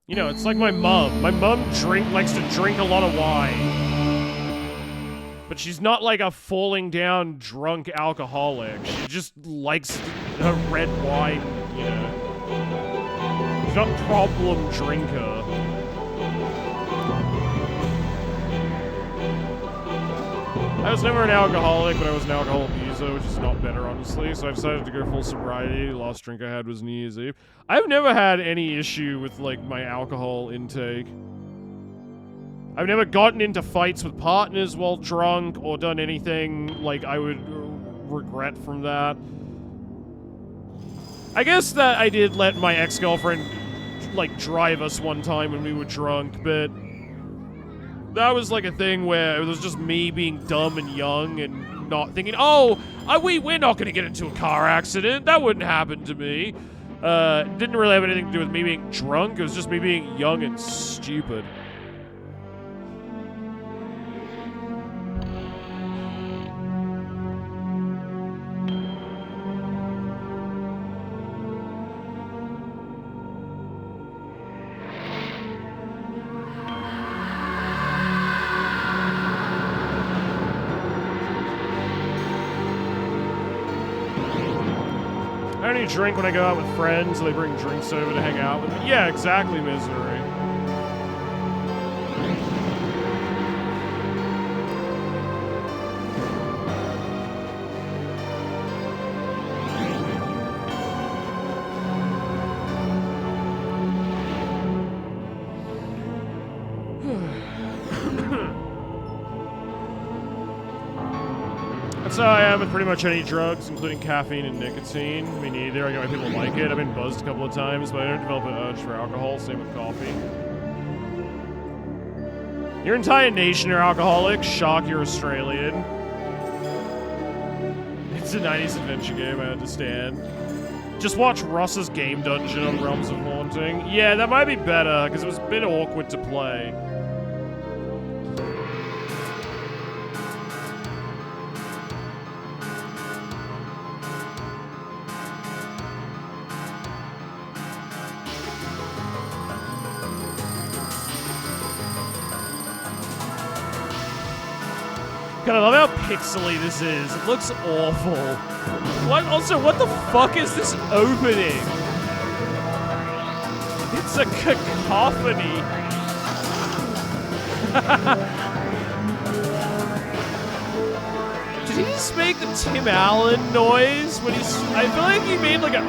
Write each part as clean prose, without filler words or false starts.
You know, it's like my mum. My mum likes to drink a lot of wine. But she's not like a falling down drunk alcoholic. She just likes her red wine, you know. She's not a problem drinker. I was never an alcoholic, but I was an alcohol abuser, which is not better, honestly. So I decided to go full sobriety. The last drink I had was New Year's Eve. I've never had any issue with, like, my alcohol intake. I've never gotten into fights with partners while drunk or done anything, like, I would regret from that. I guess that I did let my ex-girlfriend, like, drive us one time when we were drunk, but that was like a thing where it was just me being dumb and young and not thinking, we're not gonna get into a car accident. That wouldn't happen to me. Didn't really have anything to do with me being drunk. It was just me being young and stupid. I only drink when I go out with friends, so they bring drinks over to hang out with me. Yeah, exactly, Misery. That's how I am with pretty much any drugs, including caffeine and nicotine. Me neither. I get why people like it. I've been buzzed a couple of times, but I don't develop an urge for alcohol. Same with coffee. Your entire nation are alcoholics. Shock, you're Australian. It's a 90s adventure game, I understand. Just watch Ross's Game Dungeon on Realms of Haunting. Yeah, that might be better, because it was a bit awkward to play. God, I love how pixely this is. It looks awful. What the fuck is this opening? It's a cacophony. Did he just make the Tim Allen noise when he's? I feel like he made like a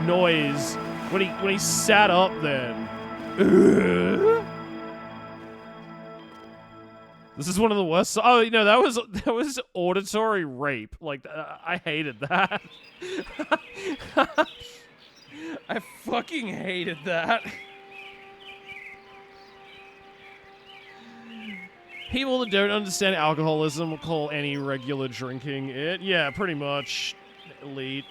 noise when he sat up then. This is one of the worst. Oh, you know, that was auditory rape. Like, I hated that. I fucking hated that. People that don't understand alcoholism will call any regular drinking it. Yeah, pretty much. Elite.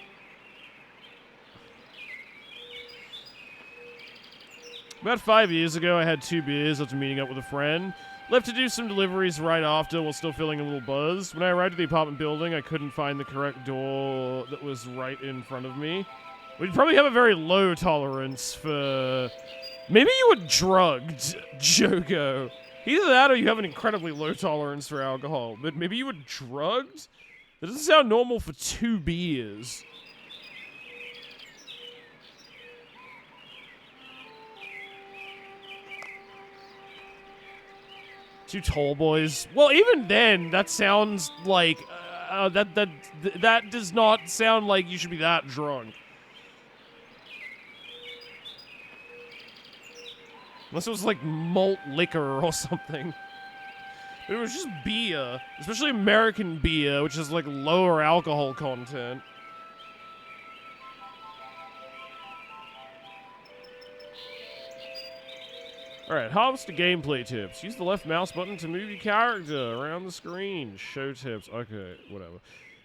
About 5 years ago, I had 2 beers after meeting up with a friend. Left to do some deliveries right after while still feeling a little buzzed. When I arrived at the apartment building, I couldn't find the correct door that was right in front of me. We'd probably have a very low tolerance for... Maybe you were drugged, Jogo. Either that or you have an incredibly low tolerance for alcohol. But maybe you were drugged? That doesn't sound normal for 2 beers. Two tall boys. Well, even then, that sounds like that does not sound like you should be that drunk. Unless it was like malt liquor or something. But it was just beer, especially American beer, which is like lower alcohol content. Alright, harvest gameplay tips. Use the left mouse button to move your character around the screen. Show tips. Okay, whatever.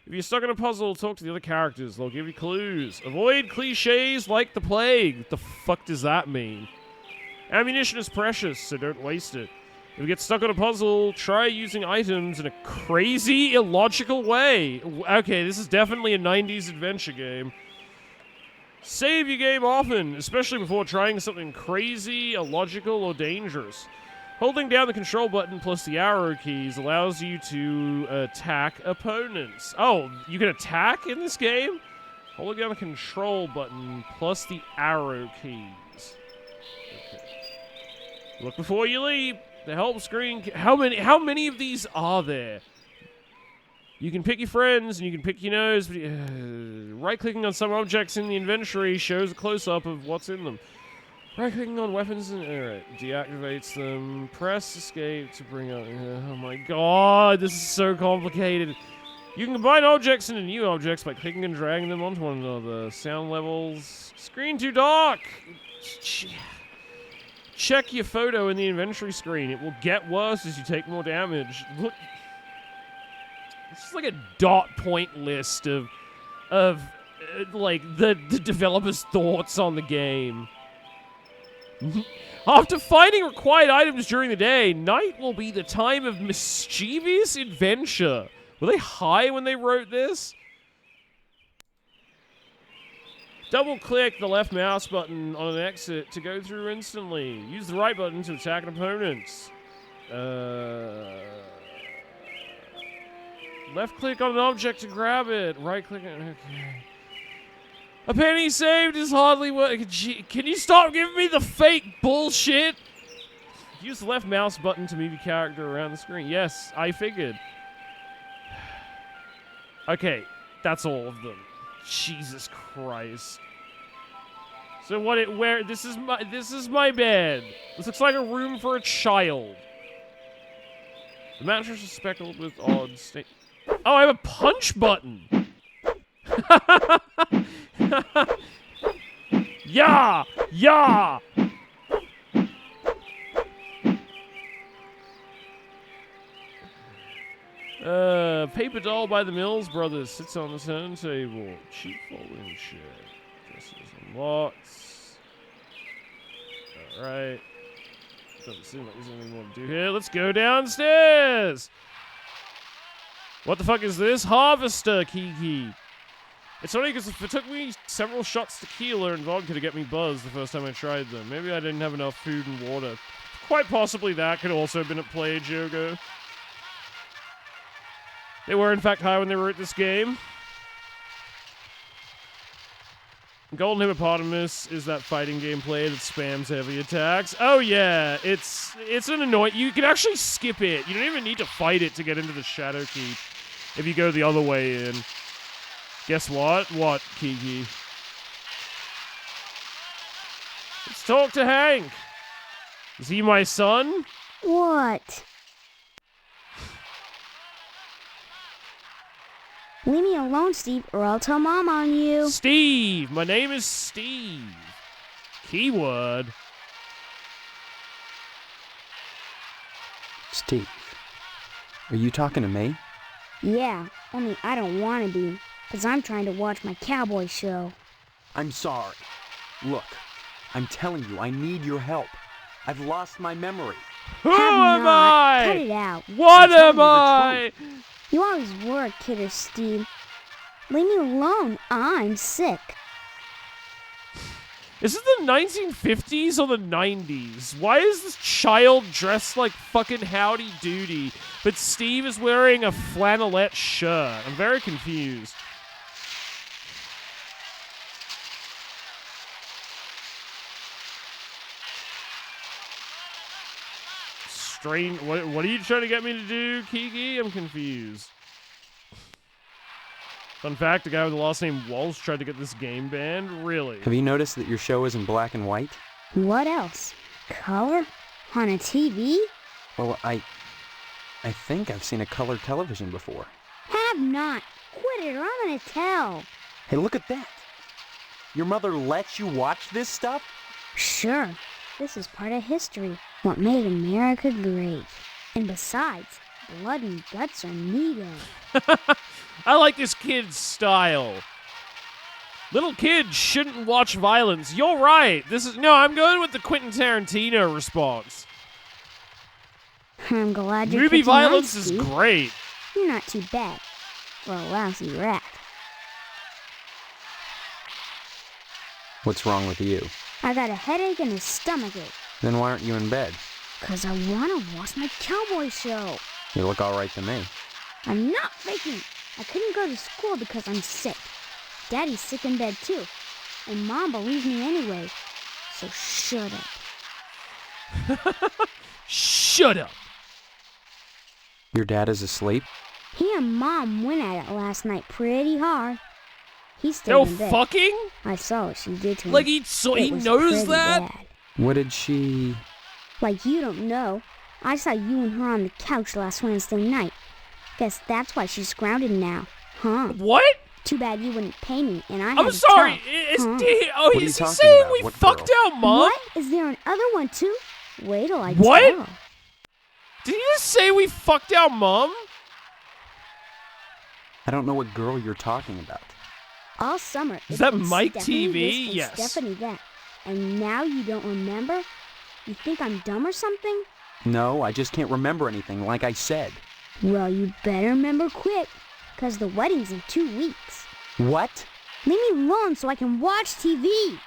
If you're stuck in a puzzle, talk to the other characters. They'll give you clues. Avoid cliches like the plague. What the fuck does that mean? Ammunition is precious, so don't waste it. If you get stuck on a puzzle, try using items in a crazy, illogical way. Okay, this is definitely a 90s adventure game. Save your game often, especially before trying something crazy, illogical, or dangerous. Holding down the control button plus the arrow keys allows you to attack opponents. Oh, you can attack in this game? Holding down the control button plus the arrow keys. Okay. Look before you leap. The help screen. How many of these are there? You can pick your friends and you can pick your nose. But, right-clicking on some objects in the inventory shows a close-up of what's in them. Right-clicking on weapons and deactivates them. Press escape to bring up. Oh my god, this is so complicated. You can combine objects into new objects by clicking and dragging them onto one another. Sound levels. Screen too dark. Check your photo in the inventory screen. It will get worse as you take more damage. Look. It's just like a dot point list of like the developer's thoughts on the game. After finding required items during the day, night will be the time of mischievous adventure. Were they high when they wrote this? Double-click the left mouse button on an exit to go through instantly. Use the right button to attack an opponent. Left-click on an object to grab it. Right-click it. Okay. A penny saved is hardly worth. Can you stop giving me the fake bullshit? Use the left mouse button to move your character around the screen. Yes, I figured. Okay, that's all of them. Jesus Christ. So this is my bed. This looks like a room for a child. The mattress is speckled with odd stain. Oh, I have a punch button. Yeah! Yeah! Paper doll by the Mills Brothers sits on the turntable. Cheap folding chair. Dresses and lots. Alright. Doesn't seem like there's anything more to do here. Let's go downstairs! What the fuck is this? Harvester, Kiki. It's funny because it took me several shots tequila and vodka to get me buzzed the first time I tried them. Maybe I didn't have enough food and water. Quite possibly that could also have been at Play Jogo. They were in fact high when they wrote this game. Golden Hippopotamus is that fighting gameplay that spams heavy attacks. Oh yeah, it's an annoying. You can actually skip it. You don't even need to fight it to get into the Shadow Keep if you go the other way in. Guess what? What, Kiki? Let's talk to Hank. Is he my son? What? Leave me alone, Steve, or I'll tell Mom on you. Steve! My name is Steve. Keyword. Steve, are you talking to me? Yeah, only I don't want to be, because I'm trying to watch my cowboy show. I'm sorry. Look, I'm telling you, I need your help. I've lost my memory. Who am I? Cut it out. What am I? You always were a kidder, Steve. Leave me alone. I'm sick. Is it the 1950s or the 90s? Why is this child dressed like fucking Howdy Doody, but Steve is wearing a flannelette shirt? I'm very confused. Strange. What are you trying to get me to do, Kiki? I'm confused. Fun fact, the guy with the last name Walsh tried to get this game banned? Really? Have you noticed that your show is in black and white? What else? Color? On a TV? Well, I think I've seen a color television before. Have not. Quit it or I'm gonna tell. Hey, look at that. Your mother lets you watch this stuff? Sure. This is part of history. What made America great. And besides, blood and guts are needed. I like this kid's style. Little kids shouldn't watch violence. You're right. I'm going with the Quentin Tarantino response. I'm glad you're Movie catching on, violence is Steve. great. You're not too bad for a lousy rat. What's wrong with you? I got a headache and a stomachache. Then why aren't you in bed? 'Cause I wanna watch my cowboy show. You look all right to me. I'm not faking. I couldn't go to school because I'm sick. Daddy's sick in bed too. And Mom believes me anyway. So shut up. Shut up. Your dad is asleep? He and Mom went at it last night pretty hard. He stayed No in bed. fucking? I saw what she did to him. Like he It was knows pretty that? bad. What did she... Like you don't know. I saw you and her on the couch last Wednesday night. Guess that's why she's grounded now. Huh? What? Too bad you wouldn't pay me and I had I'm to sorry. talk. Is Huh? are you is he talking saying about? we What fucked girl? out Mom? What? Is there another one too? Wait till I What? tell. Did he just say we fucked out Mom? I don't know what girl you're talking about. All summer. Is it's that been Mike Stephanie TV? this and Yes. Stephanie that. And now you don't remember? You think I'm dumb or something? No, I just can't remember anything, like I said. Well, you better remember quick, 'cause the wedding's in 2 weeks. What? Leave me alone so I can watch TV.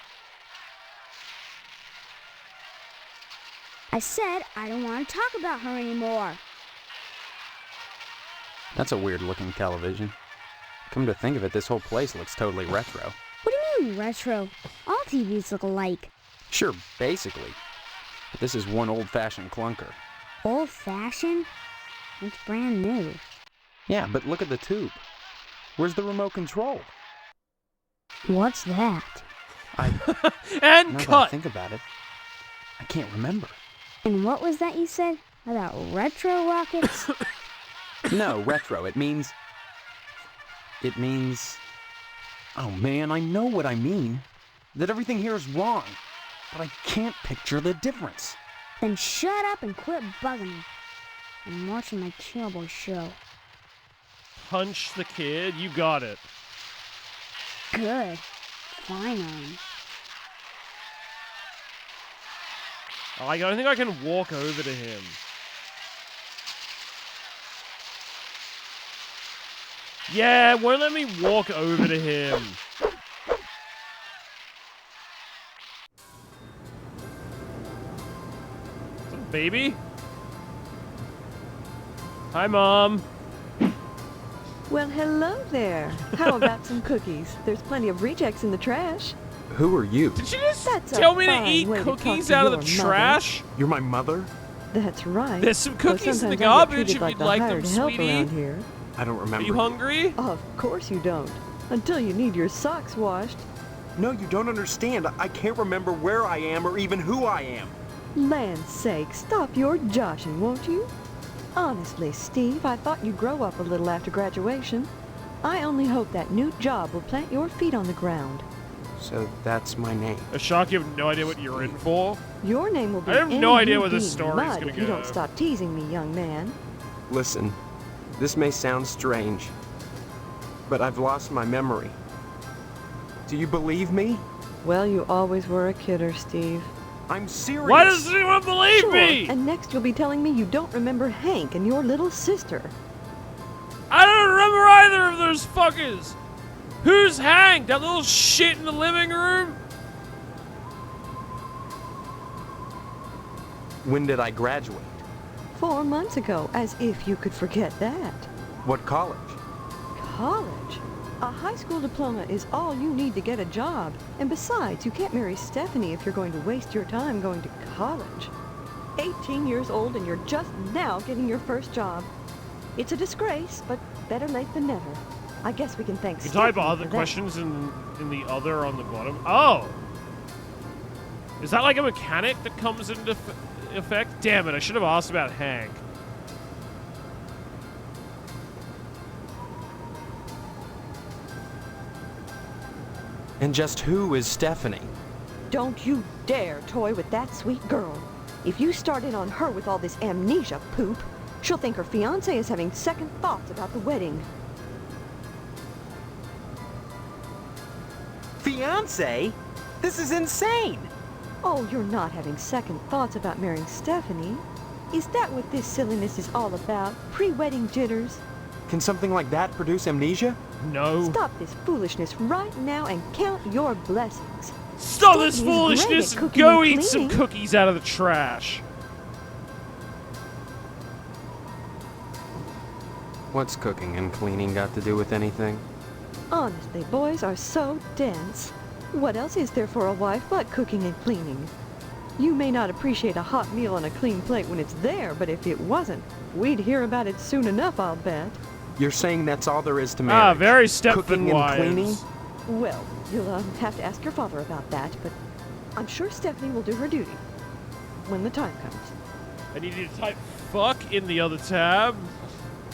I said I don't want to talk about her anymore. That's a weird-looking television. Come to think of it, this whole place looks totally retro. What do you mean retro? All TVs look alike. Sure, basically. But this is one old-fashioned clunker. Old-fashioned? It's brand new. Yeah, but look at the tube. Where's the remote control? What's that? I... And now that I cut. think about it, I can't remember. And what was that you said about retro rockets? No, retro. It means... Oh man, I know what I mean. That everything here is wrong. But I can't picture the difference. Then shut up and quit bugging me. I'm watching my cowboy show. Punch the kid. You got it. Good. Finally. I don't think I can walk over to him. Yeah, won't let me walk over to him. Is that a baby? Hi, Mom. Well, hello there. How about some cookies? There's plenty of rejects in the trash. Who are you? Did she just That's a tell me to fine eat way to talk cookies to out of the your mother. trash? You're my mother? That's right. There's some Though cookies in the sometimes I get garbage treated if like you'd the like them, hired help sweetie. around here. I don't Are remember. you hungry? Of course you don't. Until you need your socks washed. No, you don't understand. I can't remember where I am or even who I am. Land's sake, stop your joshing, won't you? Honestly, Steve, I thought you'd grow up a little after graduation. I only hope that new job will plant your feet on the ground. So that's my name. A shock, you have no idea what you're in for? Your name will be I have no idea where this NUD story's mud gonna if you don't go. stop teasing me, young man. Listen, this may sound strange, but I've lost my memory. Do you believe me? Well, you always were a kidder, Steve. I'm serious. Why does anyone believe Sure, me? and next you'll be telling me you don't remember Hank and your little sister. I don't remember either of those fuckers. Who's Hank? That little shit in the living room? When did I graduate? 4 months ago, as if you could forget that. What college? College? A high school diploma is all you need to get a job. And besides, you can't marry Stephanie if you're going to waste your time going to college. 18 years old and you're just now getting your first job. It's a disgrace, but better late than never. I guess we can thank You type Stephanie other for that. questions in the other on the bottom. Oh. Is that like a mechanic that comes into effect? Damn it, I should have asked about Hank. And just who is Stephanie? Don't you dare toy with that sweet girl. If you start in on her with all this amnesia poop, she'll think her fiancé is having second thoughts about the wedding. Fiance? This is insane! Oh, you're not having second thoughts about marrying Stephanie. Is that what this silliness is all about? Pre-wedding jitters? Can something like that produce amnesia? No. Stop this foolishness right now and count your blessings. Stop this Stephanie's great foolishness at and cooking go and eat some cleaning. cookies out of the trash. What's cooking and cleaning got to do with anything? Honestly, boys are so dense. What else is there for a wife but cooking and cleaning? You may not appreciate a hot meal on a clean plate when it's there, but if it wasn't, we'd hear about it soon enough, I'll bet. You're saying that's all there is to marriage? Very Stepfen Cooking and cleaning? wives. Well, you'll have to ask your father about that, but I'm sure Stephanie will do her duty when the time comes. I need you to type fuck in the other tab.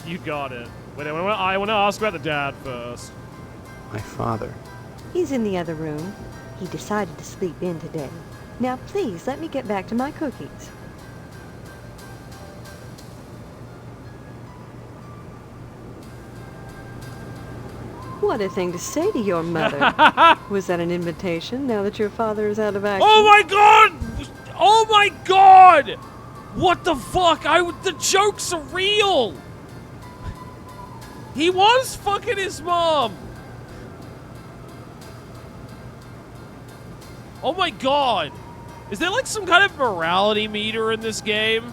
You got it. Wait, I want to ask about the dad first. My father. He's in the other room. He decided to sleep in today. Now please let me get back to my cookies. What a thing to say to your mother. Was that an invitation now that your father is out of action? Oh my god! Oh my god! What the fuck? The jokes are real! He was fucking his mom! Oh my god! Is there like some kind of morality meter in this game?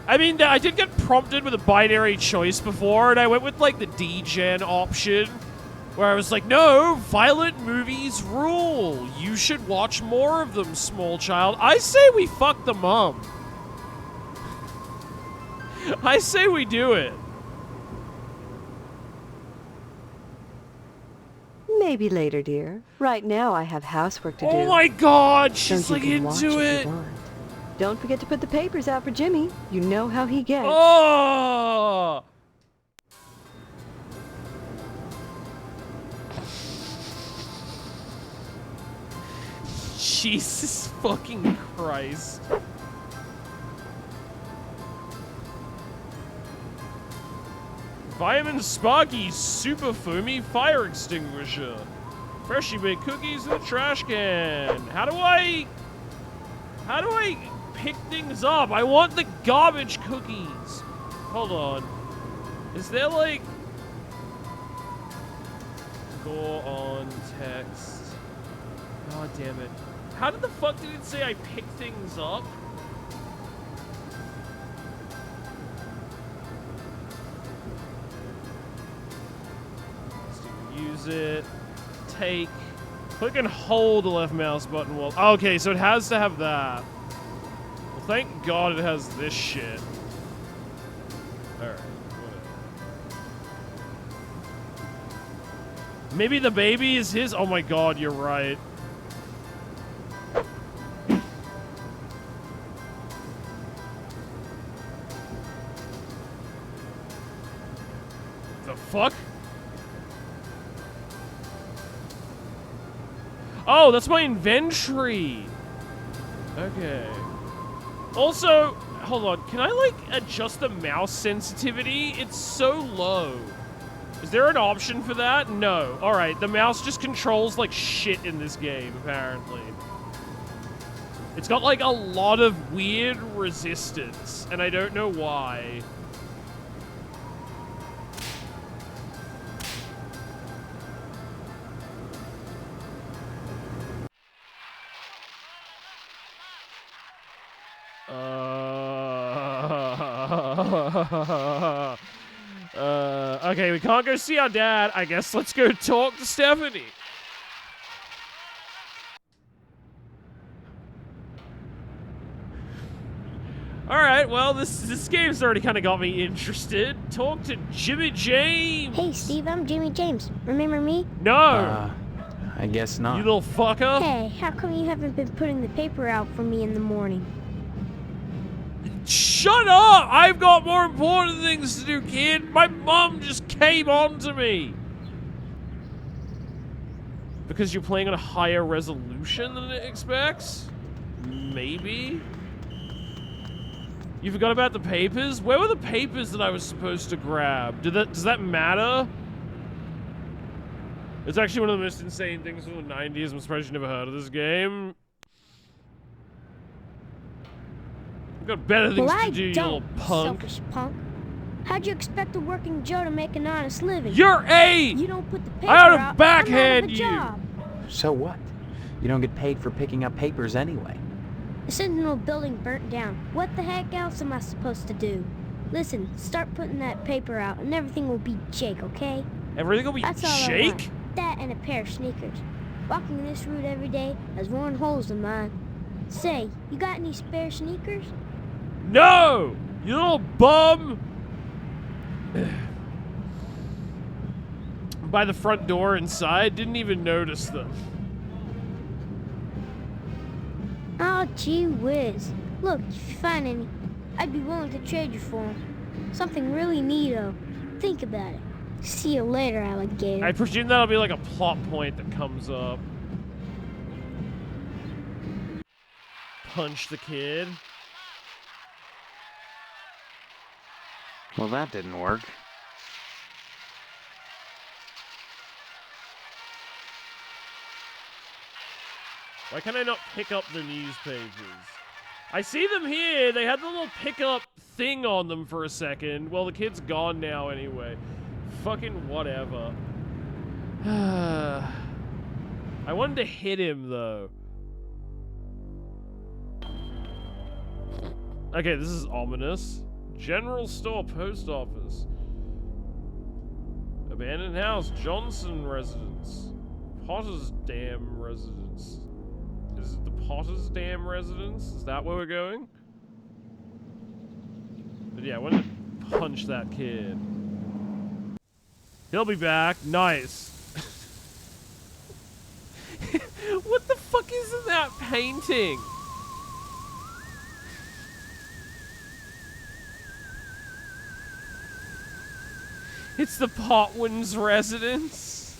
I mean, I did get prompted with a binary choice before, and I went with like the D-Gen option, where I was like, no, violent movies rule. You should watch more of them, small child. I say we fuck the mom. I say we do it. Maybe later, dear. Right now I have housework to do. Oh my god, So she's you like can watch into if it. you want. Don't forget to put the papers out for Jimmy. You know how he gets. Oh! Jesus fucking Christ. Vitamin Sparky Super Foamy Fire Extinguisher. Freshly baked cookies in the trash can. How do I pick things up? I want the garbage cookies. Hold on. Is there like... Go on text. God damn it. How did the fuck did it say I pick things up? Use it. Take. Click and hold the left mouse button while... Okay, so it has to have that. Well, thank God it has this shit. Alright, whatever. Maybe the baby is his? Oh my God, you're right. The fuck? Oh, that's my inventory. Okay. Also, hold on. Can I, like, adjust the mouse sensitivity? It's so low. Is there an option for that? No. Alright, the mouse just controls like shit in this game, apparently. It's got, like, a lot of weird resistance, and I don't know why. Okay, we can't go see our dad. I guess let's go talk to Stephanie. Alright, well, this game's already kind of got me interested. Talk to Jimmy James. Hey, Steve, I'm Jimmy James. Remember me? No. I guess not. You little fucker. Hey, how come you haven't been putting the paper out for me in the morning? Shut up! I've got more important things to do, kid. My mom just came on to me. Because you're playing on a higher resolution than it expects? Maybe? You forgot about the papers? Where were the papers that I was supposed to grab? Does that matter? It's actually one of the most insane things from the 90s. I'm surprised you never heard of this game. I've got better things Well, to do, you don't, little punk. selfish punk. How'd you expect a working Joe to make an honest living? You're A! You don't put the paper I ought to out, backhand I'm out of a you. job. So what? You don't get paid for picking up papers anyway. The Sentinel building burnt down. What the heck else am I supposed to do? Listen, start putting that paper out and everything will be Jake, okay? Everything will be That's all I Jake? want. That and a pair of sneakers. Walking this route every day has worn holes in mine. Say, you got any spare sneakers? No! You little bum! By the front door inside, didn't even notice them. Oh, gee whiz. Look, if you find any, I'd be willing to trade you for them. Something really neato. Think about it. See you later, alligator. I presume that'll be like a plot point that comes up. Punch the kid. Well, that didn't work. Why can I not pick up the news pages? I see them here. They had the little pickup thing on them for a second. Well, the kid's gone now anyway. Fucking whatever. I wanted to hit him, though. Okay, this is ominous. General store, post office. Abandoned house, Johnson residence. Potter's Dam residence. Is it the Potter's Dam residence? Is that where we're going? But yeah, I want to punch that kid. He'll be back. Nice. What the fuck is in that painting? It's the Potwin's residence.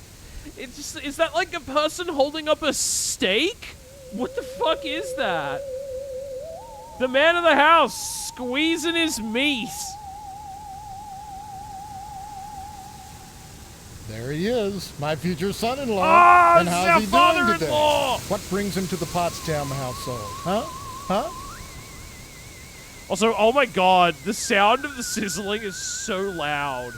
It just is that like a person holding up a steak? What the fuck is that? The man of the house squeezing his meat. There he is, my future son-in-law. Ah, and it's how's our he doing today? father-in-law. What brings him to the Potsdam household? Huh? Huh? Also, oh my god, the sound of the sizzling is so loud.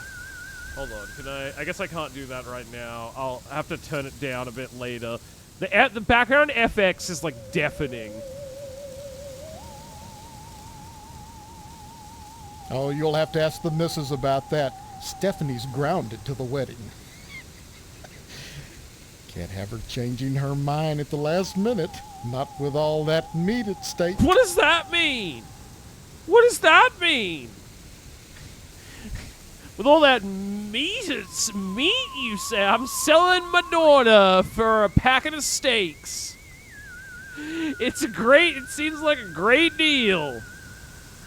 Hold on, can I guess I can't do that right now. I'll have to turn it down a bit later. The background FX is like deafening. Oh, you'll have to ask the missus about that. Stephanie's grounded to the wedding. Can't have her changing her mind at the last minute. Not with all that meat at stake. What does that mean? What does that mean? With all that meat, it's meat, you say? I'm selling my daughter for a packet of steaks. It seems like a great deal.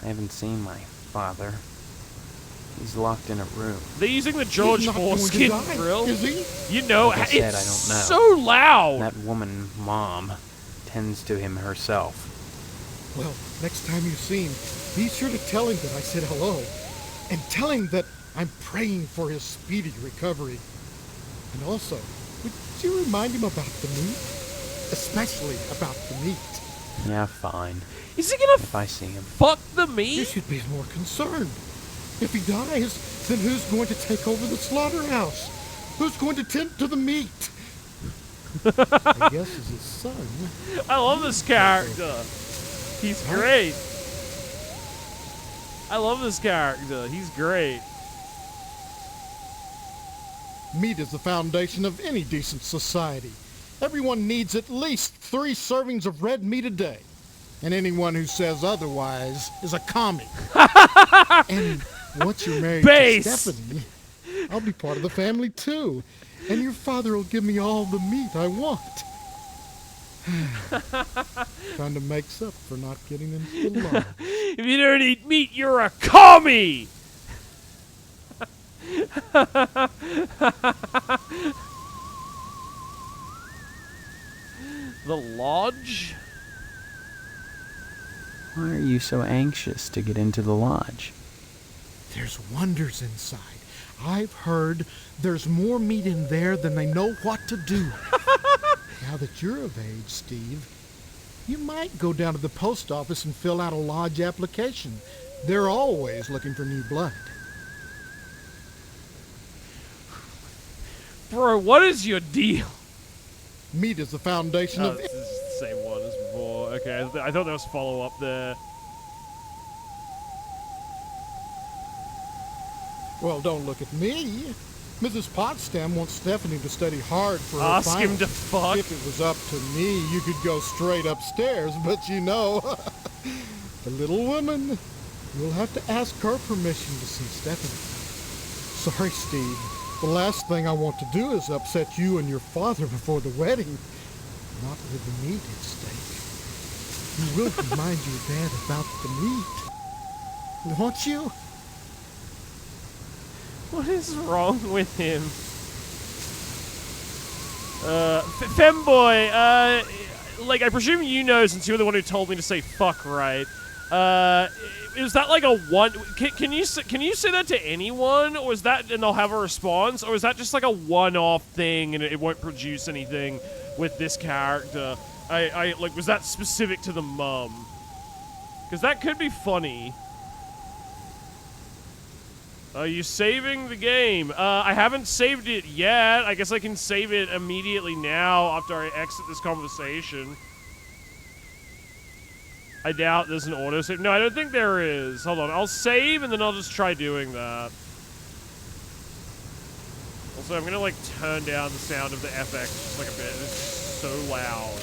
I haven't seen my father. He's locked in a room. They're using the George He's not going to Foreskin die, drill. is he? You know, Like I said, it's I don't so loud. That woman, Mom, tends to him herself. Well, next time you see him, be sure to tell him that I said hello. And tell him that I'm praying for his speedy recovery. And also, would you remind him about the meat? Especially about the meat. Yeah, fine. Is he gonna If I see him. fuck the You meat? should be more concerned. If he dies, then who's going to take over the slaughterhouse? Who's going to tend to the meat? I guess it's his son. I love this character. He's great. I love this character. He's great. Meat is the foundation of any decent society. Everyone needs at least 3 servings of red meat a day. And anyone who says otherwise is a commie. And once you're married Base. to Stephanie, I'll be part of the family too. And your father will give me all the meat I want. Kind of makes up for not getting into the lodge. If you don't eat meat, you're a commie! The lodge? Why are you so anxious to get into the lodge? There's wonders inside. I've heard there's more meat in there than they know what to do. Now that you're of age, Steve, you might go down to the post office and fill out a lodge application. They're always looking for new blood. Bro, what is your deal? Meat is the foundation Oh, of... this is the same one as before. Okay, I thought there was follow-up there. Well, don't look at me. Mrs. Potsdam wants Stephanie to study hard for her Ask him finals. to fuck. If it was up to me, you could go straight upstairs, but you know, the little woman, you'll have to ask her permission to see Stephanie. Sorry, Steve. The last thing I want to do is upset you and your father before the wedding. Not with the meat at stake. You will remind your dad about the meat, won't you? What is wrong with him? Femboy, like, I presume you know since you're the one who told me to say fuck, right? Is that like a one... Can you say that to anyone? Or is that... And they'll have a response? Or is that just like a one-off thing and it won't produce anything with this character? Like, was that specific to the mum? Because that could be funny. Are you saving the game? I haven't saved it yet. I guess I can save it immediately now after I exit this conversation. I doubt there's an autosave. No, I don't think there is. Hold on. I'll save and then I'll just try doing that. Also, I'm gonna like turn down the sound of the FX just like a bit. It's so loud.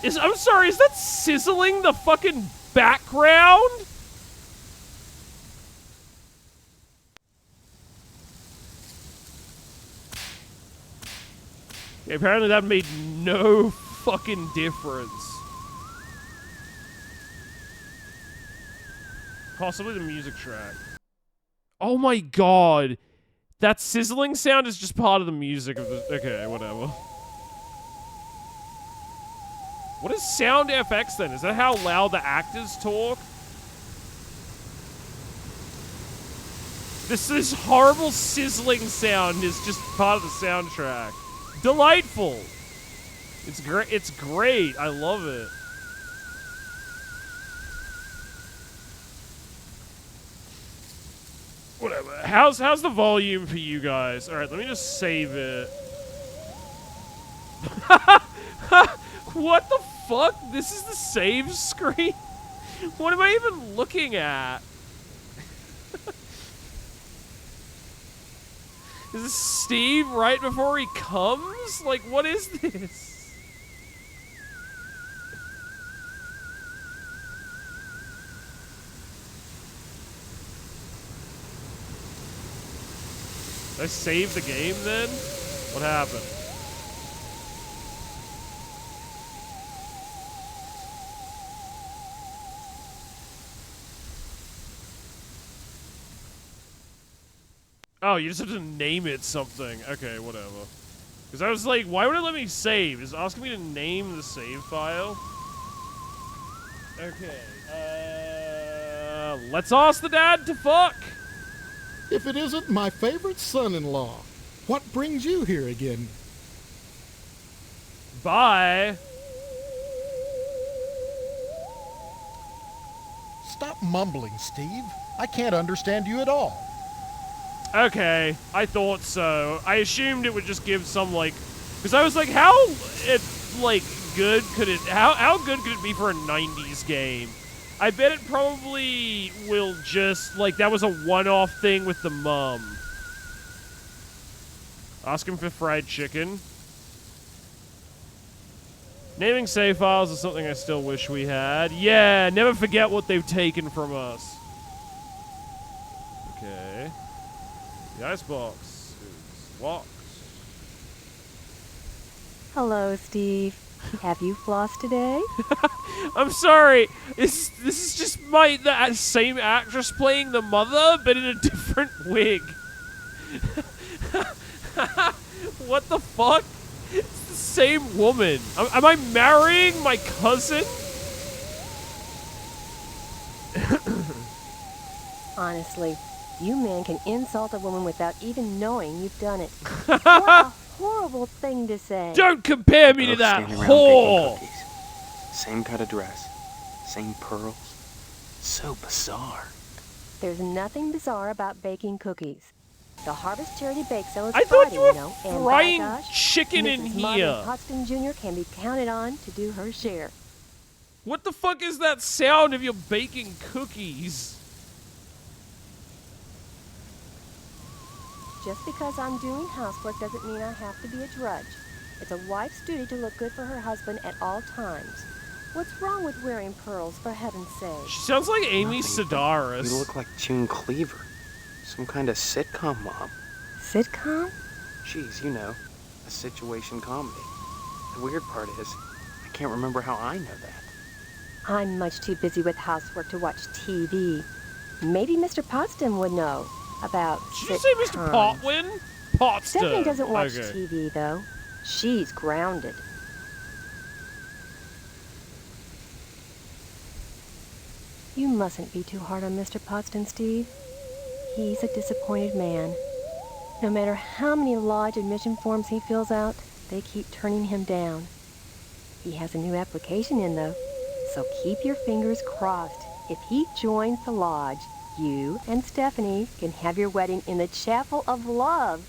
I'm sorry, is that sizzling the fucking background? Yeah, apparently that made no fucking difference. Possibly the music track. Oh my god. That sizzling sound is just part of the music of the... Okay, whatever. What is sound FX then? Is that how loud the actors talk? This horrible sizzling sound is just part of the soundtrack. Delightful. It's great. It's great. I love it. Whatever. How's the volume for you guys? All right, let me just save it. What the fuck? This is the save screen? What am I even looking at? Is this Steve right before he comes? Like, what is this? Did I save the game then? What happened? Oh, you just have to name it something. Okay, whatever. Because I was like, why would it let me save? Is it asking me to name the save file? Okay, let's ask the dad to fuck. If it isn't my favorite son-in-law, what brings you here again? Bye. Stop mumbling, Steve. I can't understand you at all. Okay, I thought so. I assumed it would just give some, like... Because I was like, how, good could it... How good could it be for a 90s game? I bet it probably will just... Like, that was a one-off thing with the mum. Ask him for fried chicken. Naming save files is something I still wish we had. Yeah, never forget what they've taken from us. Okay. The icebox is locked. Hello, Steve. Have you flossed today? I'm sorry. This is just the same actress playing the mother, but in a different wig. What the fuck? It's the same woman. Am I marrying my cousin? Honestly, you men can insult a woman without even knowing you've done it. What a horrible thing to say. Don't compare me to Both that standing around baking whore. cookies. Same cut of dress, same pearls. So bizarre. There's nothing bizarre about baking cookies. The Harvest Charity Bake Sale is I thought Friday, you were know, and frying by gosh, chicken in Mrs. Marvin here. Potsdam Jr. can be counted on to do her share. What the fuck is that sound if you're baking cookies? Just because I'm doing housework doesn't mean I have to be a drudge. It's a wife's duty to look good for her husband at all times. What's wrong with wearing pearls, for heaven's sake? She sounds like Amy Nothing. Sedaris. You look like June Cleaver. Some kind of sitcom mom. Sitcom? Geez, you know, a situation comedy. The weird part is, I can't remember how I know that. I'm much too busy with housework to watch TV. Maybe Mr. Potsdam would know about Did you say Mr. sitcoms. Potwin? Potster. Stephanie doesn't watch Okay. TV, though. She's grounded. You mustn't be too hard on Mr. Potsdam, Steve. He's a disappointed man. No matter how many lodge admission forms he fills out, they keep turning him down. He has a new application in, though, so keep your fingers crossed. If he joins the lodge, you and Stephanie can have your wedding in the Chapel of Love,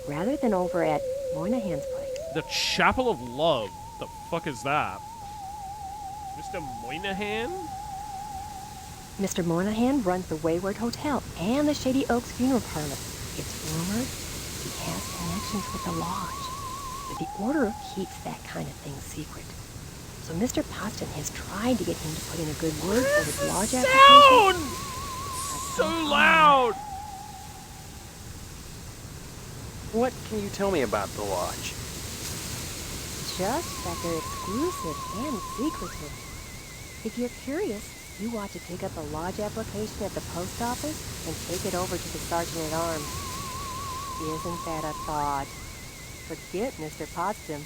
rather than over at Moynihan's place. The Chapel of Love. The fuck is that? Mr. Moynihan? Mr. Moynihan runs the Wayward Hotel and the Shady Oaks Funeral Parlor. It's rumored he has connections with the lodge. But the order keeps that kind of thing secret. So Mr. Potsdam has tried to get him to put in a good word for his lodge application. Sound! So loud! What can you tell me about the lodge? Just that they're exclusive and secretive. If you're curious, you ought to pick up a lodge application at the post office and take it over to the sergeant at arms. Isn't that a thought? Forget Mr. Potsdam.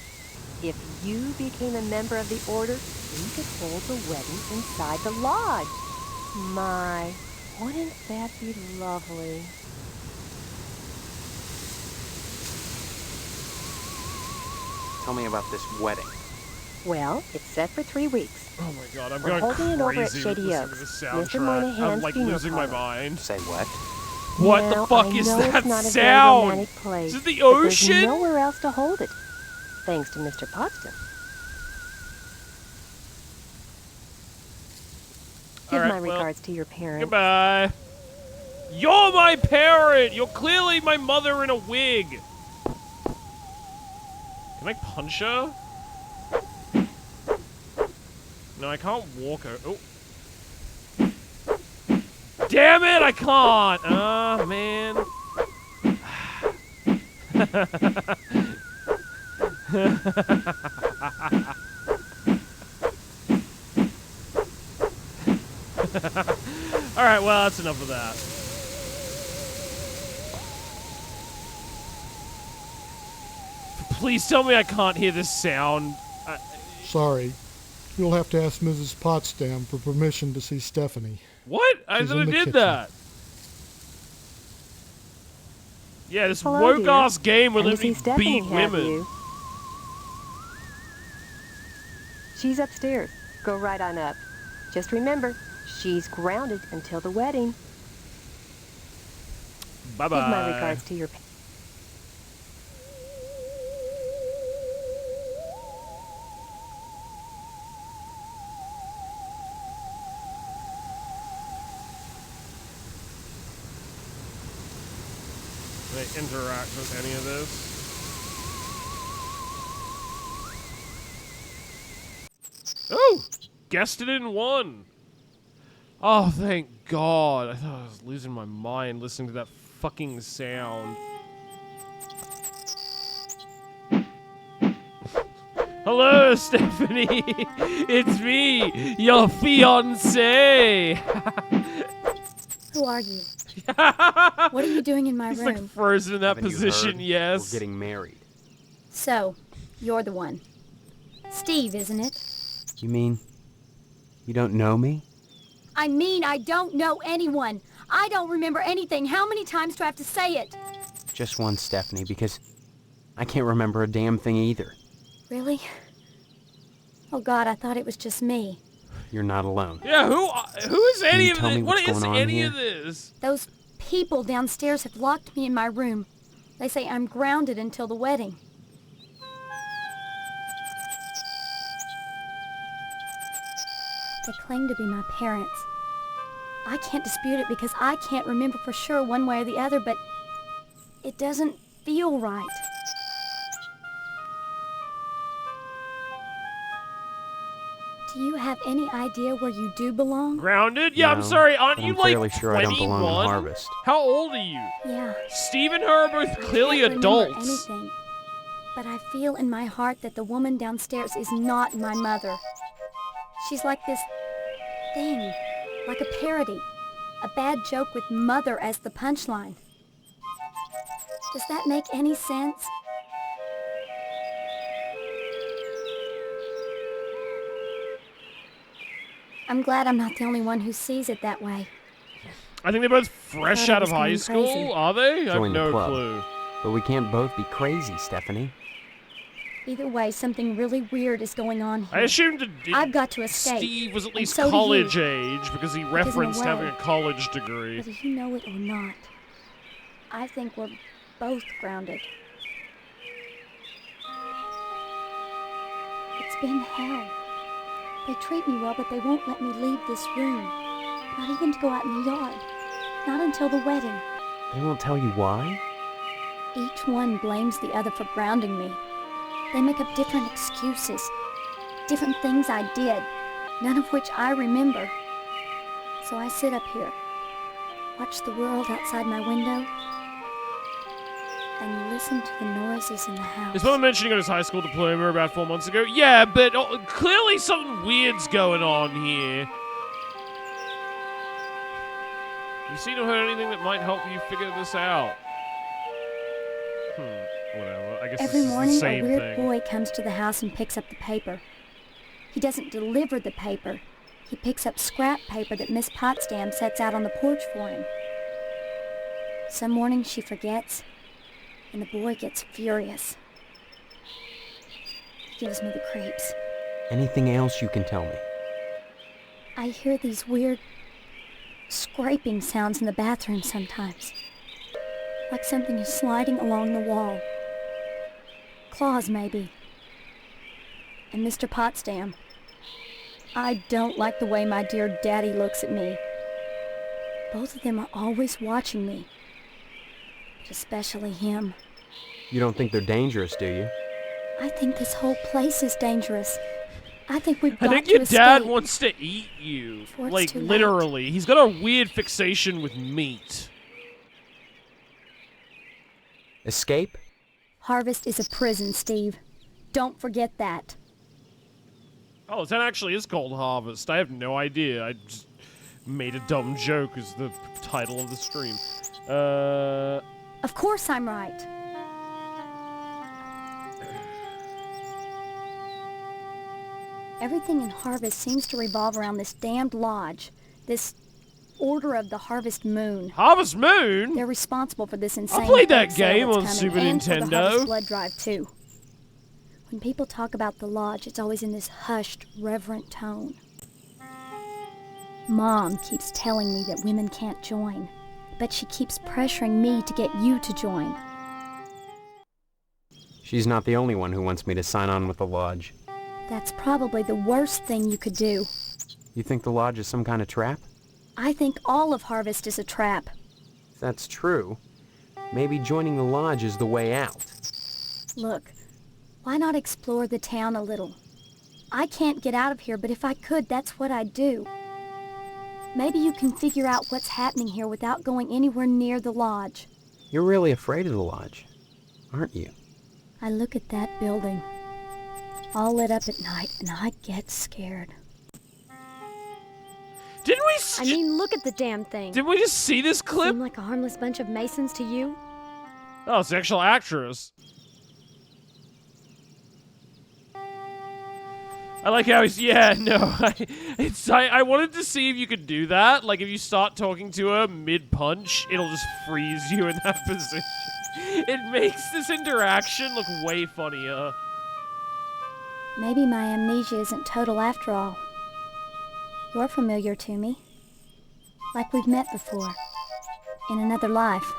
If you became a member of the order, you could hold the wedding inside the lodge. My, wouldn't that be lovely? Tell me about this wedding. Well, it's set for 3 weeks. Oh my god, I'm We're going holding it over at crazy with Shady listening to Oaks. this Mr. soundtrack. Moynihan's I'm like funeral losing my parlor. mind. Say what? What Now, the fuck I is know that it's not a very sound? romantic place, Is it the but there's ocean? nowhere else to hold it, thanks to Mr. Potsdam. Give Alright, my well, regards to your parents. Goodbye. You're my parent! You're clearly my mother in a wig! Can I punch her? No, I can't walk her. Oh. Damn it, I can't! Ah, man. Alright, well, that's enough of that. Please tell me I can't hear this sound. Sorry. You'll have to ask Mrs. Potsdam for permission to see Stephanie. What? I She's thought I in the did kitchen. that. Yeah, this Hello, woke dear. ass game will Come let to see me Stephanie, beat have women. you? She's upstairs. Go right on up. Just remember, she's grounded until the wedding. Bye Give my bye. regards to your. Can I interact with any of this? Oh! Guessed it in one! Oh, thank God. I thought I was losing my mind listening to that fucking sound. Hello, Stephanie! It's me, your fiancé! Who are you? What are you doing in my He's room? like frozen in that Haven't you position, heard? yes. We're getting married. So, you're the one. Steve, isn't it? You mean you don't know me? I mean, I don't know anyone. I don't remember anything. How many times do I have to say it? Just one, Stephanie, because I can't remember a damn thing either. Really? Oh God, I thought it was just me. You're not alone. Yeah, who is any you of tell this? me What what's is going on any here? of this? Those people downstairs have locked me in my room. They say I'm grounded until the wedding. They claim to be my parents. I can't dispute it because I can't remember for sure one way or the other, but it doesn't feel right. Do you have any idea where you do belong? Grounded? Yeah, I'm No, sorry. Aren't but you I'm like fairly sure I don't belong in 21? Harvest. How old are you? Yeah. Steve and her are both clearly I can't remember adults. anything, but I feel in my heart that the woman downstairs is not my mother. She's like this thing, like a parody, a bad joke with mother as the punchline. Does that make any sense? I'm glad I'm not the only one who sees it that way. I think they're both fresh thought I out of was high going school. crazy. Are they? I have Join the no club. clue. But we can't both be crazy, Stephanie. Either way, something really weird is going on here. I assumed I've got to escape. Steve was at and least so do college you. age because he in a referenced having way, a college degree. Whether you know it or not, I think we're both grounded. It's been hell. They treat me well, but they won't let me leave this room. Not even to go out in the yard. Not until the wedding. They won't tell you why? Each one blames the other for grounding me. They make up different excuses. Different things I did, none of which I remember. So I sit up here, watch the world outside my window, and listen to the noises in the house. Is someone mentioning on his high school diploma about 4 months ago? Yeah, but clearly something weird's going on here. You seen or heard anything that might help you figure this out? Whatever. I guess Every this is morning, the a same weird thing. boy comes to the house and picks up the paper. He doesn't deliver the paper. He picks up scrap paper that Miss Potsdam sets out on the porch for him. Some mornings she forgets, and the boy gets furious. He gives me the creeps. Anything else you can tell me? I hear these weird scraping sounds in the bathroom sometimes. Like something is sliding along the wall. Claws, maybe. And Mr. Potsdam. I don't like the way my dear daddy looks at me. Both of them are always watching me. But especially him. You don't think they're dangerous, do you? I think this whole place is dangerous. I think we've got I think to your dad escape. wants to eat you. Before it's Like, too late. literally. He's got a weird fixation with meat. Escape? Harvest is a prison, Steve. Don't forget that. Oh, that actually is called Harvest. I have no idea. I just made a dumb joke as the title of the stream. Of course I'm right. Everything in Harvest seems to revolve around this damned lodge, this Order of the Harvest Moon. Harvest Moon? They're responsible for this insane played that bake sale game that's on coming, Super and for the Nintendo. Harvest Blood Drive too. When people talk about the lodge, it's always in this hushed, reverent tone. Mom keeps telling me that women can't join, but she keeps pressuring me to get you to join. She's not the only one who wants me to sign on with the lodge. That's probably the worst thing you could do. You think the lodge is some kind of trap? I think all of Harvest is a trap. If that's true, maybe joining the lodge is the way out. Look, why not explore the town a little? I can't get out of here, but if I could, that's what I'd do. Maybe you can figure out what's happening here without going anywhere near the lodge. You're really afraid of the lodge, aren't you? I look at that building, all lit up at night, and I get scared. Didn't we I mean, look at the damn thing. Didn't we just see this clip? Seem like a harmless bunch of Masons to you? Oh, it's the actual actress. I like how he's, yeah, no, I wanted to see if you could do that. Like, if you start talking to her mid-punch, it'll just freeze you in that position. It makes this interaction look way funnier. Maybe my amnesia isn't total after all. You're familiar to me. Like we've met before. in another life.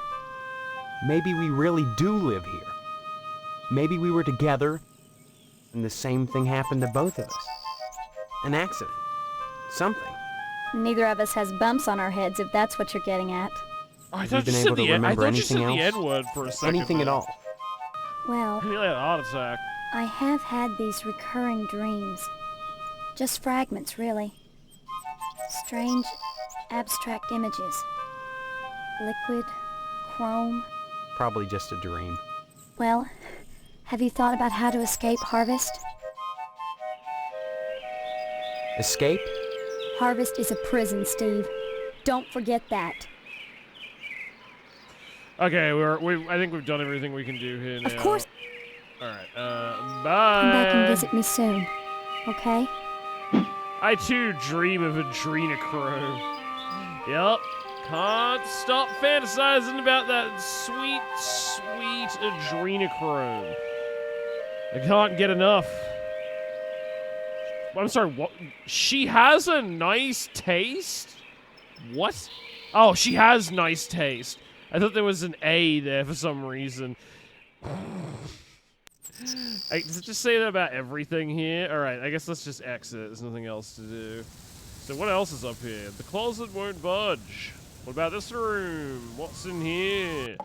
Maybe we really do live here. Maybe we were together, And the same thing happened to both of us. An accident. Something. Neither of us has bumps on our heads, if that's what you're getting at. Oh, I Have thought you been you said able to the N- I remember thought you said anything the else? N-word for a second. Anything at there. all. Well, I nearly had a heart attack. I have had these recurring dreams. Just fragments, really. Strange, abstract images. Liquid, chrome. Probably just a dream. Well, have you thought about how to escape Harvest? Escape? Harvest is a prison, Steve. Don't forget that. Okay, I think we've done everything we can do here now. Of course. Alright, bye. Come back and visit me soon, okay? I too dream of adrenochrome. Yep. Can't stop fantasizing about that sweet, sweet adrenochrome. I can't get enough. I'm sorry, what? She has a nice taste? What? Oh, she has nice taste. I thought there was an A there for some reason. Does it just say that about everything here? Alright, I guess let's just exit. There's nothing else to do. So what else is up here? The closet won't budge. What about this room? What's in here?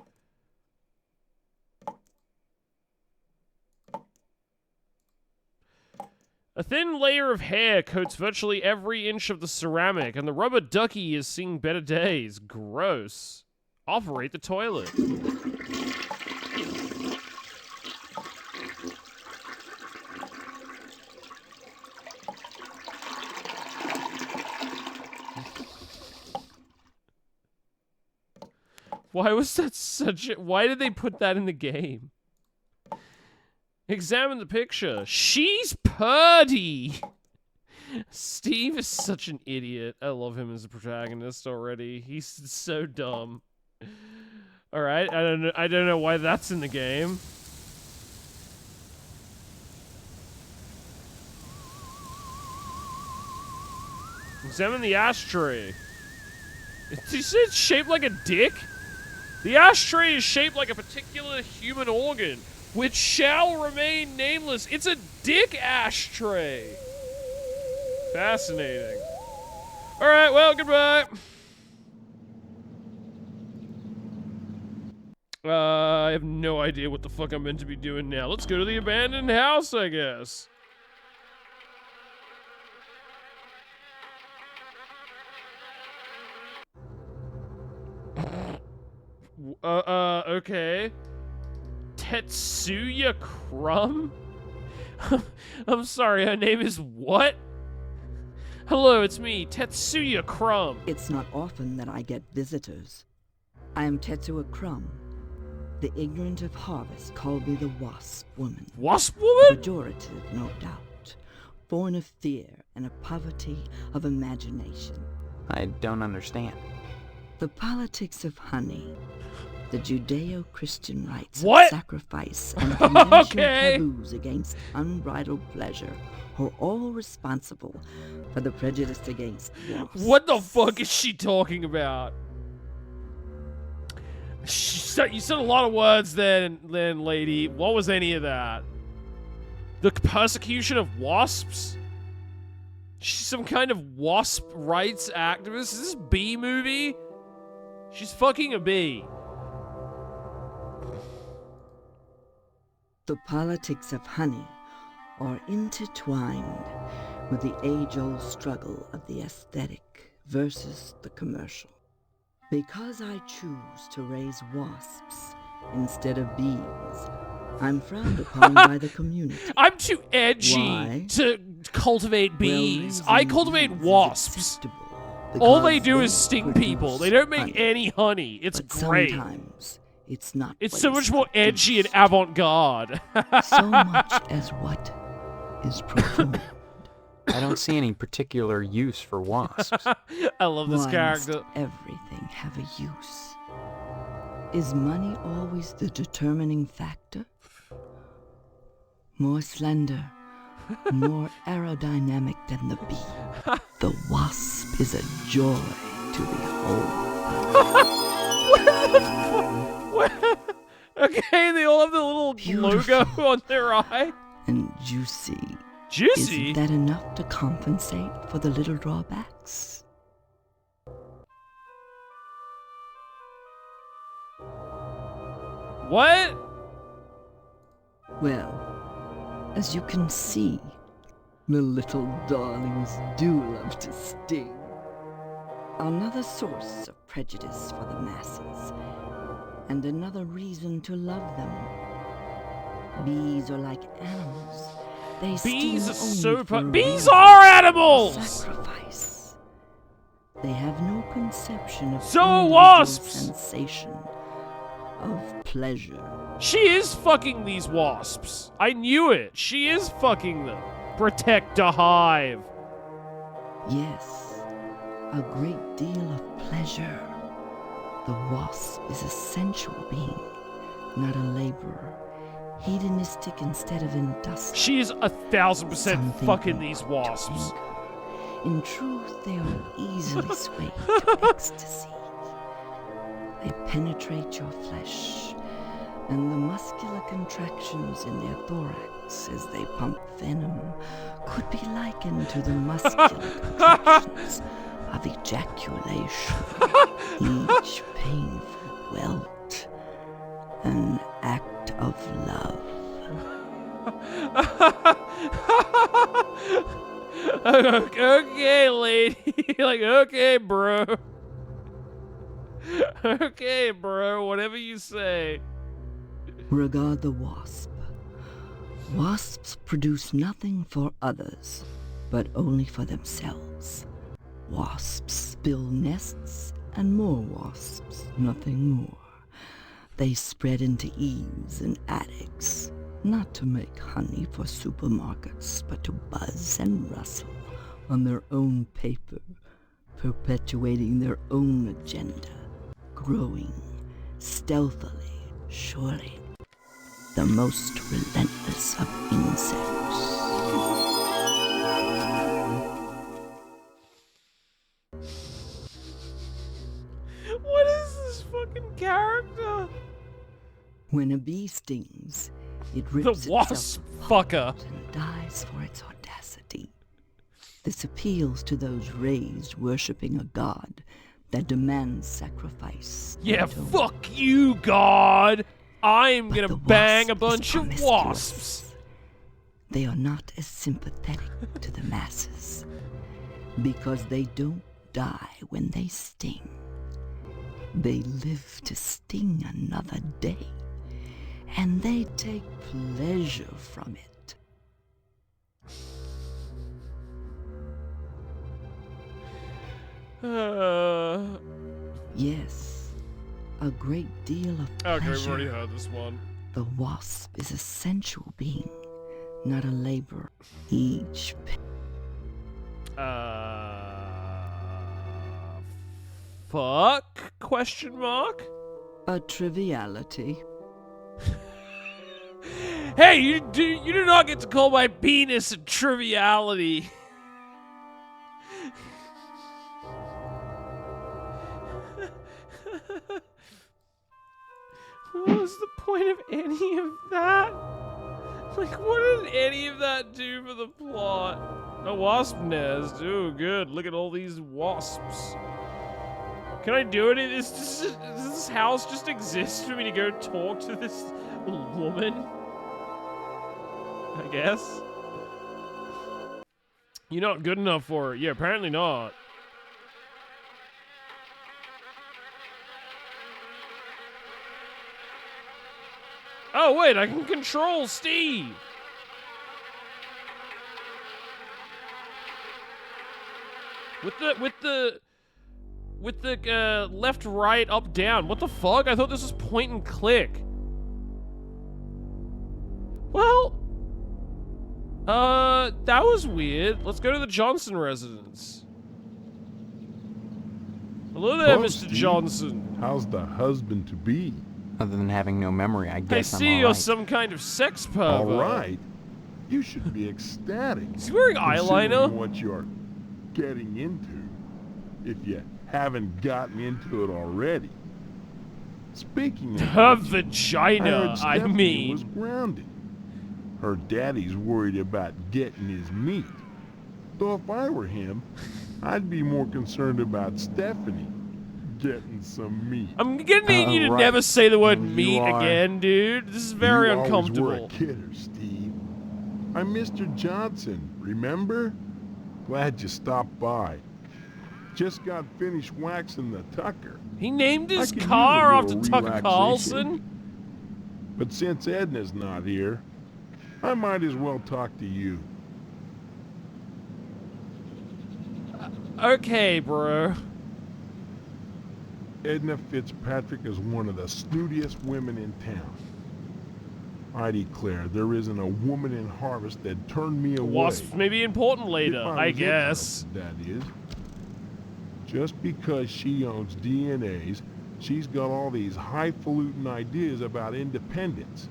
A thin layer of hair coats virtually every inch of the ceramic, and the rubber ducky is seeing better days. Gross. Operate the toilet. Why was that such a... Why did they put that in the game? Examine the picture. She's purdy! Steve is such an idiot. I love him as a protagonist already. He's so dumb. Alright, I don't know why that's in the game. Examine the ashtray. You said it's shaped like a dick? The ashtray is shaped like a particular human organ, which shall remain nameless. It's a dick ashtray. Fascinating. Alright, well, goodbye. I have no idea what the fuck I'm meant to be doing now. Let's go to the abandoned house, I guess. Okay. Tetsuya Crumb? I'm sorry, her name is what? Hello, it's me, Tetsuya Crumb. It's not often that I get visitors. I am Tetsuya Crumb. The ignorant of Harvest called me the Wasp Woman. Wasp Woman? Pejorative, no doubt. Born of fear and a poverty of imagination. I don't understand. The politics of honey. The Judeo-Christian rites What? of sacrifice and conventional Okay. taboos against unbridled pleasure are all responsible for the prejudice against wasps. What the fuck is she talking about? You said a lot of words then, lady. What was any of that? The persecution of wasps? She's some kind of wasp rights activist? Is this bee movie? She's fucking a bee. The politics of honey are intertwined with the age-old struggle of the aesthetic versus the commercial. Because I choose to raise wasps instead of bees, I'm frowned upon by the community. I'm too edgy Why? to cultivate bees. Well, I raising cultivate bees is wasps. acceptable All they because do they is sting produce people. They don't make honey. any honey. It's But great. sometimes it's not It's what so is much more edgy and produced, avant-garde. so much as what is performed. I don't see any particular use for wasps. I love this Why character. must everything have a use? Is money always the determining factor? More slender, more aerodynamic than the bee, the wasp is a joy to behold. Okay, they all have the little Beautiful. logo on their eye. And juicy. Juicy? Isn't that enough to compensate for the little drawbacks? What? Well, as you can see, the little darlings do love to sting. Another source of prejudice for the masses, and another reason to love them. Bees are like animals. They Bees are sting so only for bees reward, are animals! sacrifice. They have no conception of So are individual wasps! sensation, of pleasure. She is fucking these wasps. I knew it. She is fucking them. Protect a hive. Yes, a great deal of pleasure. The wasp is a sensual being, not a laborer. Hedonistic instead of industrial. She is 1,000% Something fucking more these to wasps. anchor. In truth, they are easily swayed to ecstasy. They penetrate your flesh, and the muscular contractions in their thorax as they pump venom could be likened to the muscular contractions of ejaculation, each painful welt, an act of love. Okay, lady. Like, okay, bro. Okay, bro. Whatever you say. Regard the wasp. Wasps produce nothing for others, but only for themselves. Wasps build nests, and more wasps, nothing more. They spread into eaves and attics, not to make honey for supermarkets, but to buzz and rustle on their own paper, perpetuating their own agenda, growing stealthily, surely, the most relentless of insects. What is this fucking character? When a bee stings, it rips The wasp itself fucker. apart and dies for its audacity. This appeals to those raised worshipping a god that demands sacrifice. Yeah, and atonement. fuck you, God. I'm But gonna the bang a wasp is bunch of promiscuous. wasps. They are not as sympathetic to the masses because they don't die when they sting. They live to sting another day, and they take pleasure from it. Yes, a great deal of Okay, we've pleasure. already heard this one. The wasp is a sensual being, not a laborer. Each Fuck? Question mark? a triviality. Hey, you do not get to call my penis a triviality. What was the point of any of that? Like, what did any of that do for the plot? A wasp nest. Ooh, good. Look at all these wasps. Can I do it? Does this house just exist for me to go talk to this woman? I guess. You're not good enough for it. Yeah, apparently not. Oh, wait, I can control Steve. With the left, right, up, down. What the fuck? I thought this was point and click. Well, that was weird. Let's go to the Johnson residence. Hello there, Hello, Mr. Steve. Johnson. How's the husband to be? Other than having no memory, I I guess I'm see you're alright. some kind of sex pervert. All right. You should be ecstatic. Is he wearing considering eyeliner? what you're getting into, if you haven't gotten into it already. Speaking of Her which, vagina, heard I Stephanie mean. was grounded. Her daddy's worried about getting his meat. Though if I were him, I'd be more concerned about Stephanie getting some meat. I'm gonna need you to right. never say the word You meat are- again, dude. This is very you always uncomfortable. were a kidder, Steve. I'm Mr. Johnson, remember? Glad you stopped by. Just got finished waxing the Tucker. He named his I could use car a after little Tucker relaxation. Carlson. But since Edna's not here, I might as well talk to you. Okay, bro. Edna Fitzpatrick is one of the snootiest women in town. I declare there isn't a woman in Harvest that turned me away. Wasps may be important later, If I was guess. interested, that is. Just because she owns DNAs, she's got all these highfalutin ideas about independence.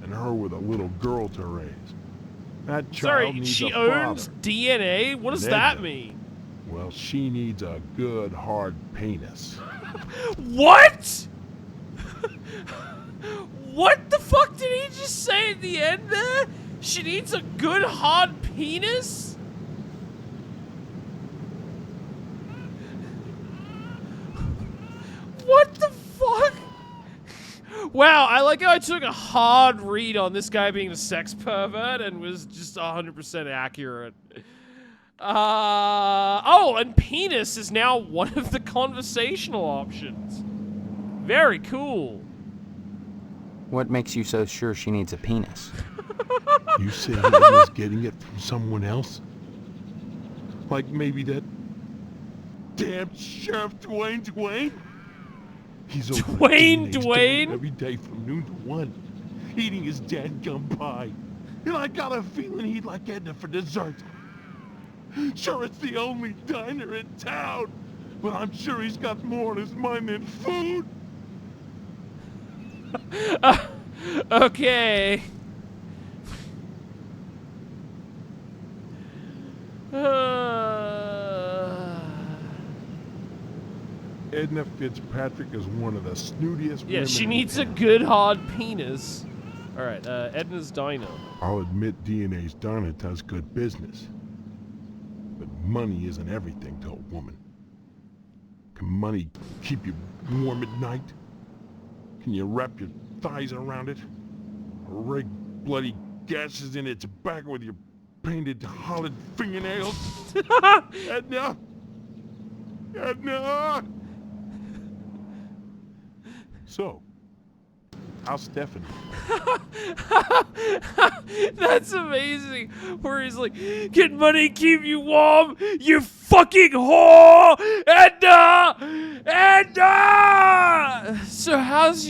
And her with a little girl to raise. That child Sorry, needs she a owns father. DNA? What does And that Edna, mean? Well, she needs a good hard penis. What? What the fuck did he just say at the end there? She needs a good hard penis? What the fuck? Wow, I like how I took a hard read on this guy being a sex pervert and was just 100% accurate. Oh, and penis is now one of the conversational options. Very cool. What makes you so sure she needs a penis? You say Edna's getting it from someone else? Like maybe that damn Sheriff Dwayne? He's over at Dwayne DNA's Dwayne? every day from noon to 1, eating his dadgum pie. And I got a feeling he'd like Edna for dessert. Sure, it's the only diner in town, but I'm sure he's got more on his mind than food. Okay. Edna Fitzpatrick is one of the snootiest Yeah, women she in needs a town. good hard penis. Alright, Edna's Diner. I'll admit DNA's diner does good business. But money isn't everything to a woman. Can money keep you warm at night? Can you wrap your thighs around it? Or rig bloody gashes in its back with your painted hollowed fingernails? Edna! Edna! So, how's Stephanie? That's amazing. Where he's like, can money keep you warm? You fucking whore! Edna! Edna! So how's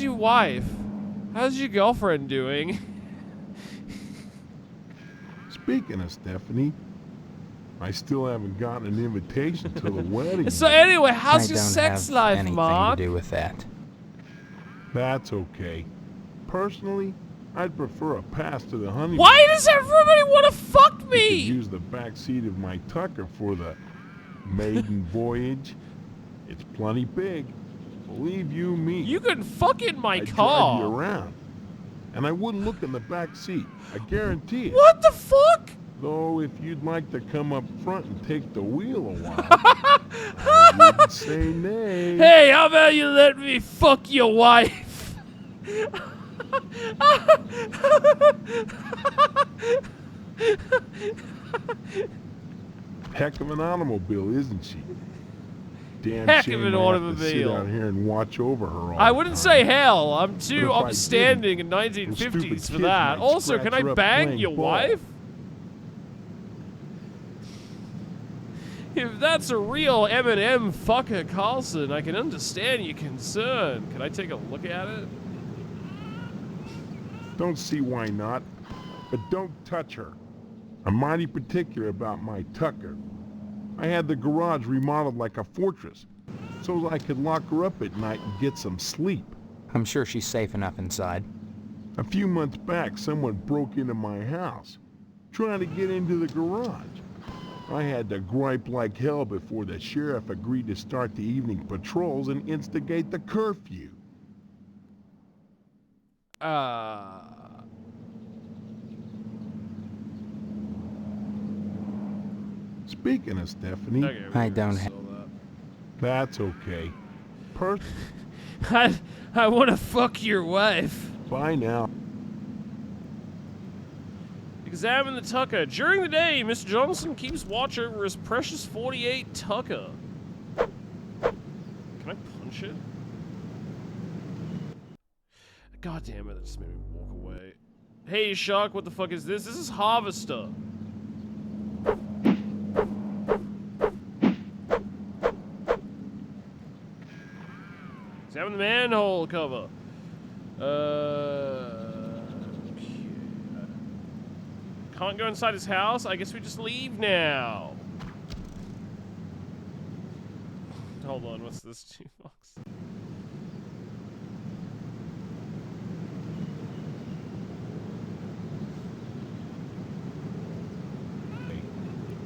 your wife? How's your girlfriend doing? Speaking of Stephanie, I still haven't gotten an invitation to the wedding. So anyway, how's I your don't sex have life, anything Mark? to do with that. That's okay. Personally, I'd prefer a pass to the honeymoon. Why does everybody want to fuck I could me? use the back seat of my Tucker for the maiden voyage. It's plenty big. Believe you me. You can fuck in my I'd drive you car. around. And I wouldn't look in the back seat. I guarantee it. What the fuck? Though if you'd like to come up front and take the wheel a while, I wouldn't say nay. Hey, how about you let me fuck your wife? Heck of an automobile, isn't she? Damn Heck shame of an I have to sit automobile. out here and watch over her all I the wouldn't time. say hell. I'm But too if I upstanding in didn't, those 1950s stupid for kids that. might Also, scratch can I her up bang playing your ball. wife? If that's a real Eminem fucker Carlson, I can understand your concern. Can I take a look at it? Don't see why not, but don't touch her. I'm mighty particular about my Tucker. I had the garage remodeled like a fortress, so I could lock her up at night and get some sleep. I'm sure she's safe enough inside. A few months back, someone broke into my house, trying to get into the garage. I had to gripe like hell before the sheriff agreed to start the evening patrols and instigate the curfew. Speaking of Stephanie, Okay, I we don't saw have. that. that's okay. I want to fuck your wife. Bye now. Examine the Tucker. During the day, Mr. Johnson keeps watch over his precious 48 Tucker. Can I punch it? God damn it, that just made me walk away. Hey, Shark, what the fuck is this? This is Harvester. Examine the manhole cover. Can't go inside his house? I guess we just leave now. Hold on, what's this jukebox?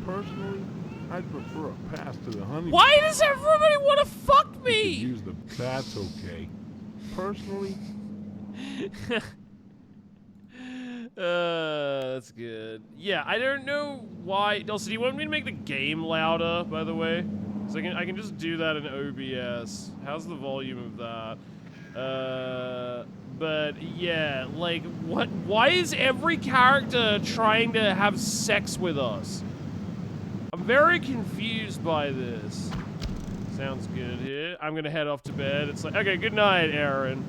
Personally, I'd prefer a pass to the honey. Why does everybody want to fuck You could me? use the. That's okay. Personally, That's good. Yeah, I don't know why. Also, do you want me to make the game louder, by the way? So I can just do that in OBS. How's the volume of that? But yeah, like, what? Why is every character trying to have sex with us? I'm very confused by this. Sounds good here. I'm gonna head off to bed. It's like, okay, good night, Aaron.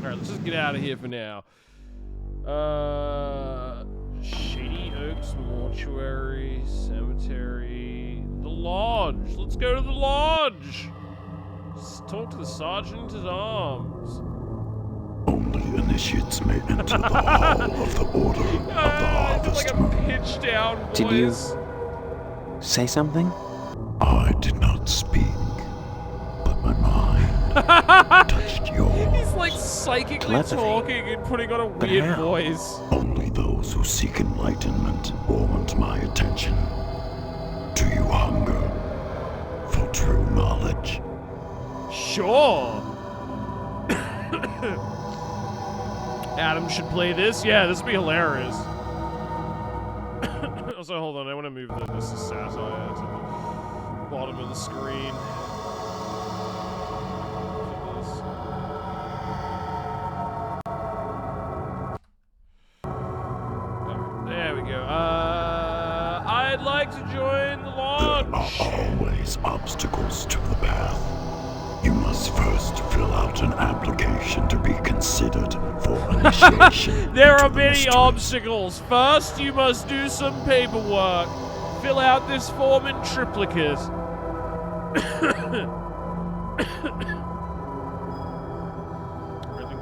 Alright, let's just get out of here for now. Shady Oaks Mortuary, Cemetery, the Lodge. Let's go to the Lodge. Let's talk to the Sergeant at Arms. Only initiates may enter the hall of the Order of the Harvest Like a Moon. pitch down voice. Did you say something? I did not speak, but my mind touched yours. He's like psychically Telepathy. talking and putting on a But weird how? voice. Only those who seek enlightenment warrant my attention. Do you hunger for true knowledge? Sure. Adam should play this. Yeah, this would be hilarious. Also, hold on. I want to move this satire to the bottom of the screen. There we go. I'd like to join the lodge. There are always obstacles to the path. You must first fill out an application to be considered for initiation. There are to the many mystery. obstacles. First, you must do some paperwork. Fill out this form in triplicate.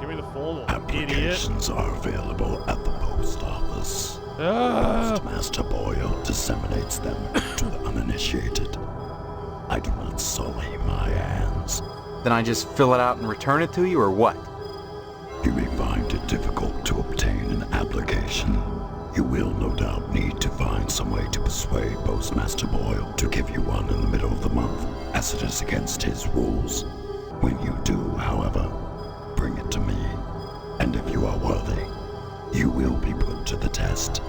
Give me the form, idiot. Applications are available at the post office. Postmaster Boyle disseminates them to the uninitiated. I do not sully my hands. Then I just fill it out and return it to you, or what? You may find it difficult to obtain an application. You will no doubt need to find some way to persuade Postmaster Boyle to give you one in the middle of the month, as it is against his rules. When you do, however, bring it to me, and if you are worthy, you will be put to the test.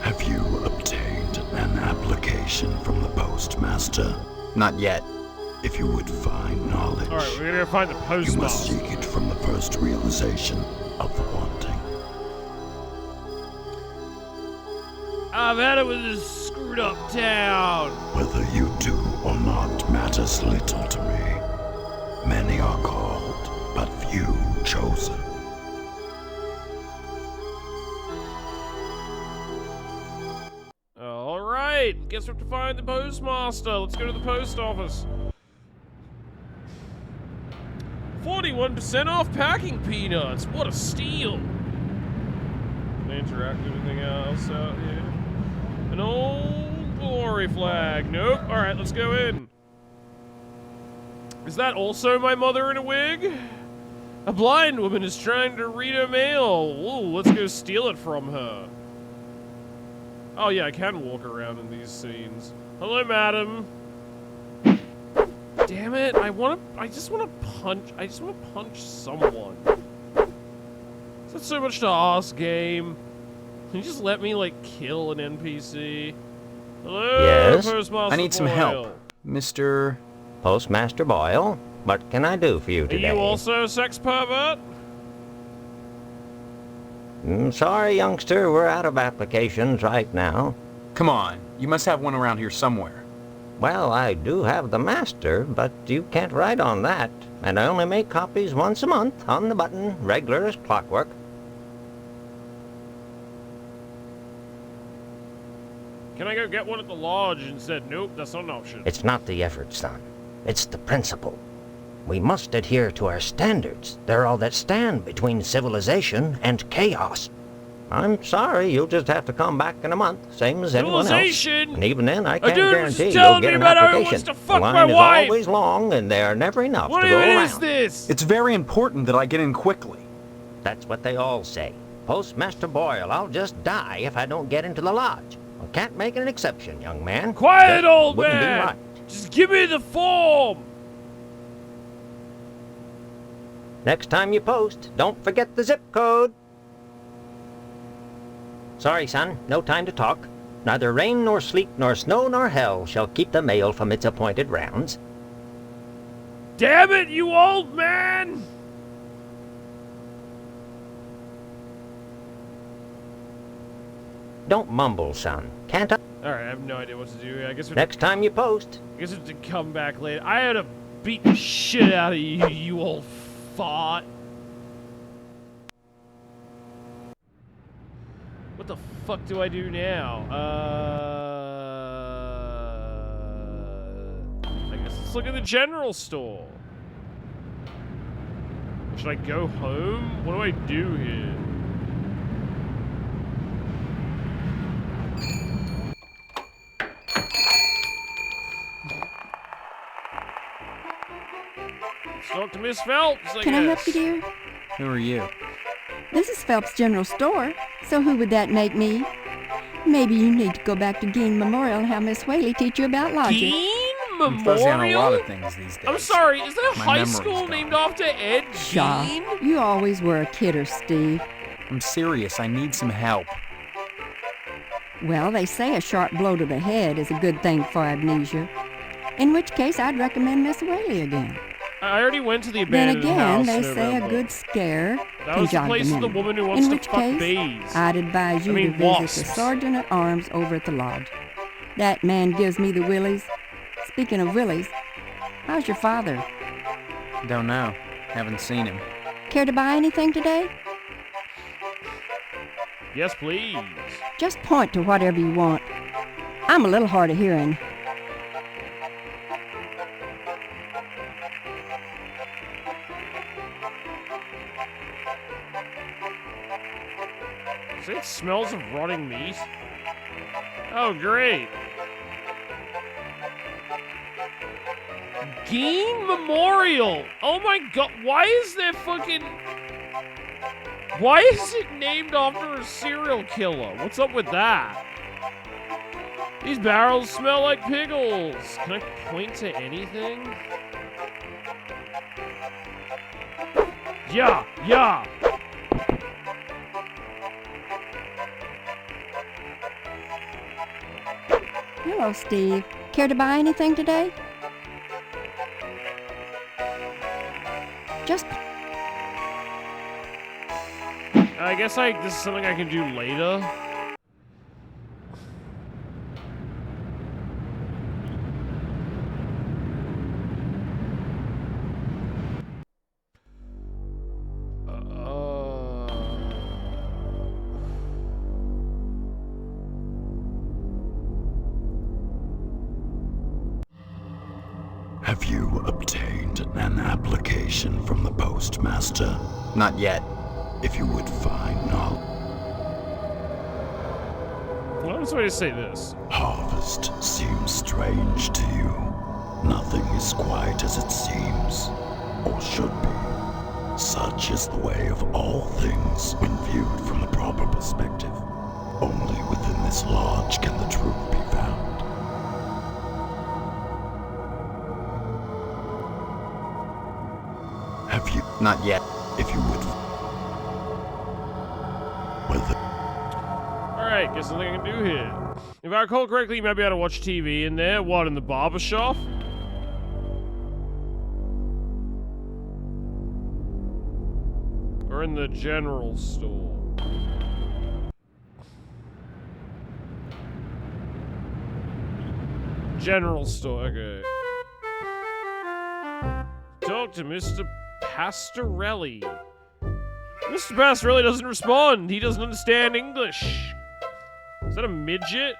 Have you obtained an application from the postmaster? Not yet. If you would find knowledge, Alright, we're gonna find the you must postmaster. seek it from the first realization of the wanting. I've had it with this screwed up town. Whether you do or not matters little to me. Many are called, but few chosen. Alright, guess we have to find the postmaster. Let's go to the post office. 41% off packing peanuts. What a steal. Can I interact with anything else out here? An old glory flag. Nope. Alright, let's go in. Is that also my mother in a wig? A blind woman is trying to read her mail. Ooh, let's go steal it from her. Oh yeah, I can walk around in these scenes. Hello, madam. Damn it! I just wanna punch someone. Is that so much to ask, game? Can you just let me like kill an NPC? Hello, Yes? Postmaster I need some Boyle. help, Mr. Postmaster Boyle, what can I do for you Are today? you also a sex pervert? Sorry, youngster, we're out of applications right now. Come on, you must have one around here somewhere. Well, I do have the master, but you can't write on that. And I only make copies once a month, on the button, regular as clockwork. Can I go get one at the lodge instead? Nope, that's not an option. It's not the effort, son. It's the principle. We must adhere to our standards. They're all that stand between civilization and chaos. I'm sorry, you'll just have to come back in a month, same as anyone else. Civilization? And even then, I A can't dude was guarantee you'll telling get me an about how he application. wants to fuck the line my is wife. always long, and there are never enough What to go even around. is this? It's very important that I get in quickly. That's what they all say. Postmaster Boyle, I'll just die if I don't get into the lodge. I can't make an exception, young man. Quiet, Just old wouldn't be man! right. Just give me the form! Next time you post, don't forget the zip code. Sorry, son, no time to talk. Neither rain nor sleet nor snow nor hell shall keep the mail from its appointed rounds. Damn it, you old man! Don't mumble, son. Can't I? Alright, I have no idea what to do here. I guess Next time you post. I guess we have to come back later. I had to beat the shit out of you, you old fart. What the fuck do I do now? I guess let's look at the general store. Should I go home? What do I do here? Let's talk to Miss Phelps, Can I help you, dear? Who are you? This is Phelps General Store, so who would that make me? Maybe you need to go back to Gein Memorial and have Miss Whaley teach you about logic. Gein I'm fuzzy on a lot Memorial? of things these days. I'm sorry, is that a My high memory's school gone. named after Ed Shaw, Gein? you always were a kidder, Steve. I'm serious, I need some help. Well, they say a sharp blow to the head is a good thing for amnesia. In which case, I'd recommend Miss Whaley again. I already went to the Then abandoned again, house they in say a November. good scare That can was the jog place of the memory. woman who wants In to which fuck case, bees. I'd advise you I mean, to visit the wasps. Sergeant at Arms over at the lodge. That man gives me the willies. Speaking of willies, how's your father? Don't know. Haven't seen him. Care to buy anything today? Yes, please. Just point to whatever you want. I'm a little hard of hearing. See, it smells of rotting meat. Oh, great. Gein Memorial. Oh my god, why is there fucking... Why is it named after a serial killer? What's up with that? These barrels smell like pickles. Can I point to anything? Yeah, yeah. Hello, Steve. Care to buy anything today? Just I guess this is something I can do later. Have you obtained an application from the postmaster? Not yet. If you would find knowledge, What was the way to say this? harvest seems strange to you. Nothing is quite as it seems, or should be. Such is the way of all things when viewed from the proper perspective. Only within this lodge can the truth be found. Have you? Not yet. If you would. Whether. Alright, guess nothing I can do here. If I recall correctly, you might be able to watch TV in there. What, in the barber shop? Or in the general store? General store, okay. Talk to Mr. Pastorelli. Mr. Pastorelli doesn't respond. He doesn't understand English. Is that a midget?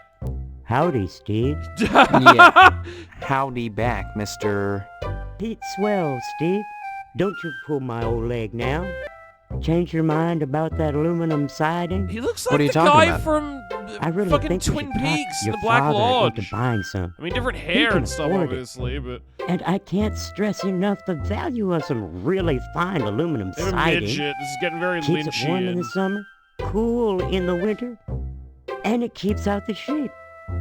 Howdy, Steve. Yeah. Howdy back, Mr. Pete Swell, Steve. Don't you pull my old leg now. Change your mind about that aluminum siding? He looks What like are you the talking guy about? from I really fucking think you Twin should talk Peaks, your the Black father Lodge. into buying some. I mean, different He hair can and stuff, afford it. obviously, but... And I can't stress enough the value of some really fine aluminum They're a siding. midget. This is getting very Keeps it warm in Lynchian. the summer, cool in the winter, and it keeps out the sheep.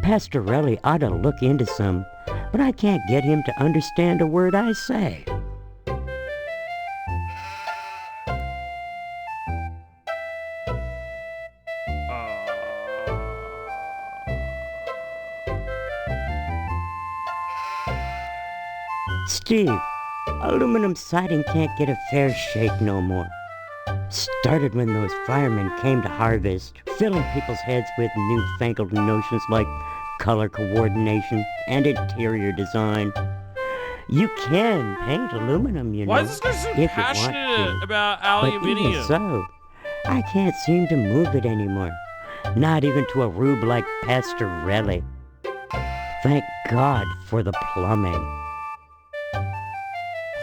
Pastorelli ought to look into some, but I can't get him to understand a word I say. Steve, aluminum siding can't get a fair shake no more. Started when those firemen came to harvest, filling people's heads with newfangled notions like color coordination and interior design. You can paint aluminum, you know. Why is this guy so if you want passionate to. about But aluminium? even so, I can't seem to move it anymore. Not even to a rube like Pastorelli. Thank God for the plumbing.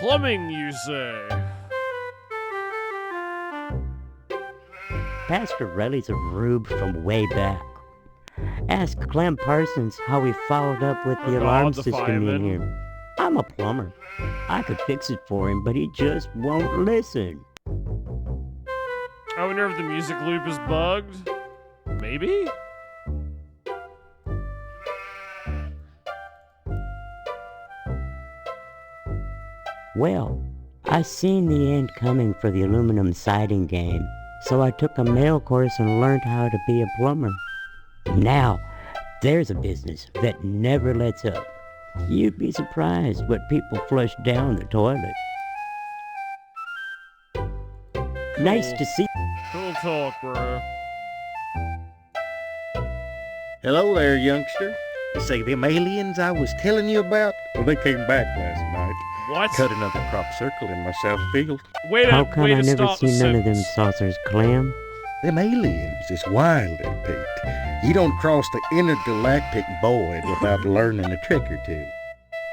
Plumbing, you say? Pastorelli's a rube from way back. Ask Clem Parsons how he followed up with the Oh, alarm God, the system fireman. in here. I'm a plumber. I could fix it for him, but he just won't listen. I wonder if the music loop is bugged. Maybe? Well, I seen the end coming for the aluminum siding game, so I took a mail course and learned how to be a plumber. Now, there's a business that never lets up. You'd be surprised what people flush down the toilet. Nice to see. Cool talk, bro. Hello there, youngster. You say them aliens I was telling you about? Well, they came back last night. What? Cut another crop circle in my south field. How come I never seen none of them saucers, Clem? Them aliens is wilder, Pete. You don't cross the intergalactic void without learning a trick or two.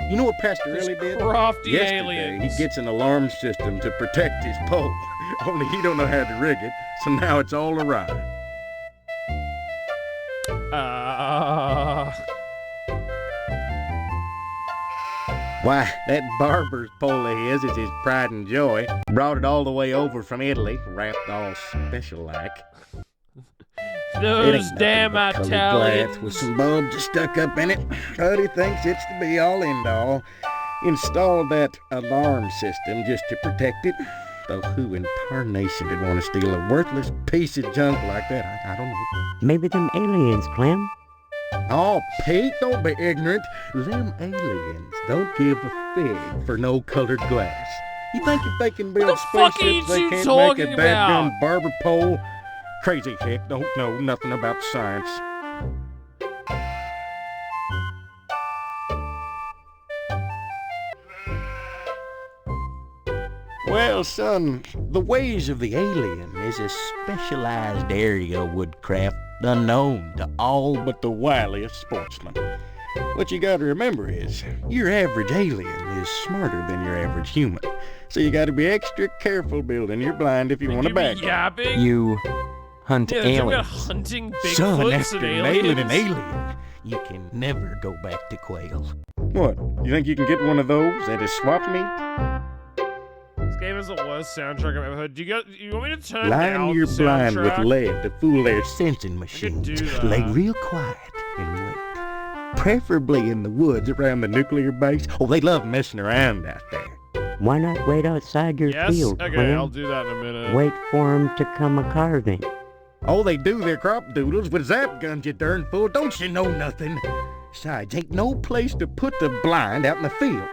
You know what Pastorelli did? Crafty Yesterday, aliens. he gets an alarm system to protect his pole. Only he don't know how to rig it, so now it's all awry. Why, that barber's pole of his is his pride and joy. Brought it all the way over from Italy, wrapped all special-like. It Those ain't damn nothing but colored Italians. glass with some bulbs stuck up in it. But he thinks it's the be-all, end-all. Installed that alarm system just to protect it. Though who in tarnation would want to steal a worthless piece of junk like that? I don't know. Maybe them aliens, Clem. Oh, Pete, don't be ignorant. Them aliens don't give a fig for no colored glass. You think if they can build fuck are you spaceships, they two can't talking make a dadgum about? barber pole? Crazy hick don't know nothing about science. Well, son, the ways of the alien is a specialized area of woodcraft unknown to all but the wiliest sportsmen. What you gotta remember is, your average alien is smarter than your average human. So you gotta be extra careful building your blind if you want to back. Yapping? You hunt Yeah, they're talking about aliens. hunting Son, Bigfoots after and nailing aliens. an alien, you can never go back to quail. What? You think you can get one of those at a swap meet? This game is the worst soundtrack I've ever heard. Do you want me to turn Line down your the blind with soundtrack? lead to fool their sensing machines. do that. Lay real quiet and wait. Preferably in the woods around the nuclear base. Oh, they love messing around out there. Why not wait outside your Yes? field, Okay, Clem? I'll do that in a minute. Wait for 'em to come a-carving. Oh, they do their crop doodles with zap guns, you darn fool. Don't you know nothing? Besides, ain't no place to put the blind out in the field.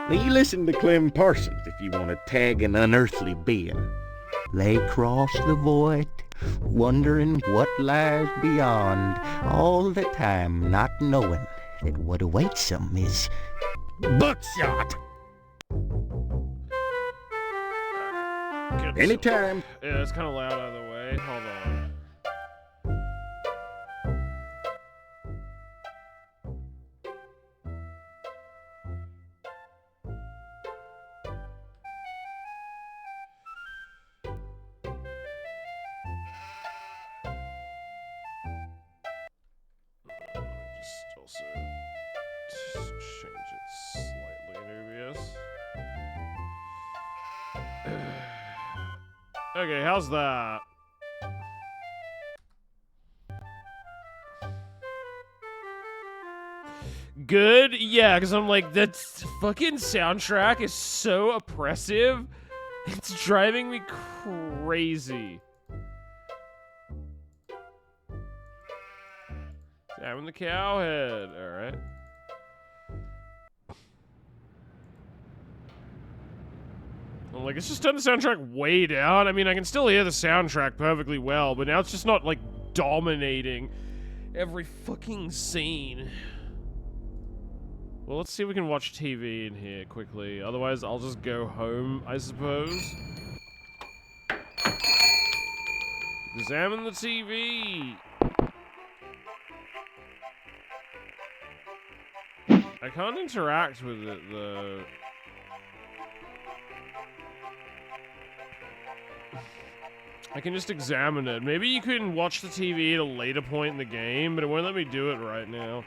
Now, you listen to Clem Parsons if you want to tag an unearthly being. They cross the void, wondering what lies beyond, all the time not knowing that what awaits them is buckshot. Good. Anytime. Yeah, it's kind of loud out of the way. Hold on. Just also change it slightly in OBS. Okay, how's that? Good? Yeah, because I'm like, that fucking soundtrack is so oppressive. It's driving me crazy. Sam and the Cowhead. Alright. I'm like, it's just done the soundtrack way down. I mean, I can still hear the soundtrack perfectly well, but now it's just not, like, dominating every fucking scene. Well, let's see if we can watch TV in here quickly. Otherwise, I'll just go home, I suppose. Examine the TV. I can't interact with it, though. I can just examine it. Maybe you can watch the TV at a later point in the game, but it won't let me do it right now.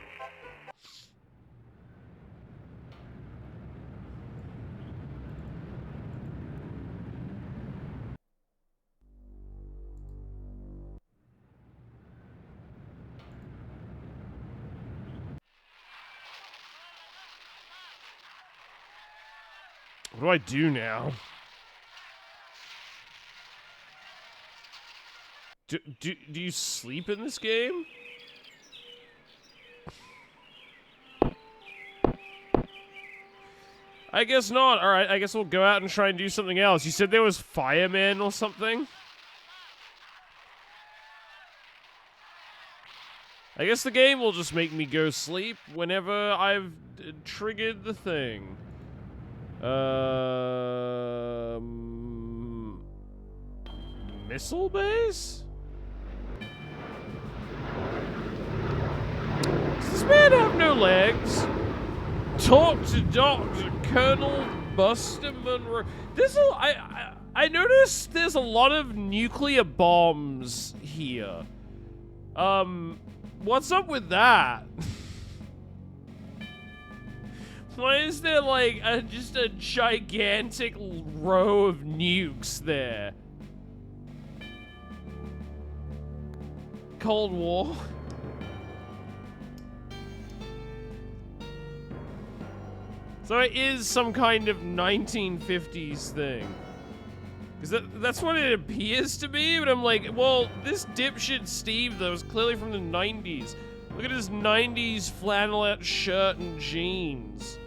What do I do now? Do you sleep in this game? I guess not. Alright, I guess we'll go out and try and do something else. You said there was firemen or something? I guess the game will just make me go sleep whenever I've triggered the thing. Missile base? Does this man have no legs? Talk to Dr. Colonel Buster Monroe. I noticed there's a lot of nuclear bombs here. What's up with that? Why is there like just a gigantic row of nukes there? Cold War. So it is some kind of 1950s thing. Because that's what it appears to be, but I'm like, well, this dipshit Steve, though, is clearly from the 90s. Look at his 90s flannelette shirt and jeans.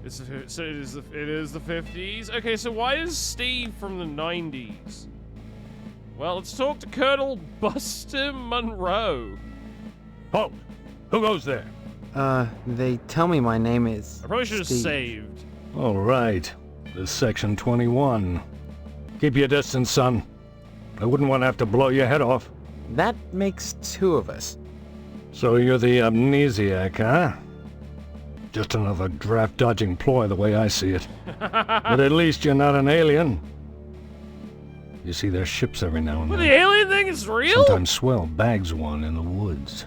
So it is the 50s? Okay, so why is Steve from the 90s? Well, let's talk to Colonel Buster Monroe. Halt! Who goes there? They tell me my name is I probably should have Steve. saved. All right. This is Section 21. Keep your distance, son. I wouldn't want to have to blow your head off. That makes two of us. So you're the amnesiac, huh? Just another draft-dodging ploy the way I see it. But at least you're not an alien. You see their ships every now and Well, then. the alien thing is real? Sometimes Swell bags one in the woods.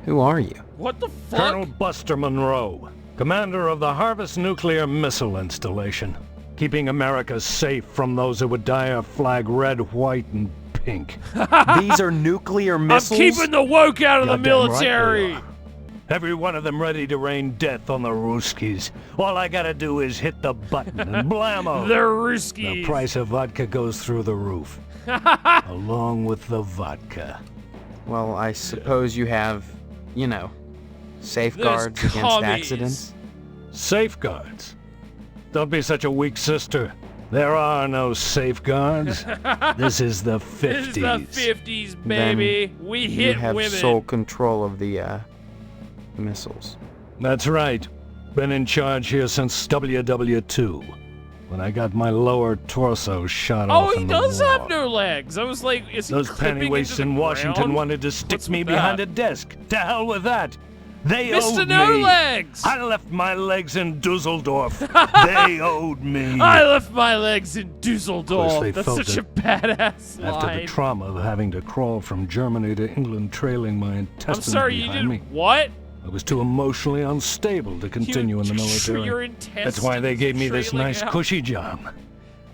Who are you? What the fuck? Colonel Buster Monroe, commander of the Harvest Nuclear Missile Installation, keeping America safe from those who would dye our flag red, white, and pink. These are nuclear missiles? I'm keeping the woke out of the Goddamn right they military. are. Every one of them ready to rain death on the Ruskies. All I gotta do is hit the button and blammo. The Ruskies. The price of vodka goes through the roof. Along with the vodka. Well, I suppose you have, you know, safeguards There's against commies. accidents. Safeguards? Don't be such a weak sister. There are no safeguards. This is the 50s. This is the 50s, baby. Then We you hit have women. sole control of the missiles. That's right. Been in charge here since WW2, when I got my lower torso shot off Oh, he in the does war. have no legs. I was like, is he Those clipping pennyweights into the in Washington ground? wanted to stick What's me with behind that? a desk. To hell with that. They Mr. owed No me. Legs! I left my legs in Dusseldorf. They owed me. I left my legs in Dusseldorf. they That's felt such a it badass After line. the trauma of having to crawl from Germany to England trailing my intestines I'm sorry, you behind did me, what? I was too emotionally unstable to continue in the military. Your That's why they gave me this trailing nice out. cushy job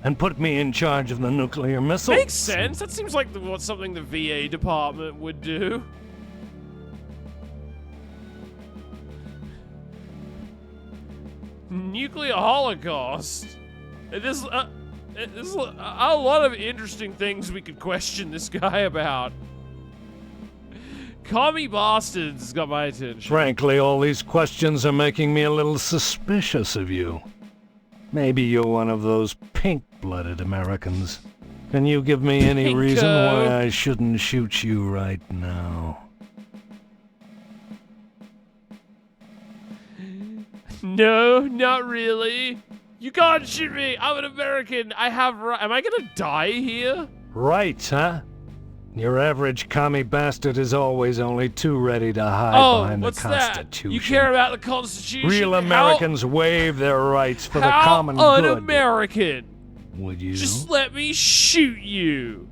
and put me in charge of the nuclear missiles. Makes sense. That seems like what something the VA department would do. Nuclear holocaust. There's a lot of interesting things we could question this guy about. Commie bastards got my attention. Frankly, all these questions are making me a little suspicious of you. Maybe you're one of those pink-blooded Americans. Can you give me any reason Pinko. why I shouldn't shoot you right now? No, not really. You can't shoot me. I'm an American. I have Am I gonna die here? Right, huh? Your average commie bastard is always only too ready to hide Oh, behind what's the that? Constitution. You care about the Constitution? Real Americans waive their rights for the How common good. un-American? Would you? Just let me shoot you.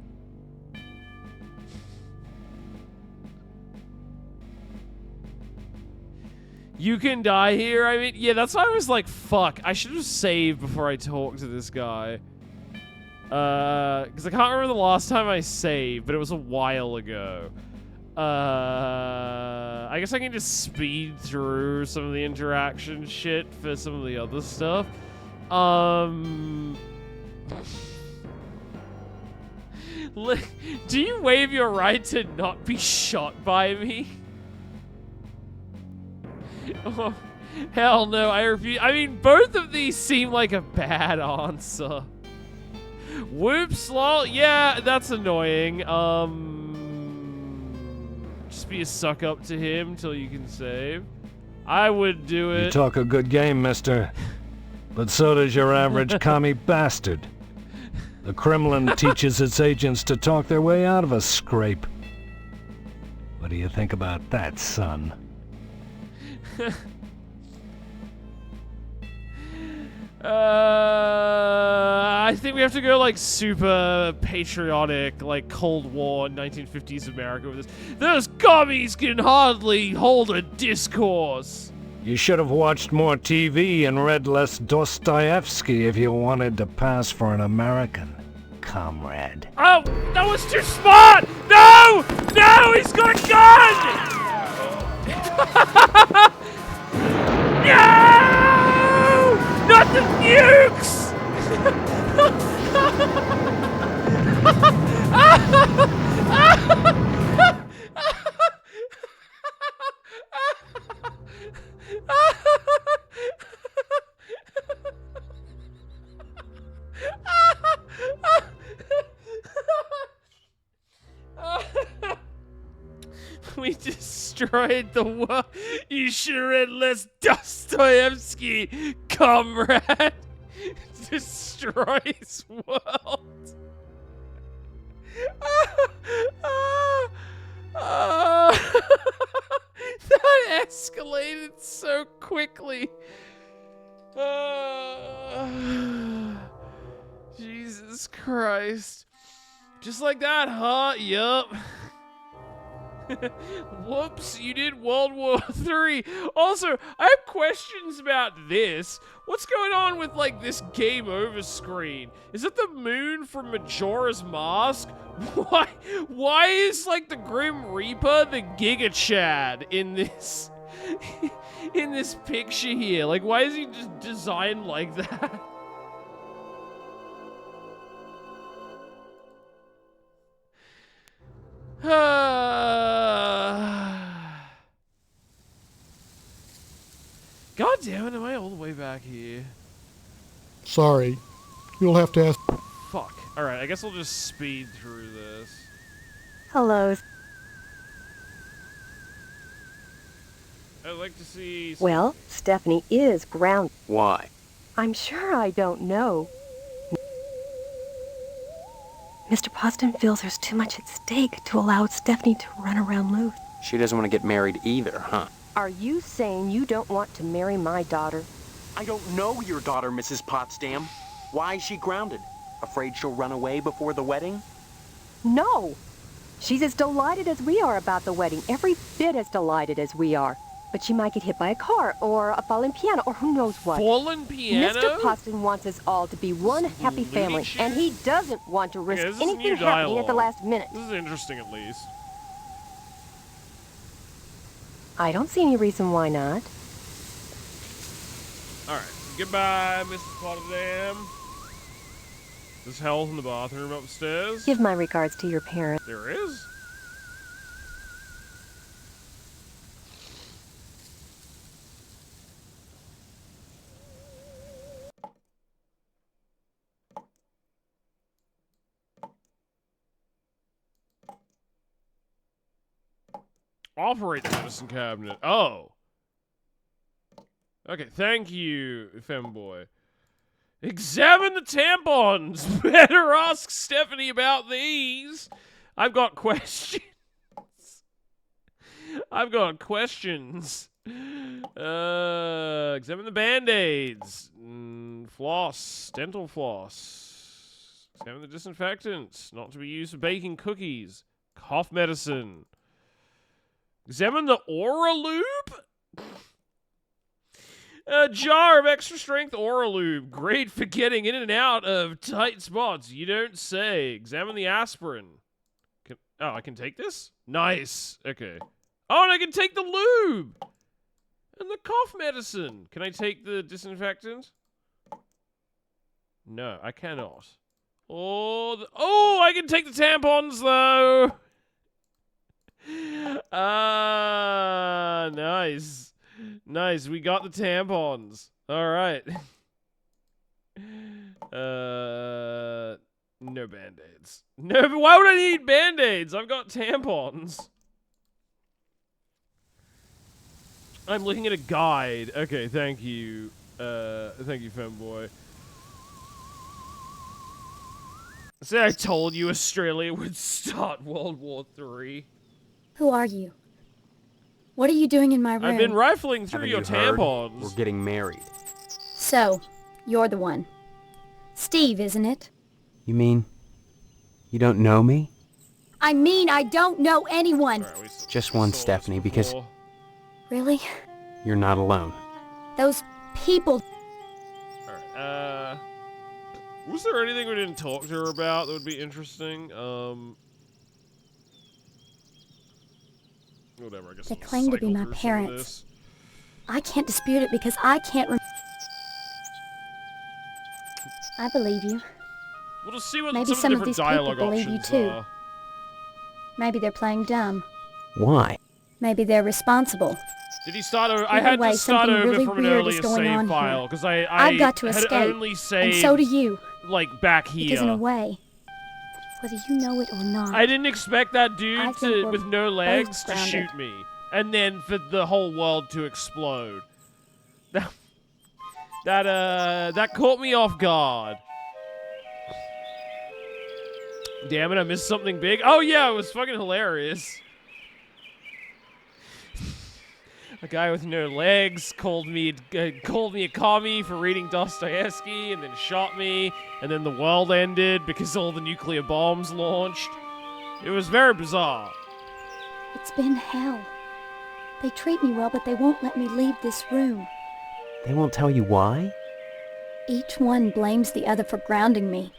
You can die here. I mean, yeah, that's why I was like, fuck. I should have saved before I talked to this guy. Because I can't remember the last time I saved, but it was a while ago. I guess I can just speed through some of the interaction shit for some of the other stuff. Do you waive your right to not be shot by me? Oh, hell no, I refuse. I mean, both of these seem like a bad answer. Whoops, lol. Yeah, that's annoying. Just be a suck up to him till you can save. I would do it. You talk a good game, mister. But so does your average commie bastard. The Kremlin teaches its agents to talk their way out of a scrape. What do you think about that, son? I think we have to go like super patriotic, like Cold War 1950s America with this. Those commies can hardly hold a discourse. You should have watched more TV and read less Dostoevsky if you wanted to pass for an American, comrade. Oh, that was too smart! No! No, he's got a gun! No! Not the nukes! We destroyed the world. You should have read less Dostoevsky, comrade. Destroys world. That escalated so quickly. Jesus Christ. Just like that, huh? Yup. Whoops, you did World War III. Also, I have questions about this. What's going on with, like, this game over screen? Is it the moon from Majora's Mask? Why is, like, the Grim Reaper the Giga Chad in this... in this picture here? Like, why is he just designed like that? God damn it, am I all the way back here? Sorry. You'll have to ask... Fuck. Alright, I guess I'll just speed through this. Hello. I'd like to see... Well, Stephanie is grounded. Why? I'm sure I don't know. Mr. Poston feels there's too much at stake to allow Stephanie to run around loose. She doesn't want to get married either, huh? Are you saying you don't want to marry my daughter? I don't know your daughter, Mrs. Potsdam. Why is she grounded? Afraid she'll run away before the wedding? No! She's as delighted as we are about the wedding, every bit as delighted as we are. But she might get hit by a car, or a falling piano, or who knows what. Fallen piano? Mr. Poston wants us all to be one happy family, and he doesn't want to risk anything happening at the last minute. This is interesting, at least. I don't see any reason why not. Alright, goodbye, Mrs. Potsdam. There's hell in the bathroom upstairs. Give my regards to your parents. There is? Operate the medicine cabinet. Oh. Okay, thank you, femboy. Examine the tampons. Better ask Stephanie about these. I've got questions. I've got questions. Examine the band-aids. Floss. Dental floss. Examine the disinfectant. Not to be used for baking cookies. Cough medicine. Examine the Oralube? A jar of extra strength Oralube. Great for getting in and out of tight spots. You don't say. Examine the aspirin. I can take this? Nice. Okay. Oh, and I can take the lube. And the cough medicine. Can I take the disinfectant? No, I cannot. Oh, I can take the tampons, though. Nice. Nice, we got the tampons. Alright. No band-aids. No, but why would I need band-aids? I've got tampons. I'm looking at a guide. Okay, thank you. Thank you, femboy. Say I told you Australia would start World War III. Who are you? What are you doing in my room? I've been rifling through your tampons. We're getting married. So, you're the one. Steve, isn't it? You mean you don't know me? I mean, I don't know anyone. Just one, Stephanie, because Really? you're not alone. Those people... Alright, was there anything we didn't talk to her about that would be interesting? Whatever, I guess They I'll claim to be cycle my through some of parents. this. I can't dispute it because I can't I believe you. We'll just see what Maybe some some of of the these different people dialogue believe you options too. are. Maybe they're playing dumb. Why? Maybe they're responsible. Did he start over? I Either had way, to start something over really from an weird is earlier going on save here. file because I I've got to had escape, only and saved so do you. like back here. Because in a way, whether you know it or not, I didn't expect that dude I think to we're with no legs to grounded. shoot me, and then for the whole world to explode. That caught me off guard. Damn it, I missed something big. Oh yeah, it was fucking hilarious. A guy with no legs called me a commie for reading Dostoevsky, and then shot me, and then the world ended because all the nuclear bombs launched. It was very bizarre. It's been hell. They treat me well, but they won't let me leave this room. They won't tell you why? Each one blames the other for grounding me.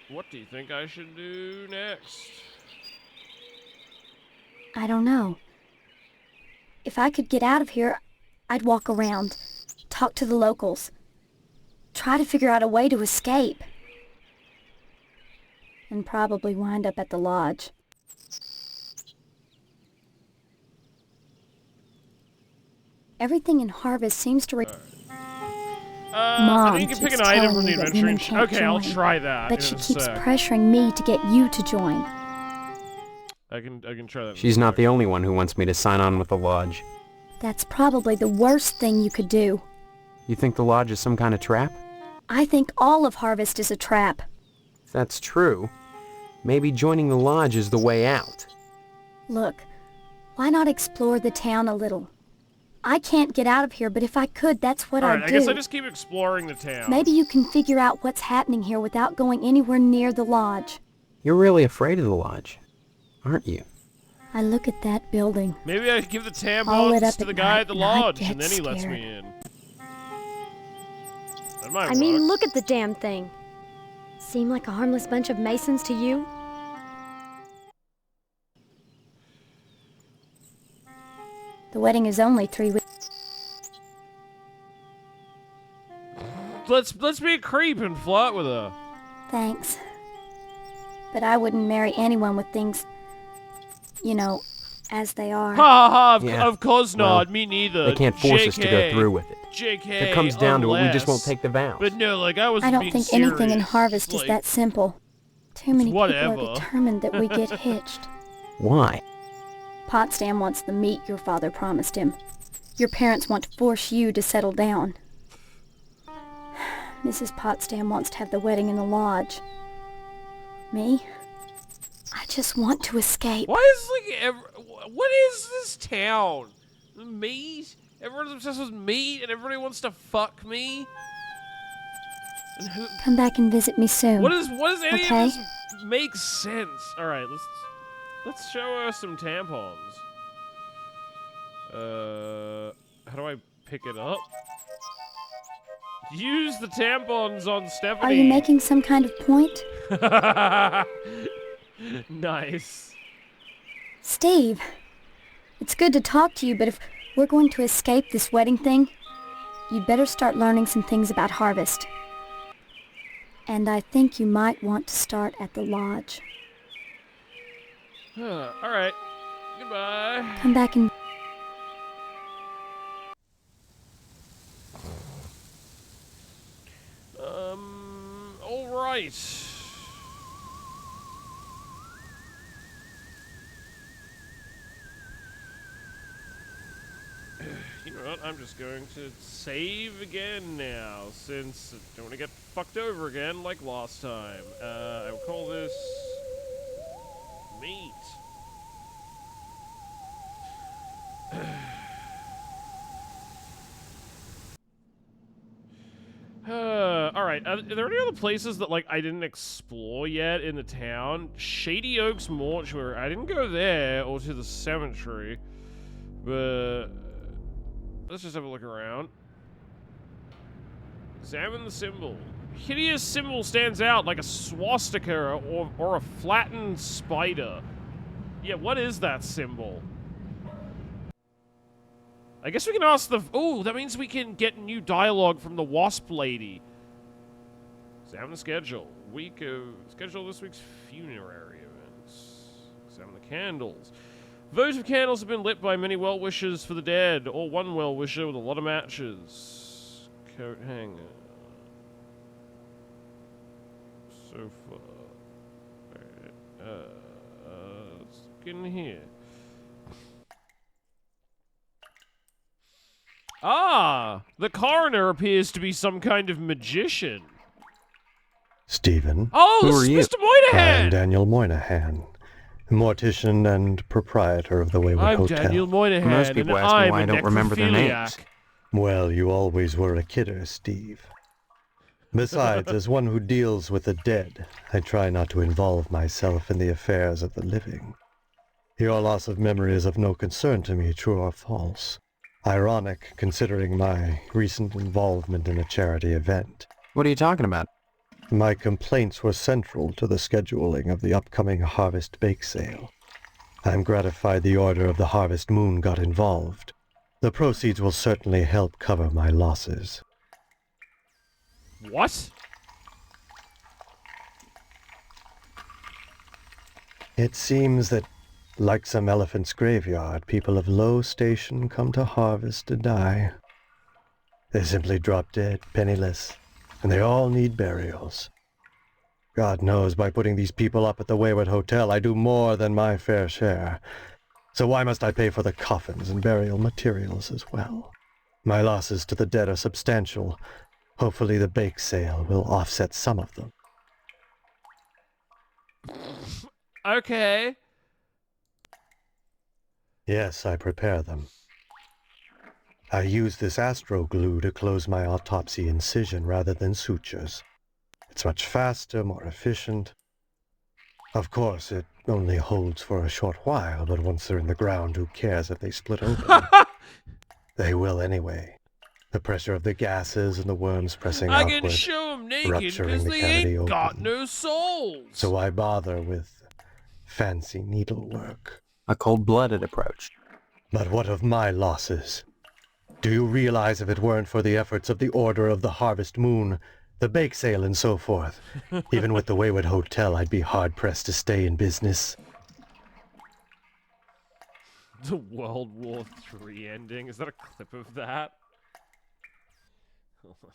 What do you think I should do next? I don't know. If I could get out of here, I'd walk around, talk to the locals, try to figure out a way to escape. And probably wind up at the lodge. Everything in Harvest seems to I think you can pick an item from the that women adventuring. can't Okay, I'll join, try that. but in she a keeps sec. pressuring me to get you to join. I can try that. She's not the only one who wants me to sign on with the Lodge. That's probably the worst thing you could do. You think the Lodge is some kind of trap? I think all of Harvest is a trap. If that's true, maybe joining the Lodge is the way out. Look, why not explore the town a little? I can't get out of here, but if I could, that's what Alright, I'd I do. guess I just keep exploring the town. Maybe you can figure out what's happening here without going anywhere near the lodge. You're really afraid of the Lodge, aren't you? I look at that building. Maybe I give the All lit tampons up to the at guy night at the and I lodge, get and then he lets scared. me in. That might I mean, work. look at the damn thing. Seem like a harmless bunch of Masons to you? The wedding is only 3 weeks. Let's be a creep and flirt with her. Thanks. But I wouldn't marry anyone with things, you know, as they are. Ha ha! Yeah. Of course not. Well, me neither. They can't force us to go JK. through with it. JK. If it comes down to it, we just won't unless- take the vows. But no, like I was. I don't being think anything in serious. Harvest is Like, that simple. Too many people whatever. are determined that we get hitched. Why? Potsdam wants the meat your father promised him. Your parents want to force you to settle down. Mrs. Potsdam wants to have the wedding in the lodge. Me? I just want to escape. Why is what is this town? Meat? Everyone's obsessed with meat, and everybody wants to fuck me. And who? Come back and visit me soon. What is any okay? of this makes sense? All right, let's show her some tampons. How do I pick it up? Use the tampons on Stephanie. Are you making some kind of point? Nice. Steve, it's good to talk to you, but if we're going to escape this wedding thing, you'd better start learning some things about Harvest. And I think you might want to start at the lodge. All right. Goodbye. Come back and... All right. You know what? I'm just going to save again now, since I don't want to get fucked over again like last time. I will call this meat. Alright, are there any other places that, like, I didn't explore yet in the town? Shady Oaks Mortuary. I didn't go there, or to the cemetery. But let's just have a look around. Examine the symbol. Hideous symbol stands out like a swastika or a flattened spider. Yeah, what is that symbol? I guess we can ask the... Oh, that means we can get new dialogue from the Wasp Lady. Examine the schedule. Schedule this week's funerary events. Examine the candles. Votive candles have been lit by many well-wishers for the dead, or one well-wisher with a lot of matches. Coat hanger. Sofa. Let's get in here. Ah! The coroner appears to be some kind of magician. Stephen. Oh, Who this are is you? Mr. Moynihan! I'm Daniel Moynihan, mortician and proprietor of the Wayward I'm Hotel. Daniel Moynihan, Most people and ask me I'm why a I don't remember their names. necrophiliac. Well, you always were a kidder, Steve. Besides, as one who deals with the dead, I try not to involve myself in the affairs of the living. Your loss of memory is of no concern to me, true or false. Ironic, considering my recent involvement in a charity event. What are you talking about? My complaints were central to the scheduling of the upcoming Harvest Bake Sale. I'm gratified the Order of the Harvest Moon got involved. The proceeds will certainly help cover my losses. What? It seems that, like some elephant's graveyard, people of low station come to harvest to die. They simply drop dead, penniless, and they all need burials. God knows, by putting these people up at the Wayward Hotel, I do more than my fair share. So why must I pay for the coffins and burial materials as well? My losses to the dead are substantial. Hopefully the bake sale will offset some of them. Okay. Yes, I prepare them. I use this astro glue to close my autopsy incision rather than sutures. It's much faster, more efficient. Of course, it only holds for a short while, but once they're in the ground, who cares if they split open? They will anyway. The pressure of the gases and the worms pressing I outward, can show them naked rupturing because the they cavity ain't open. got no souls. So why bother with fancy needlework? A cold-blooded approach. But what of my losses? Do you realize if it weren't for the efforts of the Order of the Harvest Moon, the bake sale and so forth, even with the Wayward Hotel, I'd be hard-pressed to stay in business? The World War III ending. Is that a clip of that? Hold on.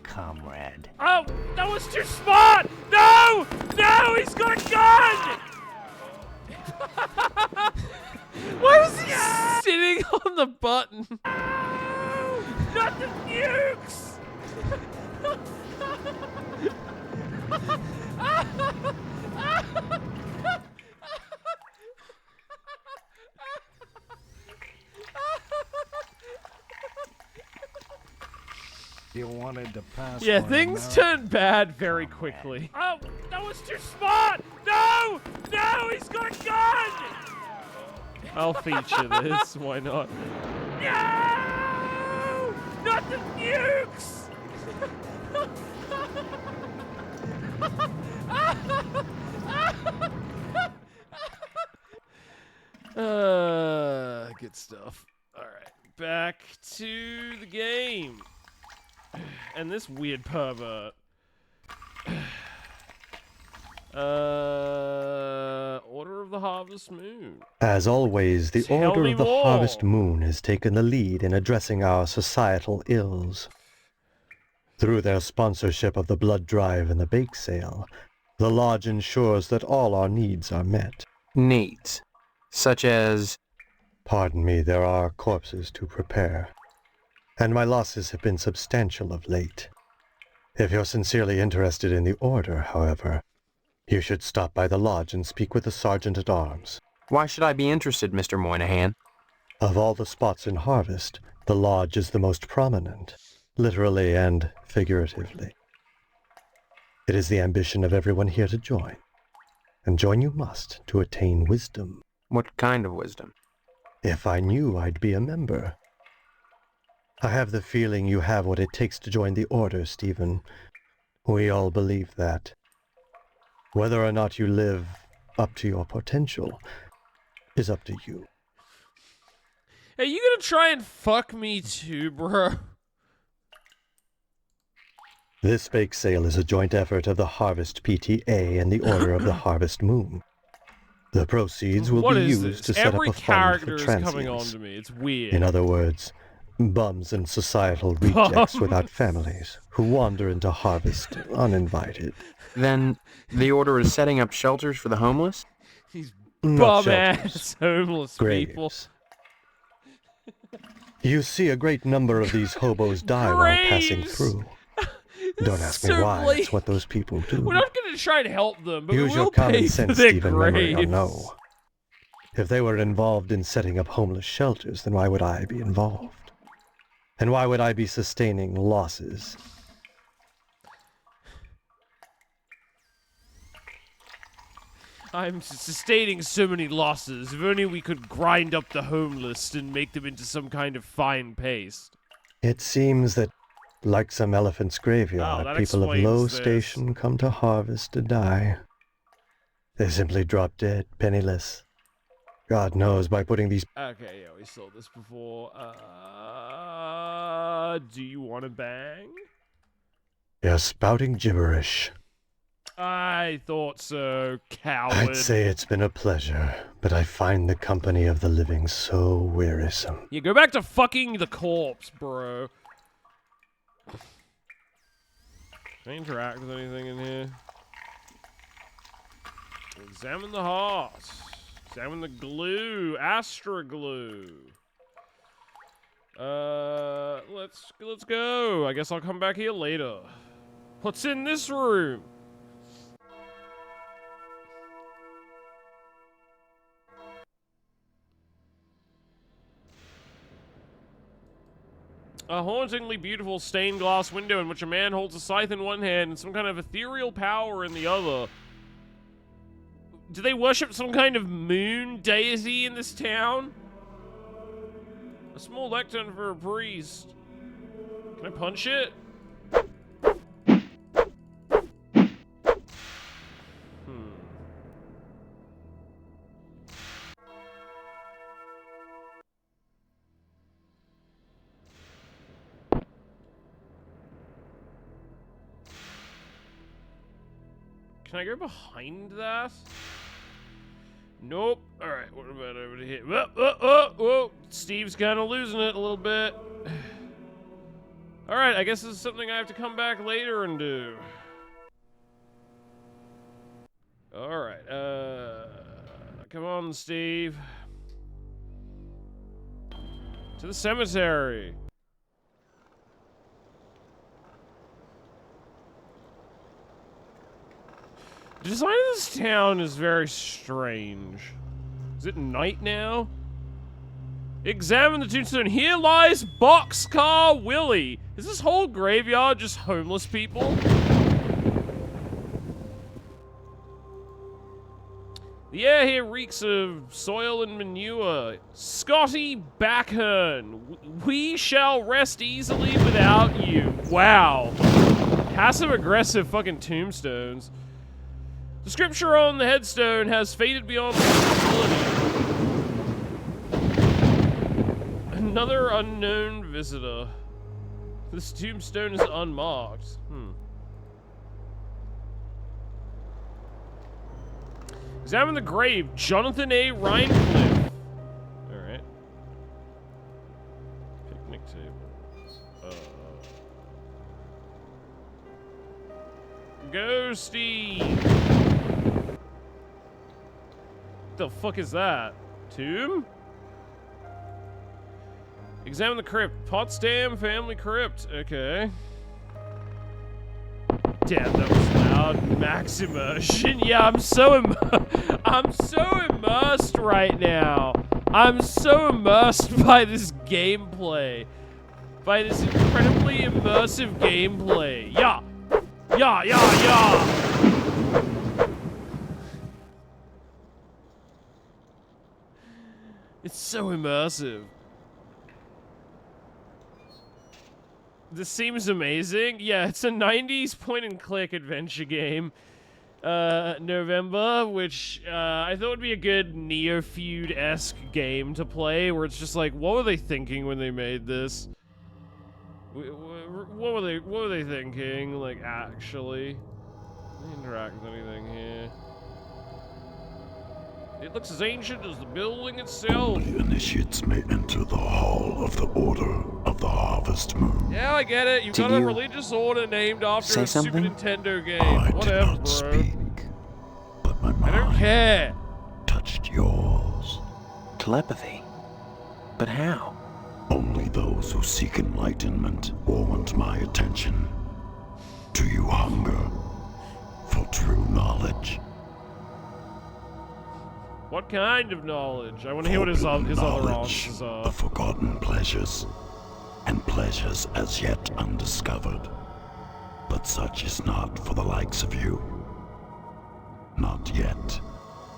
Comrade. Oh, that was too smart! No! No, he's got a gun! Why was he sitting on the button? No! Not the nukes! You wanted to pass. Yeah, one things America. turn bad very quickly. Oh, that was too smart! No! No, he's got a gun! I'll feature this, why not? No! Not the nukes! Good stuff. Alright, back to the game. And this weird pervert. Order of the Harvest Moon. As always, the Tell Order me of the more. Harvest Moon has taken the lead in addressing our societal ills. Through their sponsorship of the blood drive and the bake sale, the Lodge ensures that all our needs are met. Needs. Such as... Pardon me, there are corpses to prepare. And my losses have been substantial of late. If you're sincerely interested in the Order, however, you should stop by the Lodge and speak with the Sergeant-at-Arms. Why should I be interested, Mr. Moynihan? Of all the spots in Harvest, the Lodge is the most prominent, literally and figuratively. It is the ambition of everyone here to join, and join you must to attain wisdom. What kind of wisdom? If I knew, I'd be a member. I have the feeling you have what it takes to join the Order, Stephen. We all believe that. Whether or not you live up to your potential is up to you. Hey, you gonna try and fuck me too, bro? This bake sale is a joint effort of the Harvest PTA and the Order of the Harvest Moon. The proceeds will What be is used this? to set Every up a fund character for is coming on transients. to me. It's weird. In other words, bums and societal rejects without families who wander into Harvest uninvited. Then the Order is setting up shelters for the homeless? These Not bum-ass homeless Graves. people. You see a great number of these hobos die while passing Graves! through. Don't ask me so why, blatant. it's what those people do. We're not gonna try and help them, but Use we your will pay common for sense, their Stephen Memory, or graves. no. If they were involved in setting up homeless shelters, then why would I be involved? And why would I be sustaining losses? I'm sustaining so many losses. If only we could grind up the homeless and make them into some kind of fine paste. It seems that, like some elephant's graveyard, that people of explains low this. station come to harvest to die. They simply drop dead, penniless. God knows, by putting these... Okay, yeah, we saw this before. Do you want to bang? You're spouting gibberish. I thought so, coward. I'd say it's been a pleasure, but I find the company of the living so wearisome. Yeah, go back to fucking the corpse, bro. Can I interact with anything in here? Examine the heart. Examine the glue. Astra glue. Let's go. I guess I'll come back here later. What's in this room? A hauntingly beautiful stained glass window in which a man holds a scythe in one hand and some kind of ethereal power in the other. Do they worship some kind of moon deity in this town? A small lectern for a priest. Can I punch it? Can I go behind that? Nope. Alright, what about over here? Whoa. Steve's kind of losing it a little bit. Alright, I guess this is something I have to come back later and do. Alright, come on, Steve. To the cemetery. The design of this town is very strange. Is it night now? Examine the tombstone. Here lies Boxcar Willie. Is this whole graveyard just homeless people? The air here reeks of soil and manure. Scotty Backhern. We shall rest easily without you. Wow. Passive-aggressive fucking tombstones. The scripture on the headstone has faded beyond possibility. Another unknown visitor. This tombstone is unmarked. Examine the grave. Jonathan A. Rhinecliffe. Alright. Picnic table. Go, Steve! The fuck is that? Tomb? Examine the crypt. Potsdam family crypt. Okay. Damn, that was loud. Max immersion. Yeah, I'm so immersed right now. I'm so immersed by this gameplay. By this incredibly immersive gameplay. Yeah. Yeah. It's so immersive. This seems amazing. Yeah, it's a 90s point-and-click adventure game. November, which I thought would be a good Neo Feud-esque game to play, where it's just like, what were they thinking when they made this? What were they thinking? Like, actually, can I interact with anything here? It looks as ancient as the building itself. Only initiates may enter the Hall of the Order of the Harvest Moon. Yeah, I get it. You've got a religious order named after a Super Nintendo game. Whatever, bro. Speak, but my mind I don't care. touched yours. Telepathy? But how? Only those who seek enlightenment warrant my attention. Do you hunger for true knowledge? What kind of knowledge? I want to hear what his other answers are. The forgotten pleasures and pleasures as yet undiscovered. But such is not for the likes of you. Not yet.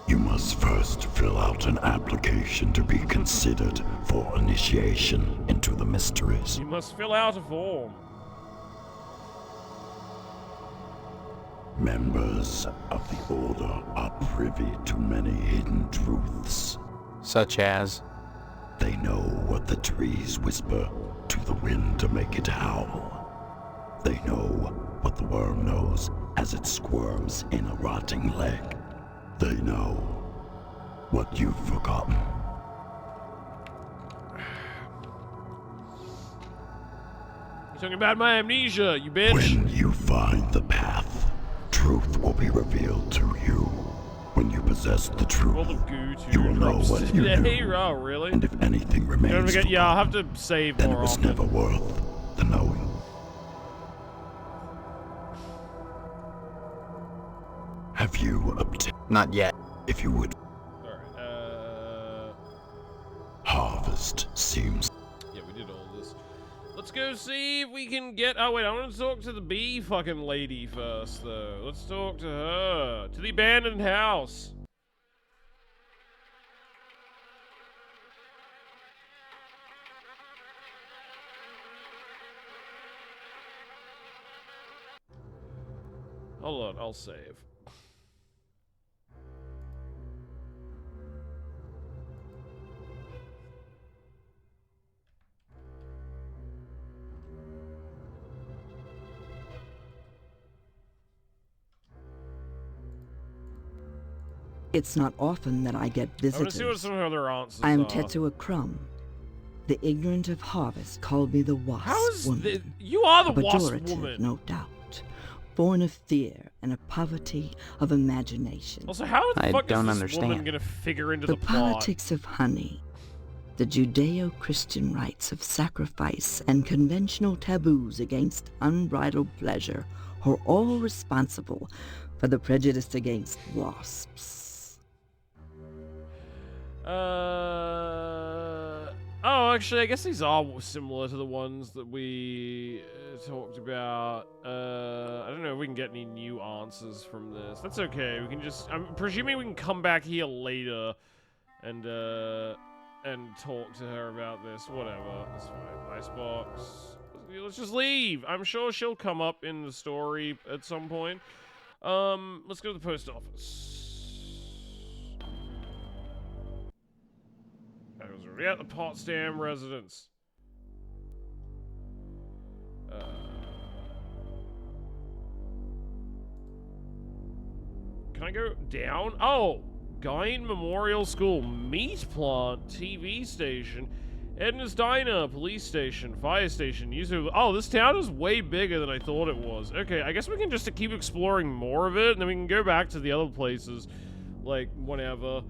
You must first fill out an application to be considered for initiation into the mysteries. You must fill out a form. Members of the Order are privy to many hidden truths. Such as? They know what the trees whisper to the wind to make it howl. They know what the worm knows as it squirms in a rotting leg. They know what you've forgotten. You're talking about my amnesia, you bitch. When you find the path, truth will be revealed to you. When you possess the truth, you will know what you do. Oh, really? And if anything remains Don't forget, yeah, I'll have to save then more it was often. never worth the knowing. Have you obtained? Not yet. If you would. Alright, Harvest seems. yeah, we did all this. Let's go see if we can get... Oh, wait, I want to talk to the bee fucking lady first, though. Let's talk to her. To the abandoned house. Hold on, I'll save. It's not often that I get I want to see what visitors. some of her other answers I am are. Tetsuo Crumb. The ignorant of harvest called me the wasp How is woman. you are the A wasp pejorative, woman. no doubt. Born of fear and a poverty of imagination. Also, how the I fuck don't is this understand. woman gonna figure into The the plot? politics of honey, the Judeo-Christian rites of sacrifice, and conventional taboos against unbridled pleasure are all responsible for the prejudice against wasps. Oh, actually, I guess these are similar to the ones that we talked about. I don't know if we can get any new answers from this. That's okay. We can just... I'm presuming we can come back here later and talk to her about this. Whatever. That's fine. Icebox. Let's just leave. I'm sure she'll come up in the story at some point. Let's go to the post office. I was already at the Potsdam residence. Can I go down? Oh! Guyan Memorial School, Meat Plant, TV station, Edna's Diner, police station, fire station, user. Oh, this town is way bigger than I thought it was. Okay, I guess we can just keep exploring more of it, and then we can go back to the other places, like, whenever.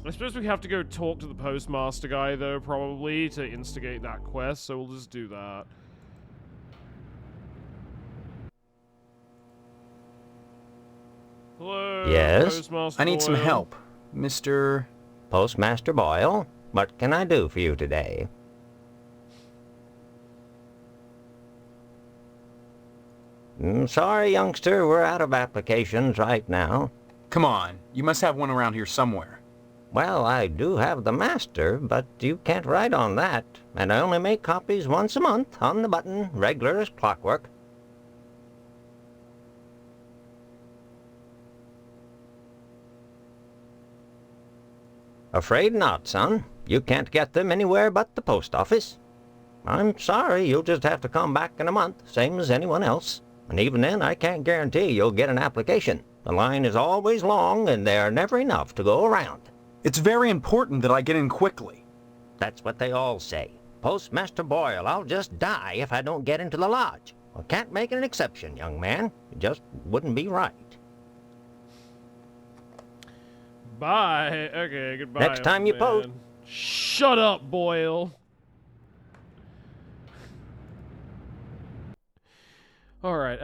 I suppose we have to go talk to the postmaster guy, though, probably, to instigate that quest, so we'll just do that. Hello, Yes? Postmaster I need some Boyle. help, Mr. Postmaster Boyle, what can I do for you today? Sorry, youngster, we're out of applications right now. Come on, you must have one around here somewhere. Well, I do have the master, but you can't write on that, and I only make copies once a month, on the button, regular as clockwork. Afraid not, son. You can't get them anywhere but the post office. I'm sorry, you'll just have to come back in a month, same as anyone else. And even then, I can't guarantee you'll get an application. The line is always long, and there are never enough to go around. It's very important that I get in quickly. That's what they all say. Postmaster Boyle, I'll just die if I don't get into the lodge. I can't make an exception, young man. It just wouldn't be right. Bye. Okay, goodbye. Next time you post. man. Shut up, Boyle. Alright,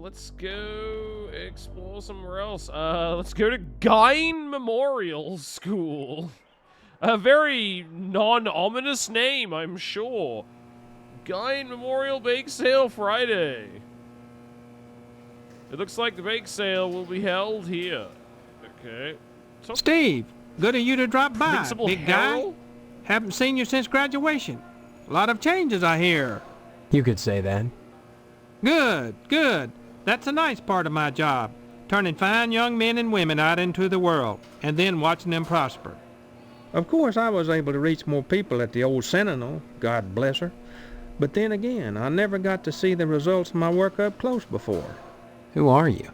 let's go explore somewhere else. Let's go to Guyan Memorial School. A very non-ominous name, I'm sure. Guyan Memorial Bake Sale Friday. It looks like the bake sale will be held here. Okay. Steve, good of you to drop by, Principal big guy. Harrell? Haven't seen you since graduation. A lot of changes, I hear. You could say that. Good, good. That's a nice part of my job. Turning fine young men and women out into the world, and then watching them prosper. Of course, I was able to reach more people at the old Sentinel, God bless her. But then again, I never got to see the results of my work up close before. Who are you?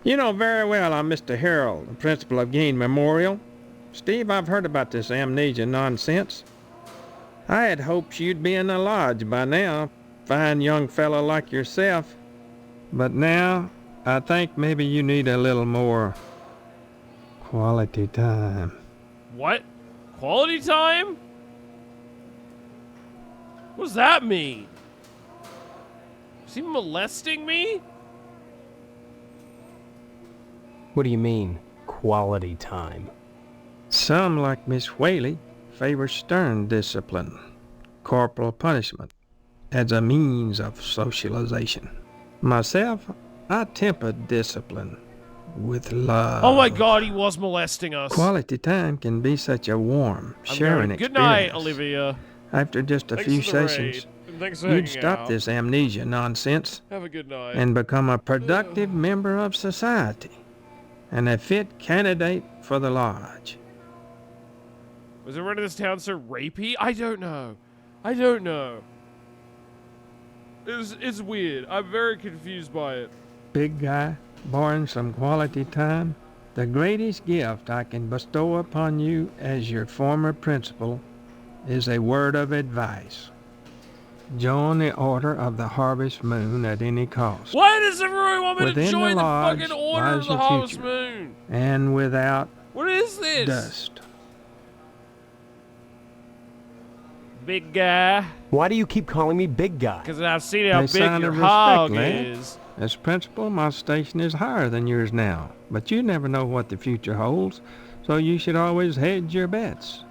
You know very well I'm Mr. Harrell, the principal of Guyan Memorial. Steve, I've heard about this amnesia nonsense. I had hoped you'd be in the lodge by now, fine young fellow like yourself. But now, I think maybe you need a little more quality time. What? Quality time? What does that mean? Is he molesting me? What do you mean, quality time? Some, like Miss Whaley, favor stern discipline, corporal punishment, as a means of socialization. Myself, I temper discipline with love. Oh my god, he was molesting us. Quality time can be such a warm, sharing experience. Good night, Olivia. After just a Thanks few for the raid, sessions, and thanks for you'd hanging stop out. this amnesia nonsense Have a good night. and become a productive member of society and a fit candidate for the lodge. Was everyone in this town so rapey? I don't know. I don't know. It's weird. I'm very confused by it. Big guy, barring some quality time, the greatest gift I can bestow upon you as your former principal is a word of advice. Join the Order of the Harvest Moon at any cost. Why does everyone want me Within to join the lodge fucking Order lies of the your Harvest future, Moon? and without What is this? dust. Big guy. Why do you keep calling me big guy? Because I've seen how A big sign your of hog respect, lad. is. As principal, my station is higher than yours now, but you never know what the future holds, so you should always hedge your bets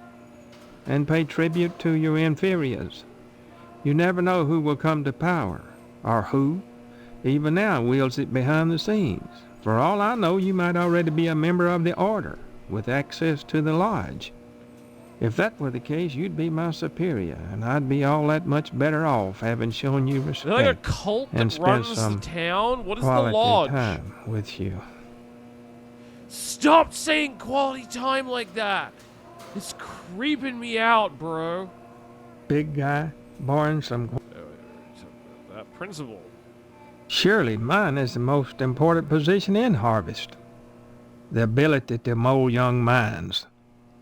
and pay tribute to your inferiors. You never know who will come to power, or who, even now, wields it behind the scenes. For all I know, you might already be a member of the Order, with access to the lodge. If that were the case, you'd be my superior, and I'd be all that much better off having shown you Is there like a respect cult and that spent runs some the town? What is the quality lodge? time with you. Stop saying quality time like that. It's creeping me out, bro. Big guy, barring some... That principal. Surely mine is the most important position in Harvest. The ability to mold young minds.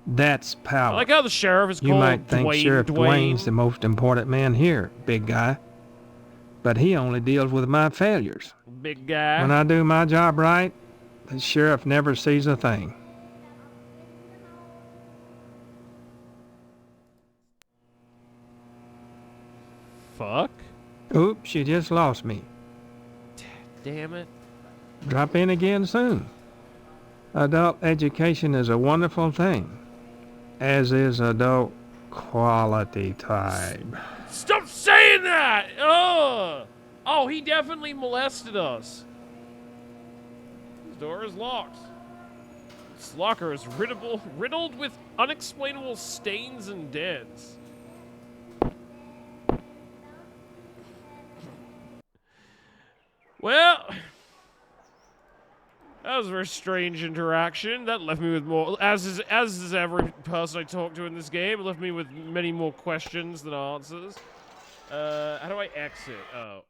That's power. I like how the sheriff is You called might think Dwayne. Sheriff Dwayne's the most important man here, big guy. But he only deals with my failures. Big guy. When I do my job right, the sheriff never sees a thing. Fuck. Oops, you just lost me. Damn it. Drop in again soon. Adult education is a wonderful thing, as is adult quality time. Stop saying that! Ugh! Oh, he definitely molested us. His door is locked. This locker is riddled with unexplainable stains and dents. Well, that was a very strange interaction. That left me with more, as is every person I talk to in this game, it left me with many more questions than answers. How do I exit? Oh.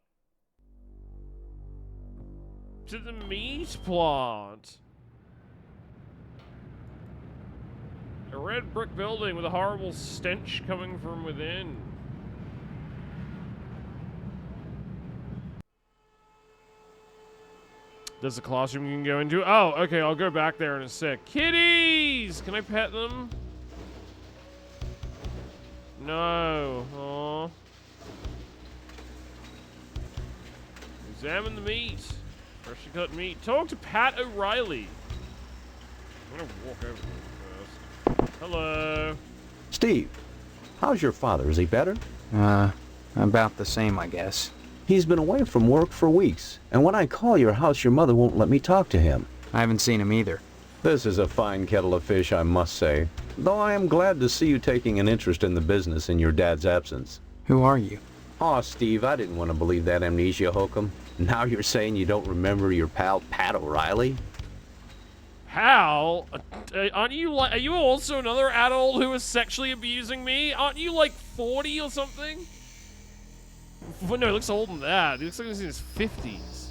To the meat plant. A red brick building with a horrible stench coming from within. There's a classroom you can go into. Oh, okay, I'll go back there in a sec. Kitties! Can I pet them? No. Aw. Examine the meat. Freshly cut meat. Talk to Pat O'Reilly. I'm gonna walk over to him first. Hello. Steve, how's your father? Is he better? About the same, I guess. He's been away from work for weeks, and when I call your house, your mother won't let me talk to him. I haven't seen him either. This is a fine kettle of fish, I must say, though I am glad to see you taking an interest in the business in your dad's absence. Who are you? Aw, Steve, I didn't want to believe that amnesia hokum. Now you're saying you don't remember your pal Pat O'Reilly? Hal? Aren't you like, are you also another adult who is sexually abusing me? Aren't you like 40 or something? Well, no, he looks older than that. He looks like he's in his 50s.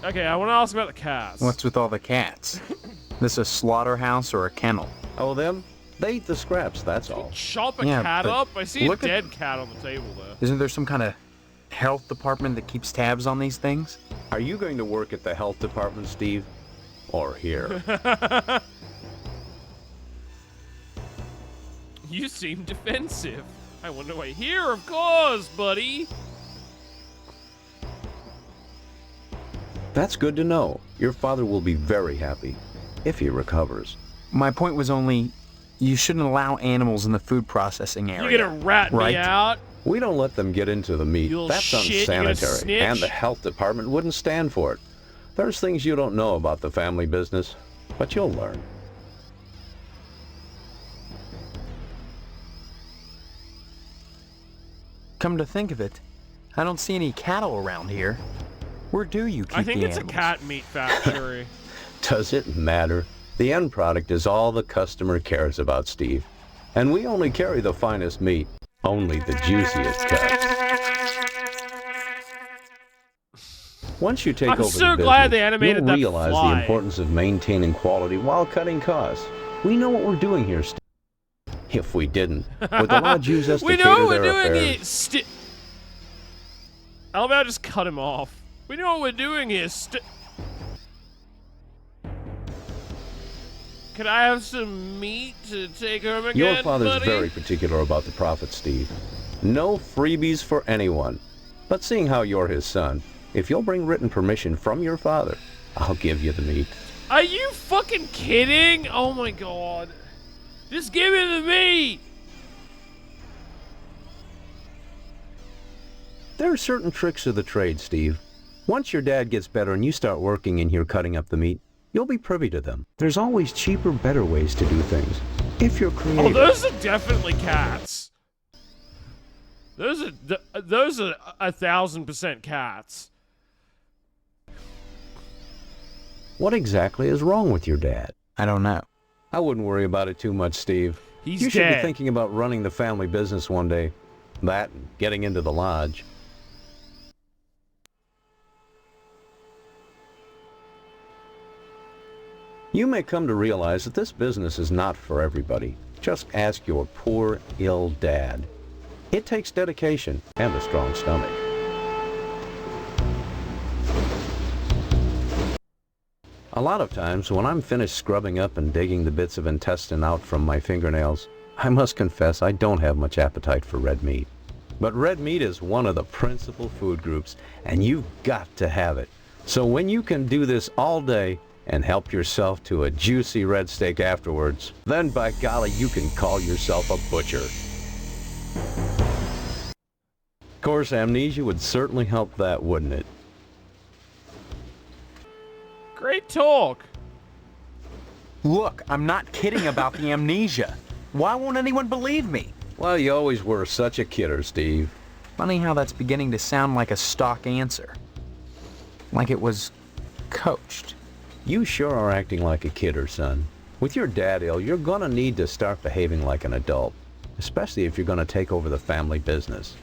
Okay, I want to ask about the cats. What's with all the cats? This a slaughterhouse or a kennel? Oh, them? They eat the scraps, that's all. Chop a cat up? I see a dead cat on the table there. Isn't there some kind of health department that keeps tabs on these things? Are you going to work at the health department, Steve? Or here? You seem defensive. I wonder why. Here, of course, buddy. That's good to know. Your father will be very happy if he recovers. My point was only, you shouldn't allow animals in the food processing area. You're gonna rat me out? We don't let them get into the meat. You That's shit, you gonna unsanitary, snitch? and the health department wouldn't stand for it. There's things you don't know about the family business, but you'll learn. Come to think of it, I don't see any cattle around here. Where do you keep I think the it's animals? a cat meat factory. Does it matter? The end product is all the customer cares about, Steve. And we only carry the finest meat, only the juiciest cuts. Once you take I'm over so the glad business, they animated you'll that realize fly. the importance of maintaining quality while cutting costs. We know what we're doing here, Steve. If we didn't, would the lodge use us to We cater know what we're their doing affairs? here. How about I just cut him off? We know what we're doing here. Could I have some meat to take home again, Your father's buddy? very particular about the profit, Steve. No freebies for anyone. But seeing how you're his son, if you'll bring written permission from your father, I'll give you the meat. Are you fucking kidding? Oh my god. Just give me the meat! There are certain tricks of the trade, Steve. Once your dad gets better and you start working in here cutting up the meat, you'll be privy to them. There's always cheaper, better ways to do things. If you're creative. Oh, those are definitely cats. Those are 1,000% cats. What exactly is wrong with your dad? I don't know. I wouldn't worry about it too much, Steve. He's You should dead. be thinking about running the family business one day. That and getting into the lodge. You may come to realize that this business is not for everybody. Just ask your poor, ill dad. It takes dedication and a strong stomach. A lot of times, when I'm finished scrubbing up and digging the bits of intestine out from my fingernails, I must confess I don't have much appetite for red meat. But red meat is one of the principal food groups, and you've got to have it. So when you can do this all day and help yourself to a juicy red steak afterwards, then by golly, you can call yourself a butcher. Of course, amnesia would certainly help that, wouldn't it? Great talk. Look, I'm not kidding about the amnesia. Why won't anyone believe me? Well, you always were such a kidder, Steve. Funny how that's beginning to sound like a stock answer. Like it was coached. You sure are acting like a kidder, son. With your dad ill, you're gonna need to start behaving like an adult. Especially if you're gonna take over the family business.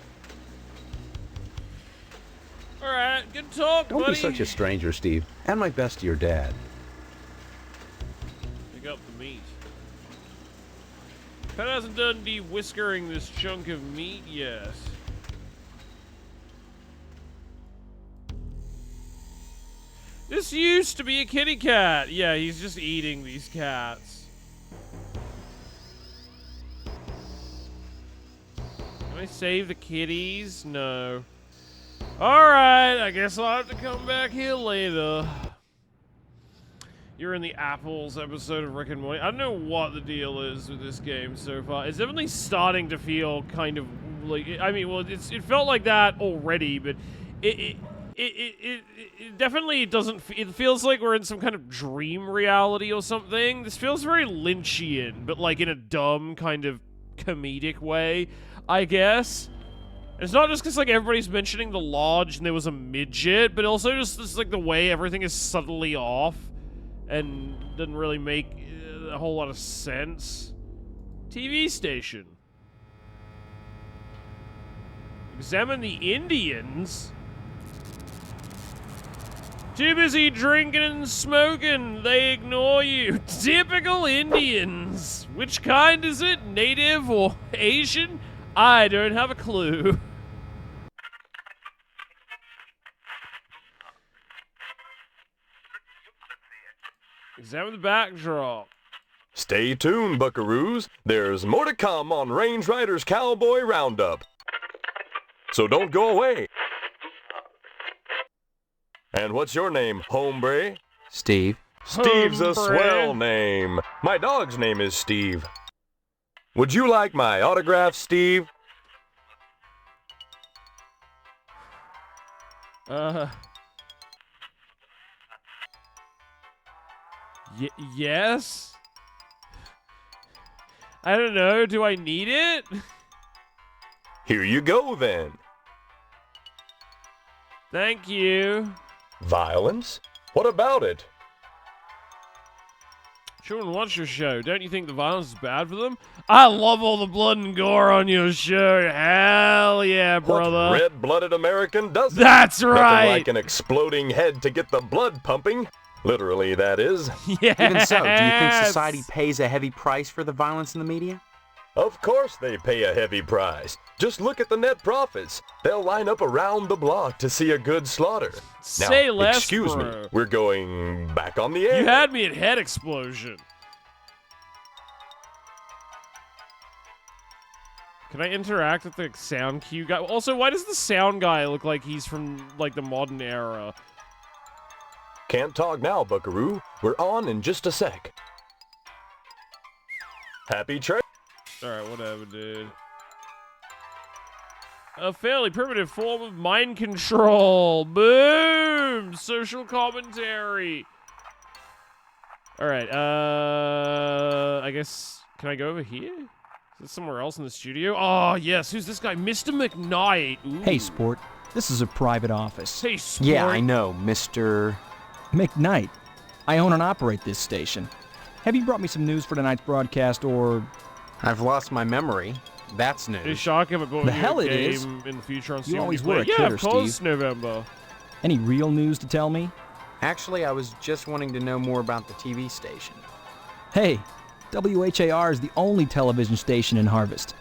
Alright, good talk, Don't buddy. be such a stranger, Steve. And my best to your dad. Pick up the meat. Pat hasn't done de-whiskering this chunk of meat yet. This used to be a kitty cat. Yeah, he's just eating these cats. Can I save the kitties? No. Alright, I guess I'll have to come back here later. You're in the Apples episode of Rick and Morty. I don't know what the deal is with this game so far. It's definitely starting to feel kind of like, I mean, well, it felt like that already, but it definitely doesn't. It feels like we're in some kind of dream reality or something. This feels very Lynchian, but like in a dumb kind of comedic way, I guess. It's not just because like everybody's mentioning the lodge and there was a midget, but also just like the way everything is subtly off and doesn't really make a whole lot of sense. TV station. Examine the Indians. Too busy drinking and smoking, they ignore you. Typical Indians. Which kind is it? Native or Asian? I don't have a clue. Examine the backdrop. Stay tuned, buckaroos. There's more to come on Range Riders Cowboy Roundup. So don't go away. And what's your name, hombre? Steve. Steve's a Hombre. swell name. My dog's name is Steve. Would you like my autograph, Steve? Yes? I don't know, do I need it? Here you go, then. Thank you. Violence? What about it? Children watch your show. Don't you think the violence is bad for them? I love all the blood and gore on your show. Hell yeah, brother. What red-blooded American doesn't? That's Nothing right. like an exploding head to get the blood pumping. Literally, that is. Yes. Even so, do you think society pays a heavy price for the violence in the media? Of course they pay a heavy price. Just look at the net profits. They'll line up around the block to see a good slaughter. Say now, less, excuse me, bro. we're going back on the air. You had me at head explosion. Can I interact with the sound cue guy? Also, why does the sound guy look like he's from, like, the modern era? Can't talk now, buckaroo. We're on in just a sec. Happy trade. Alright, whatever, dude. A fairly primitive form of mind control. Boom! Social commentary. Alright, I guess... Can I go over here? Is it somewhere else in the studio? Oh, yes. Who's this guy? Mr. McKnight. Ooh. Hey, Sport. This is a private office. Hey, Sport. Yeah, I know, Mr. McKnight. I own and operate this station. Have you brought me some news for tonight's broadcast, or... I've lost my memory. That's It's news. shocking but going The to hell a it game is. in the future on You COD always Play. were a Yeah, kidder, of course, Steve. November. Any real news to tell me? Actually, I was just wanting to know more about the TV station. Hey, WHAR is the only television station in Harvest.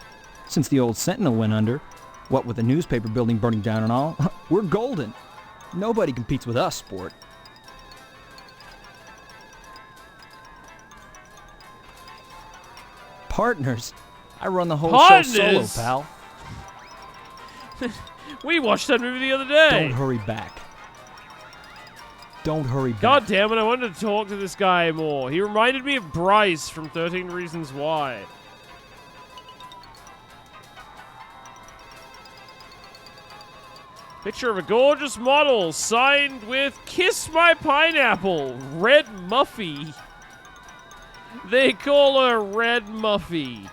Since the old Sentinel went under, what with the newspaper building burning down and all, we're golden. Nobody competes with us, Sport. Partners? I run the whole show solo, Partners? pal. We watched that movie the other day. Don't hurry back. Don't hurry back. God damn it, I wanted to talk to this guy more. He reminded me of Bryce from 13 Reasons Why. Picture of a gorgeous model signed with Kiss My Pineapple, Red Muffy. They call her Red Muffy.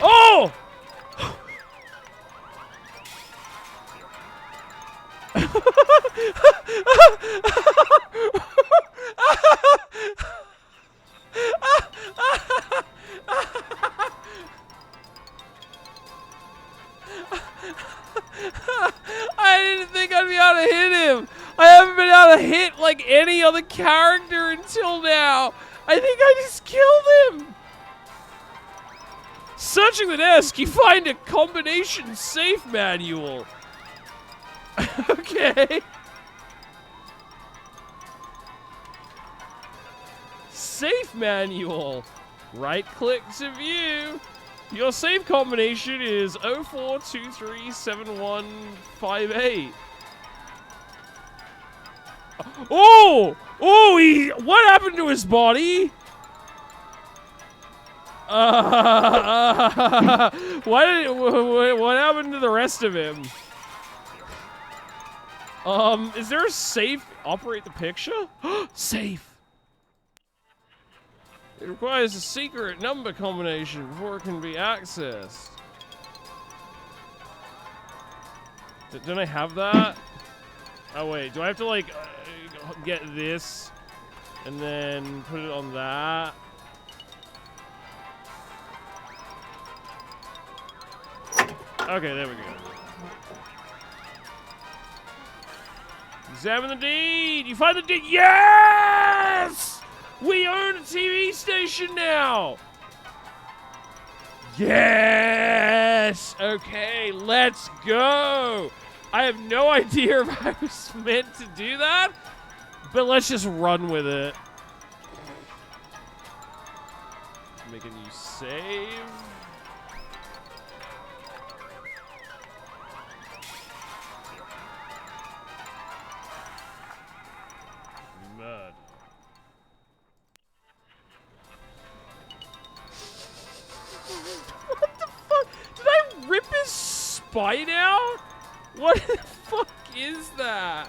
Oh! I didn't think I'd be able to hit him. I haven't been able to hit like any other character until now. I think I just killed him. Searching the desk, you find a combination safe manual. Okay. Safe manual. Right click to view. Your safe combination is 04237158. Oh! Oh, what happened to his body? What happened to the rest of him? Is there a safe? Operate the picture? Safe. It requires a secret number combination before it can be accessed. Don't I have that? Oh wait, do I have to like get this and then put it on that? Okay, there we go. Examine the deed. You find the deed. Yes! We own a TV station now. Yes! Okay, let's go. I have no idea if I was meant to do that, but let's just run with it. Make a new save. Mud. What the fuck? Did I rip his spine out? What the fuck is that?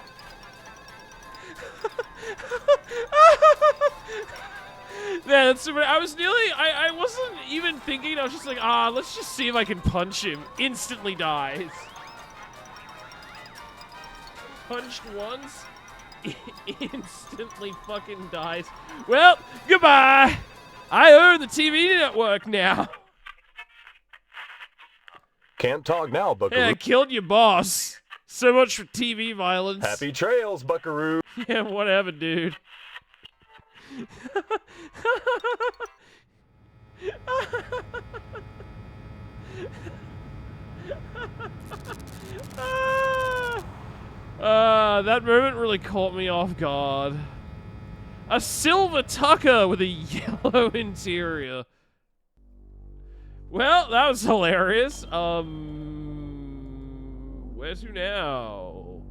Man, that's super. I was nearly. I wasn't even thinking. I was just like, let's just see if I can punch him. Instantly dies. Punched once. Instantly fucking dies. Well, goodbye. I own the TV network now. Can't talk now, Buckaroo. Yeah, I killed your boss. So much for TV violence. Happy trails, Buckaroo. Yeah, whatever, dude. That moment really caught me off guard. A silver Tucker with a yellow interior. Well, that was hilarious. Where to now?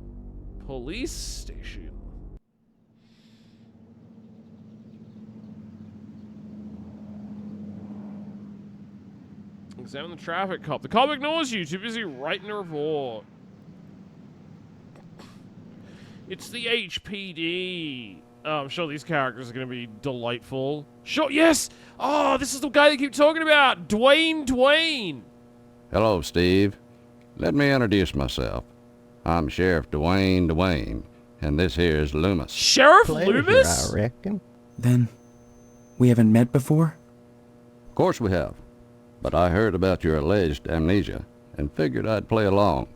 Police station. Examine the traffic cop. The cop ignores you. Too busy writing a report. It's the HPD. Oh, I'm sure these characters are going to be delightful. Sure, yes! Oh, this is the guy they keep talking about. Dwayne. Hello, Steve. Let me introduce myself. I'm Sheriff Dwayne, and this here is Loomis. Sheriff Loomis? I reckon. Then, we haven't met before? Of course we have. But I heard about your alleged amnesia, and figured I'd play along.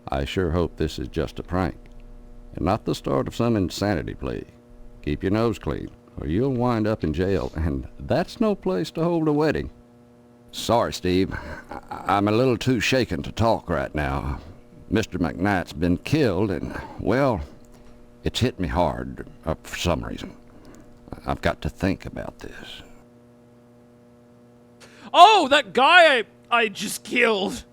I sure hope this is just a prank, and not the start of some insanity plea. Keep your nose clean, or you'll wind up in jail, and that's no place to hold a wedding. Sorry, Steve. I'm a little too shaken to talk right now. Mr. McKnight's been killed, and, well, it's hit me hard for some reason. I've got to think about this. Oh, that guy I just killed.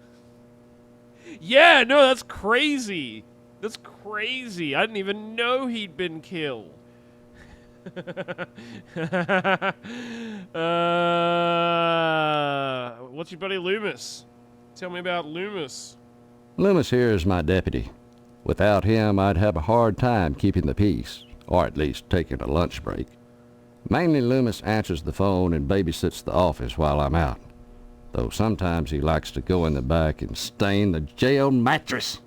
Yeah, no, that's crazy. That's crazy. I didn't even know he'd been killed. What's your buddy Loomis? Tell me about Loomis. Loomis here is my deputy. Without him, I'd have a hard time keeping the peace, or at least taking a lunch break. Mainly Loomis answers the phone and babysits the office while I'm out, though sometimes he likes to go in the back and stain the jail mattress.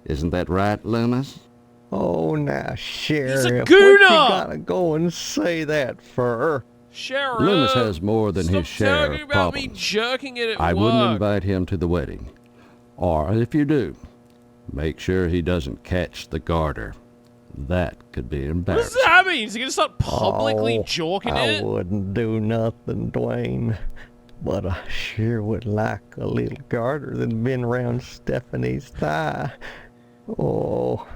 Isn't that right, Loomis? Oh, now, Sheriff, He's a what gooner! you gotta go and say that for? Sheriff! Loomis has more than his share talking of about me problems. jerking it at I work. wouldn't invite him to the wedding. Or if you do, make sure he doesn't catch the garter. That could be What embarrassing. does that mean? Is he gonna start publicly Oh, jorking I it? wouldn't do nothing, Dwayne. But I sure would like a little garter than been around Stephanie's thigh. Oh,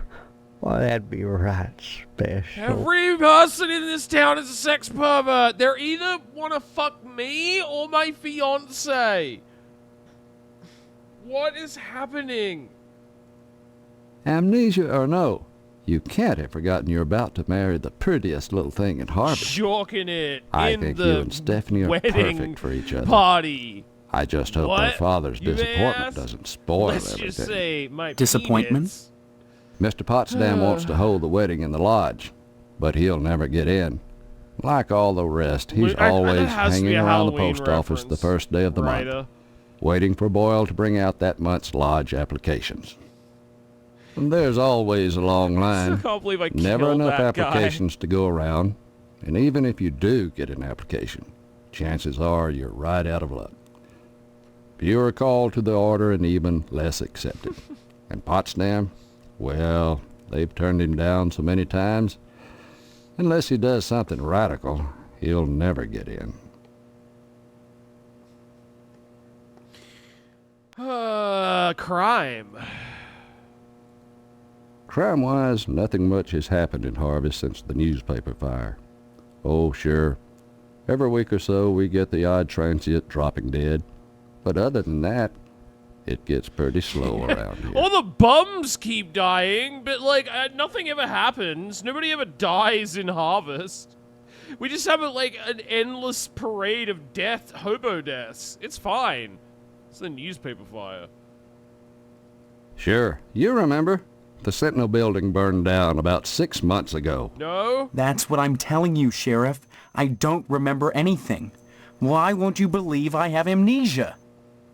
well, that'd be right special. Every person in this town is a sex pervert. They're either wanna fuck me or my fiance. What is happening? Amnesia or no, You can't have forgotten you're about to marry the prettiest little thing in Harvest. Chalking it I in think the you and Stephanie are wedding perfect for each other. party. I just hope What? her father's You disappointment ass? doesn't spoil Let's everything. just say my Disappointment? penis. Mr. Potsdam wants to hold the wedding in the lodge, but he'll never get in. Like all the rest, he's That always has to be hanging a around the Halloween post office the reference, first day of the right, month, waiting for Boyle to bring out that month's lodge applications. And there's always a long line. can't believe I Never killed enough that guy. applications to go around, and even if you do get an application, chances are you're right out of luck. Fewer called to the order and even less accepted. And Potsdam, well, they've turned him down so many times, unless he does something radical, he'll never get in. Crime. Crime-wise, nothing much has happened in Harvest since the newspaper fire. Oh, sure, every week or so we get the odd transient dropping dead, but other than that, it gets pretty slow around here. All the bums keep dying, but like nothing ever happens. Nobody ever dies in Harvest. We just have an endless parade of hobo deaths. It's fine. It's the newspaper fire. Sure, you remember? The Sentinel building burned down about 6 months ago. No? That's what I'm telling you, Sheriff. I don't remember anything. Why won't you believe I have amnesia?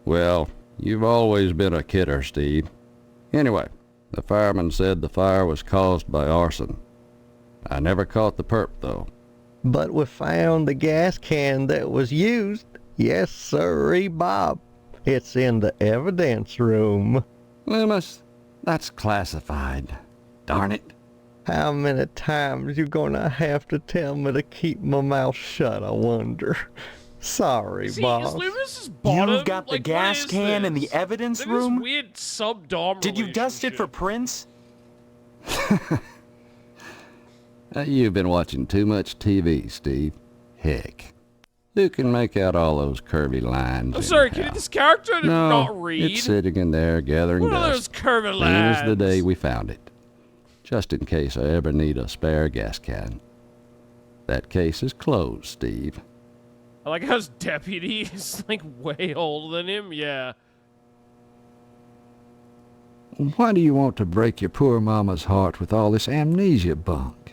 Well, you've always been a kidder, Steve. Anyway, the fireman said the fire was caused by arson. I never caught the perp, though. But we found the gas can that was used. Yes, sirree, Bob. It's in the evidence room. Loomis, that's classified. Darn it. How many times you gonna have to tell me to keep my mouth shut, I wonder? Sorry, boss. You've got the gas can in the evidence room? Weird sub-dom Did you dust it for prints? You've been watching too much TV, Steve. Heck. You can make out all those curvy lines. I'm sorry, can this character No, not read? it's sitting in there gathering What are those dust. curvy Same as the lines? day we found it. Just in case I ever need a spare gas can. That case is closed, Steve. I like how his deputy is way older than him. Yeah. Why do you want to break your poor mama's heart with all this amnesia bunk?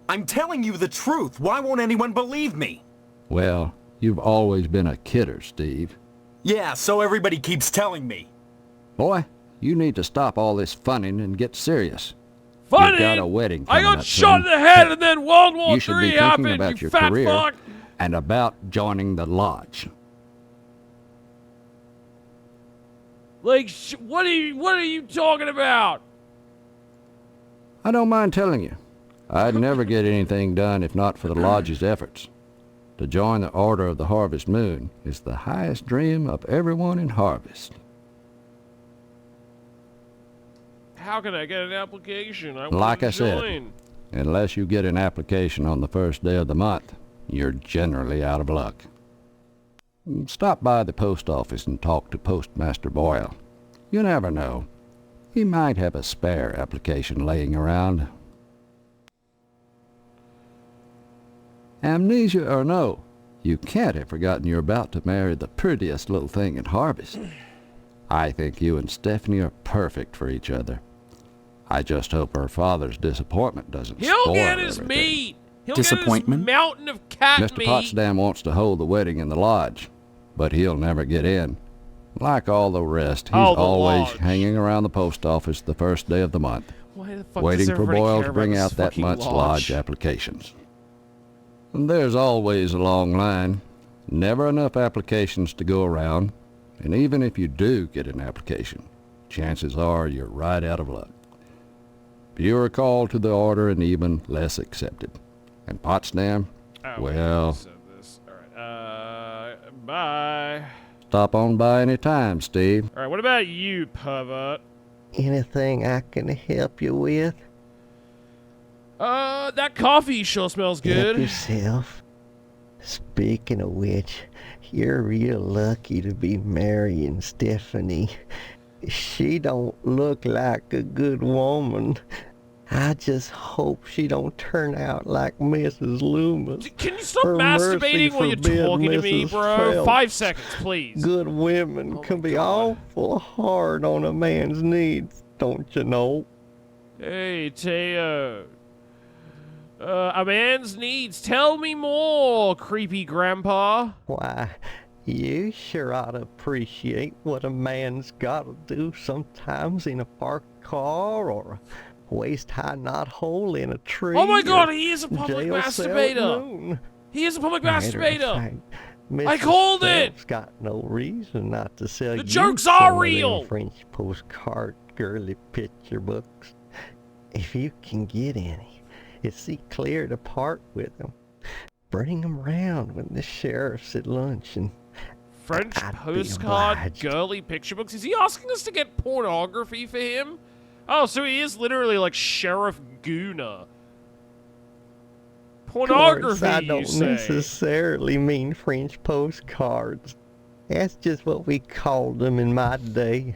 I'm telling you the truth. Why won't anyone believe me? Well, you've always been a kidder, Steve. Yeah, so everybody keeps telling me. Boy, you need to stop all this funning and get serious. Funny? You've got a wedding I coming got up shot in soon. the head Heck, and then World War you should be III thinking happened, about you your fat career fuck. and about joining the lodge. What are you talking about? I don't mind telling you, I'd never get anything done if not for the lodge's efforts. To join the Order of the Harvest Moon is the highest dream of everyone in Harvest. How can I get an application? I want Like to I said, join. unless you get an application on the first day of the month, you're generally out of luck. Stop by the post office and talk to Postmaster Boyle. You never know. He might have a spare application laying around. Amnesia or no, you can't have forgotten you're about to marry the prettiest little thing in Harvest. I think you and Stephanie are perfect for each other. I just hope her father's disappointment doesn't He'll spoil get his everything. meat. He'll Disappointment? get his mountain of cat Mr. meat. Potsdam wants to hold the wedding in the lodge, but he'll never get in. Like all the rest, he's Oh, the always lodge. hanging around the post office the first day of the month, Why the fuck waiting does for everybody Boyle care to about bring this out that fucking month's lodge? lodge applications. And there's always a long line, never enough applications to go around, and even if you do get an application, chances are you're right out of luck. Fewer called to the order and even less accepted. And Potsdam, well, Bye. stop on by any time, Steve. All right, what about you, pervert? Anything I can help you with? That coffee sure smells Help good. yourself. Speaking of which, you're real lucky to be marrying Stephanie. She don't look like a good woman. I just hope she don't turn out like Mrs. Loomis. Can you stop For masturbating mercy while you're forbid, talking to me, Mrs. bro? Phelps. 5 seconds, please. Good women can be awful hard on a man's needs, don't you know? Hey, Teo. A man's needs. Tell me more, creepy grandpa. Why, you sure ought to appreciate what a man's gotta do sometimes in a parked car or a waist-high knothole in a tree. Oh my god, or he is a public jail cell at masturbator. noon. He is a public Matter of masturbator. fact, I Mrs. called it. Phelps got no reason not to sell The you jokes some are of them real. French postcard girly picture books. If you can get any, you see clear to part with them. Bring them round when the sheriff's at lunch and French I'd be postcard obliged. girly picture books. Is he asking us to get pornography for him? Oh, so he is literally like Sheriff Gooner. Of course, Pornography, I you don't say? necessarily mean French postcards. That's just what we called them in my day.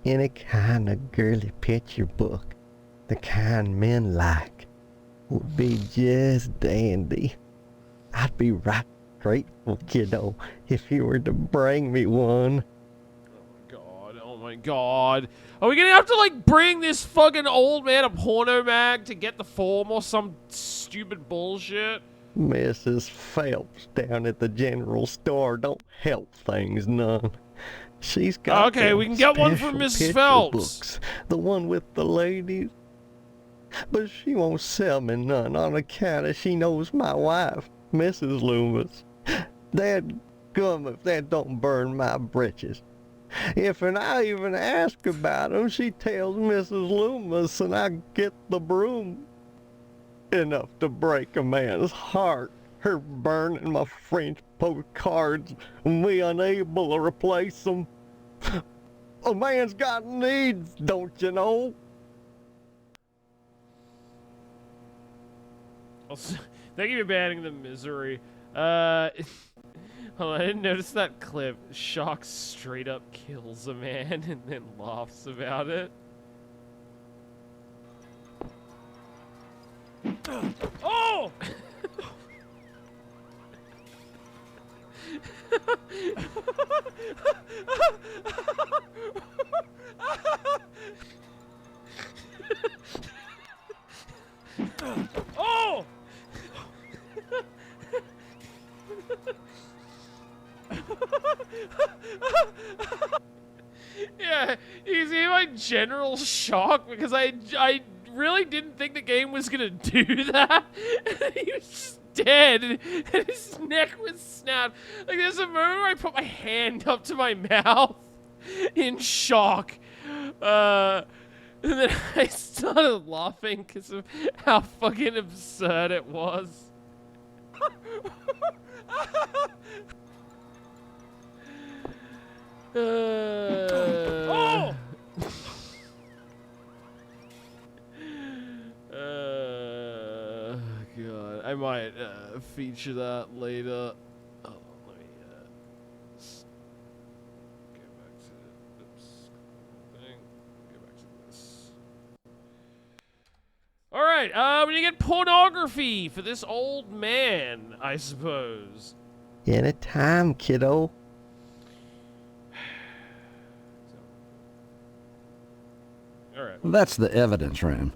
Any kind of girly picture book, the kind men like, would be just dandy. I'd be right grateful, kiddo, if you were to bring me one. Oh my god. Are we gonna have to like bring this fucking old man a porno mag to get the form or some stupid bullshit? Mrs. Phelps down at the general store don't help things none. She's got Okay, them we can get one from special Mrs. picture Phelps. Books, the one with the ladies. But she won't sell me none on account of she knows my wife, Mrs. Loomis. Dad gum if that don't burn my britches. If and I even ask about 'em, she tells Mrs. Loomis and I get the broom. Enough to break a man's heart. Her burning my French postcards and me unable to replace them. A man's got needs, don't you know? Thank you for banning the misery. Hold on, I didn't notice that clip. Shock straight up kills a man and then laughs about it. Oh! Oh! Yeah, you see my general shock because I really didn't think the game was gonna do that. He was just dead and his neck was snapped. Like there's a moment where I put my hand up to my mouth in shock. And then I started laughing because of how fucking absurd it was. Oh! God, I might feature that later. Oh, let me go back to thing. Go back to this. All right, we need to get pornography for this old man, I suppose. Anytime, kiddo. All right. That's the evidence room,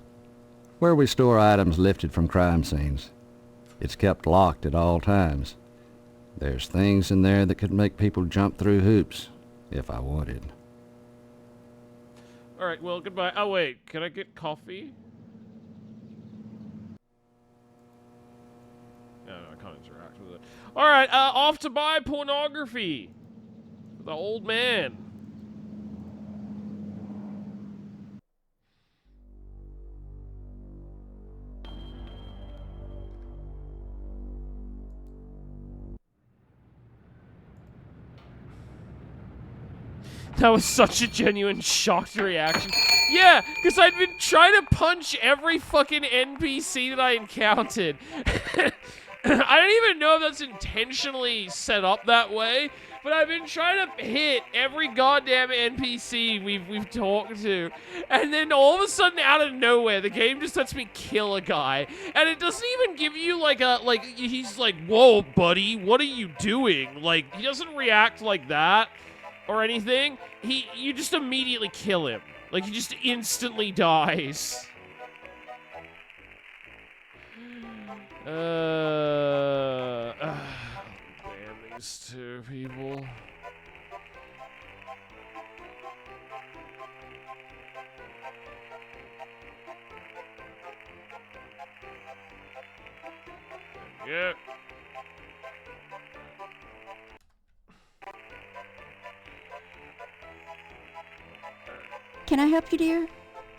where we store items lifted from crime scenes. It's kept locked at all times. There's things in there that could make people jump through hoops, if I wanted. All right, well, goodbye. Oh, wait, can I get coffee? No, I can't interact with it. All right, off to buy pornography. The old man. That was such a genuine shocked reaction. Yeah, because I'd been trying to punch every fucking NPC that I encountered. I don't even know if that's intentionally set up that way, But I've been trying to hit every goddamn NPC we've talked to, and then all of a sudden, out of nowhere, the game just lets me kill a guy, and it doesn't even give you he's like, whoa, buddy, what are you doing? Like, he doesn't react like that or anything. You just immediately kill him. Like, he just instantly dies. Damn these two people. Yeah. Can I help you, dear?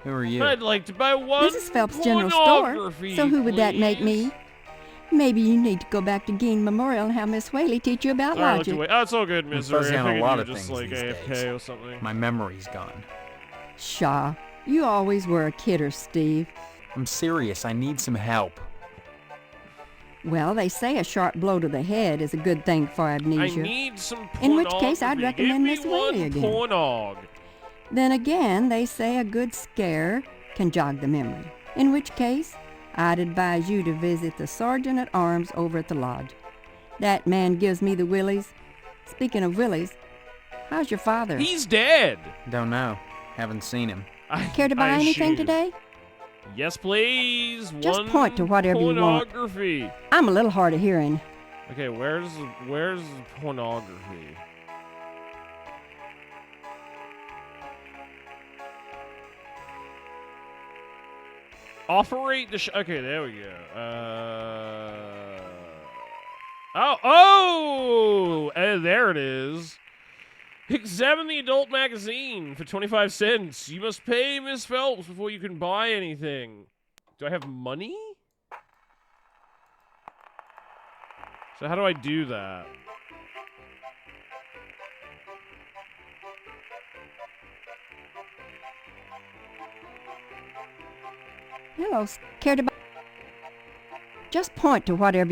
Who are you? I'd like to buy one This is Phelps General Store. pornography, So who would that make please. me? Maybe you need to go back to Gein Memorial and have Miss Whaley teach you about Sorry, I looked logic. away. Oh, it's all good, I'm Misery. fuzzy I on a figured lot you of were just things like these AFK days. or something. My memory's gone. Shaw, you always were a kidder, Steve. I'm serious. I need some help. Well, they say a sharp blow to the head is a good thing for amnesia. I need some In which case, I'd pornography. recommend Give Miss me Whaley one again. pornog. Then again, they say a good scare can jog the memory. In which case, I'd advise you to visit the Sergeant at Arms over at the lodge. That man gives me the willies. Speaking of willies, how's your father? He's dead. Don't know. Haven't seen him. Care to buy anything today? Yes, please. Just one point to whatever you want. pornography. I'm a little hard of hearing. Okay, where's pornography? Operate the okay, there we go. There it is. Examine the adult magazine for 25 cents. You must pay Miss Phelps before you can buy anything. Do I have money? So how do I do that? Hello, care to buy? Just point to whatever.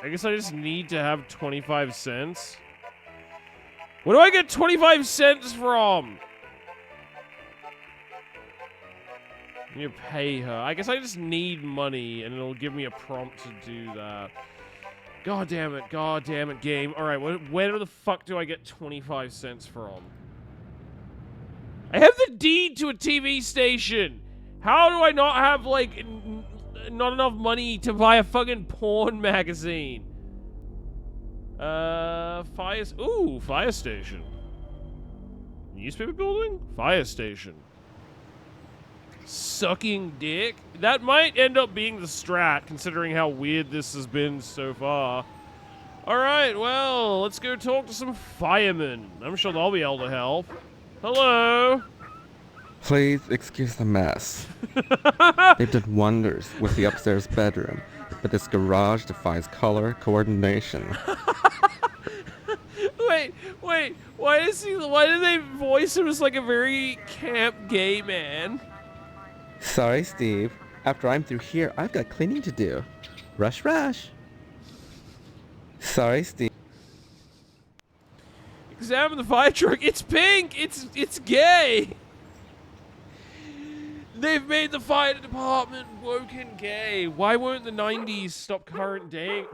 I guess I just need to have 25 cents. Where do I get 25 cents from? You pay her. I guess I just need money, and it'll give me a prompt to do that. God damn it, game. All right, where the fuck do I get 25 cents from? I have the deed to a TV station. How do I not have, like, not enough money to buy a fucking porn magazine? Fire station. Newspaper building? Fire station. Sucking dick? That might end up being the strat, considering how weird this has been so far. Alright, well, let's go talk to some firemen. I'm sure they'll be able to help. Hello? Please excuse the mess. They've done wonders with the upstairs bedroom, but this garage defies color coordination. Wait, why do they voice him as like a very camp gay man? Sorry, Steve. After I'm through here, I've got cleaning to do. Rush, rush. Sorry, Steve. Examine the fire truck. It's pink. It's gay. They've made the fire department woke and gay. Why won't the 90s stop current day?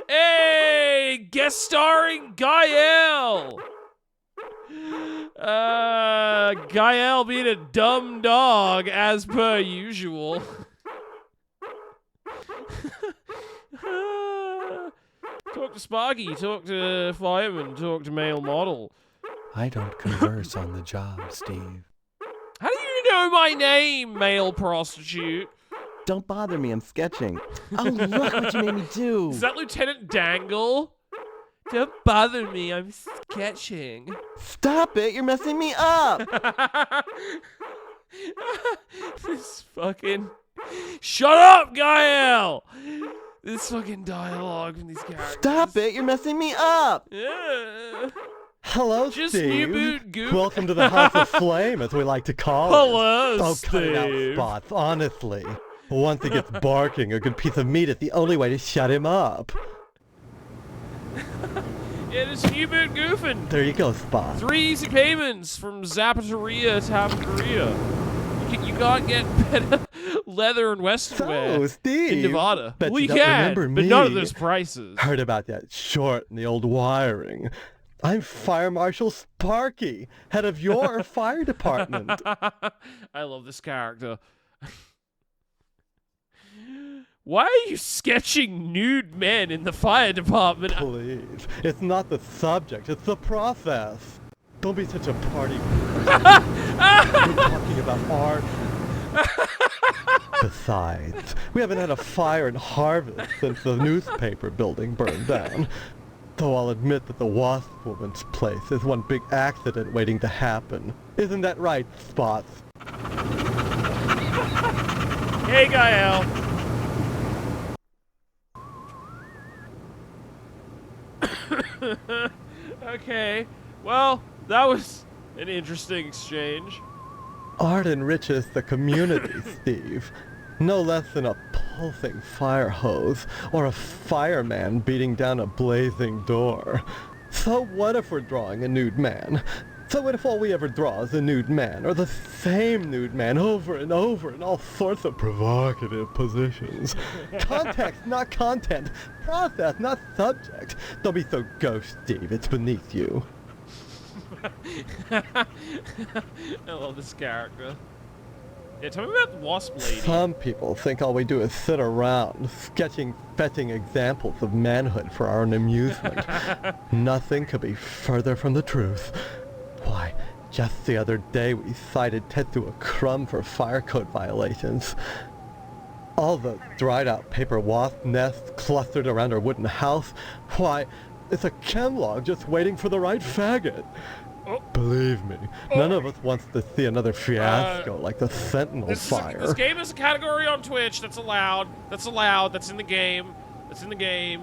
Hey, guest starring Gael. Gael being a dumb dog as per usual. Talk to Sparky, talk to fireman, talk to male model. I don't converse on the job, Steve. How do you know my name, male prostitute? Don't bother me, I'm sketching. Oh, look what you made me do. Is that Lieutenant Dangle? Don't bother me, I'm sketching. Stop it, you're messing me up. This fucking... Shut up, Gael! This fucking dialogue from these characters. Stop it, you're messing me up. Yeah. Hello, Just Steve. new boot goof. Welcome to the House of Flame, as we like to call Hello, it. Oh, cut it out, Steve. Spots, honestly. Once he gets barking, a good piece of meat is the only way to shut him up. It is new boot goofing. There you go, Spots. 3 easy payments from Zapateria Tabacaria. You can't get better leather and western wear Steve. in Nevada. Bet Well, you you don't can, remember but not at me. those prices. Heard about that short and the old wiring. I'm Fire Marshal Sparky, head of your fire department. I love this character. Why are you sketching nude men in the fire department? Please, it's not the subject, it's the process. Don't be such a party. We're talking about art. Besides, we haven't had a fire in Harvest since the newspaper building burned down. Though I'll admit that the Wasp Woman's place is one big accident waiting to happen. Isn't that right, Spots? Hey, Gael. Okay, well, that was an interesting exchange. Art enriches the community, Steve. No less than a pulsing fire hose or a fireman beating down a blazing door. So what if we're drawing a nude man? So what if all we ever draw is a nude man, or the same nude man over and over in all sorts of provocative positions? Context, not content. Process, not subject. Don't be so gauche, Steve. It's beneath you. I love this character. Yeah, tell me about the Wasp Lady. Some people think all we do is sit around, fetching examples of manhood for our own amusement. Nothing could be further from the truth. Why, just the other day we cited Tetsuo Crumb for fire code violations. All the dried out paper wasp nests clustered around our wooden house. Why, it's a chemlog just waiting for the right faggot. Believe me, none of us wants to see another fiasco like the Sentinel fire. This game is a category on Twitch that's allowed. That's allowed. That's in the game. That's in the game.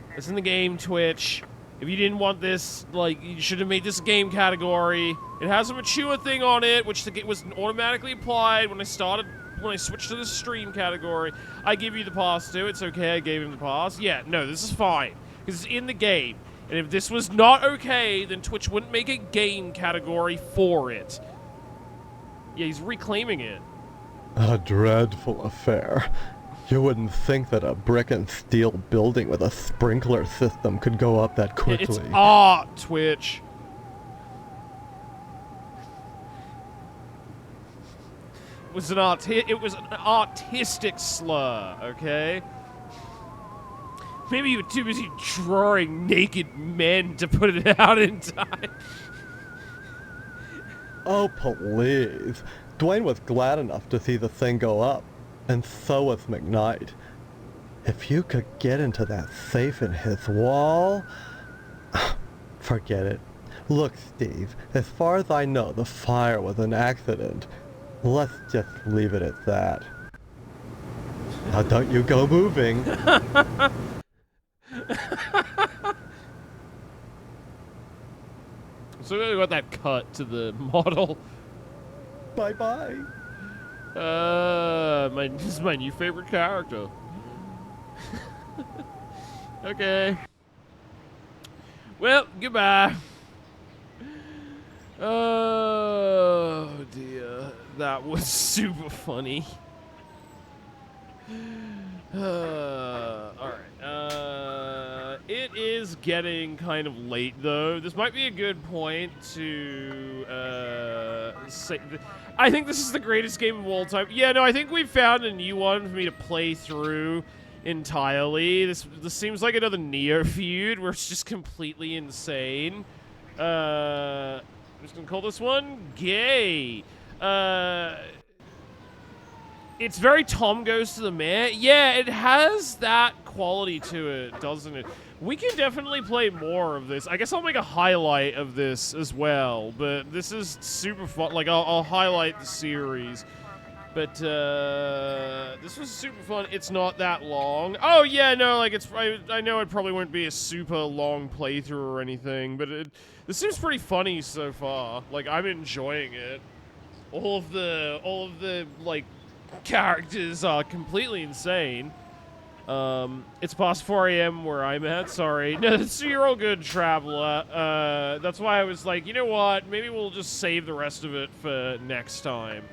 That's in the game, Twitch. If you didn't want this, like, you should have made this a game category. It has a mature thing on it, which was automatically applied when I switched to the stream category. I give you the pass too. It's okay. I gave him the pass. Yeah, no, this is fine because it's in the game. And if this was not okay, then Twitch wouldn't make a game category for it. Yeah, he's reclaiming it. A dreadful affair. You wouldn't think that a brick and steel building with a sprinkler system could go up that quickly. It's art, Twitch. It was an artistic slur, okay? Maybe you were too busy drawing naked men to put it out in time. Oh, please. Dwayne was glad enough to see the thing go up, and so was McKnight. If you could get into that safe in his wall... Forget it. Look, Steve, as far as I know, the fire was an accident. Let's just leave it at that. Now don't you go moving. So we got that cut to the model. Bye-bye. This is my new favorite character. Okay. Well, goodbye. Oh dear, that was super funny. Alright, it is getting kind of late though. This might be a good point to say I think this is the greatest game of all time. Yeah, no, I think we've found a new one for me to play through entirely. This seems like another Neo feud where it's just completely insane. I'm just gonna call this one Gay. It's very Tom Goes to the Mayor. Yeah, it has that quality to it, doesn't it? We can definitely play more of this. I guess I'll make a highlight of this as well, but this is super fun. Like, I'll highlight the series. But this was super fun. It's not that long. Oh yeah, no, like I know it probably won't be a super long playthrough or anything, but this seems pretty funny so far. Like I'm enjoying it. All of the like characters are completely insane. It's past 4 a.m. where I'm at. Sorry. No, so you're all good, Traveler. That's why I was like, you know what? Maybe we'll just save the rest of it for next time.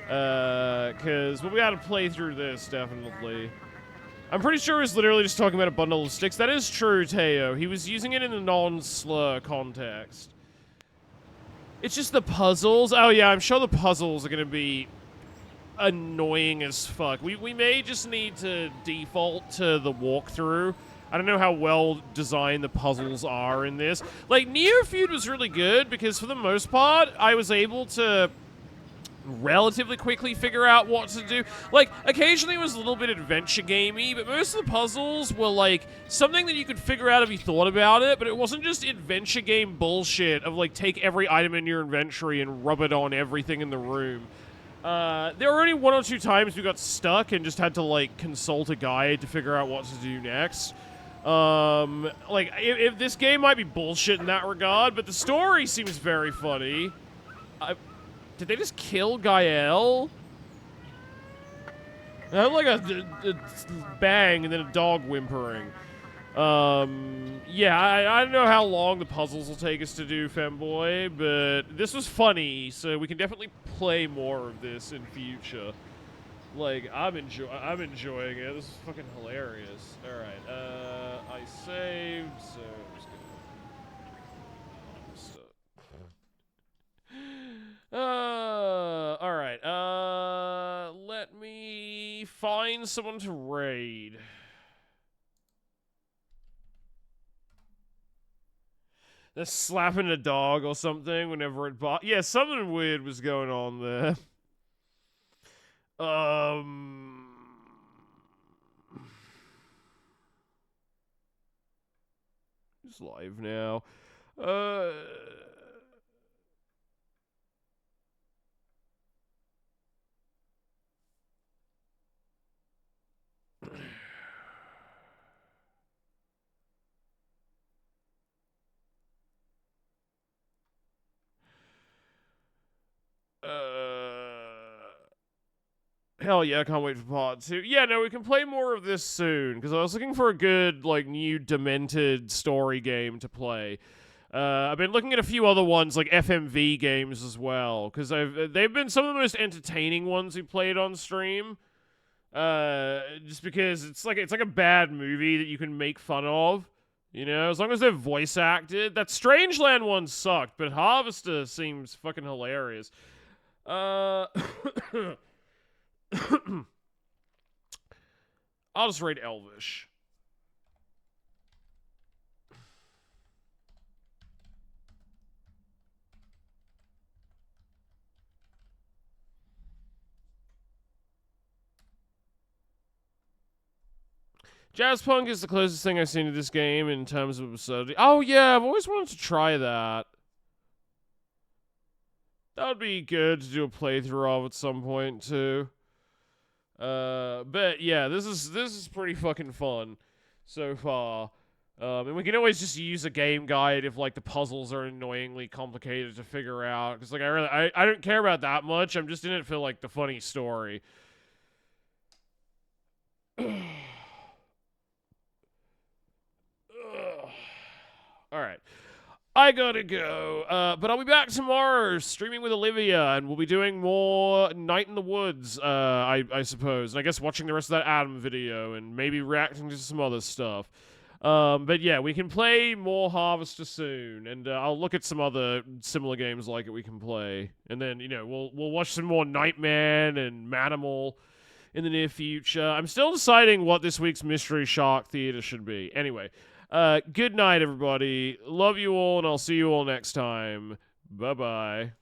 Because we'll be able to play through this, definitely. I'm pretty sure he's literally just talking about a bundle of sticks. That is true, Teo. He was using it in a non-slur context. It's just the puzzles. Oh, yeah, I'm sure the puzzles are going to be annoying as fuck. We may just need to default to the walkthrough. I don't know how well designed the puzzles are in this. Like, Neo Feud was really good because for the most part, I was able to relatively quickly figure out what to do. Like, occasionally it was a little bit adventure gamey, but most of the puzzles were like something that you could figure out if you thought about it, but it wasn't just adventure game bullshit of like take every item in your inventory and rub it on everything in the room. There were only 1 or 2 times we got stuck and just had to like consult a guide to figure out what to do next. Like if this game might be bullshit in that regard, but the story seems very funny. Did they just kill Gael? I have like a bang and then a dog whimpering. Yeah, I don't know how long the puzzles will take us to do, Femboy, but this was funny, so we can definitely play more of this in future. Like, I'm enjoying it. This is fucking hilarious. Alright, I saved, so I'm just gonna... alright, let me find someone to raid. They're slapping a dog or something whenever it yeah, something weird was going on there. It's live now. Hell yeah, I can't wait for part 2. Yeah, no, we can play more of this soon, because I was looking for a good, like, new Demented story game to play. I've been looking at a few other ones, like FMV games as well, because they've been some of the most entertaining ones we played on stream. Just because it's like a bad movie that you can make fun of. You know, as long as they're voice acted. That Strangeland one sucked, but Harvester seems fucking hilarious. I'll just rate Elvish. Jazzpunk is the closest thing I've seen to this game in terms of absurdity. Oh yeah, I've always wanted to try that. That would be good to do a playthrough of at some point too. But yeah, this is pretty fucking fun so far. And we can always just use a game guide if like the puzzles are annoyingly complicated to figure out. Because like I don't care about that much. I'm just in it for like the funny story. Alright. I gotta go. But I'll be back tomorrow streaming with Olivia, and we'll be doing more Night in the Woods, I suppose. And I guess watching the rest of that Adam video and maybe reacting to some other stuff. But yeah, we can play more Harvester soon, and I'll look at some other similar games like it we can play. And then, you know, we'll watch some more Nightman and Manimal in the near future. I'm still deciding what this week's Mystery Shark Theater should be. Anyway, good night, everybody. Love you all, and I'll see you all next time. Bye-bye.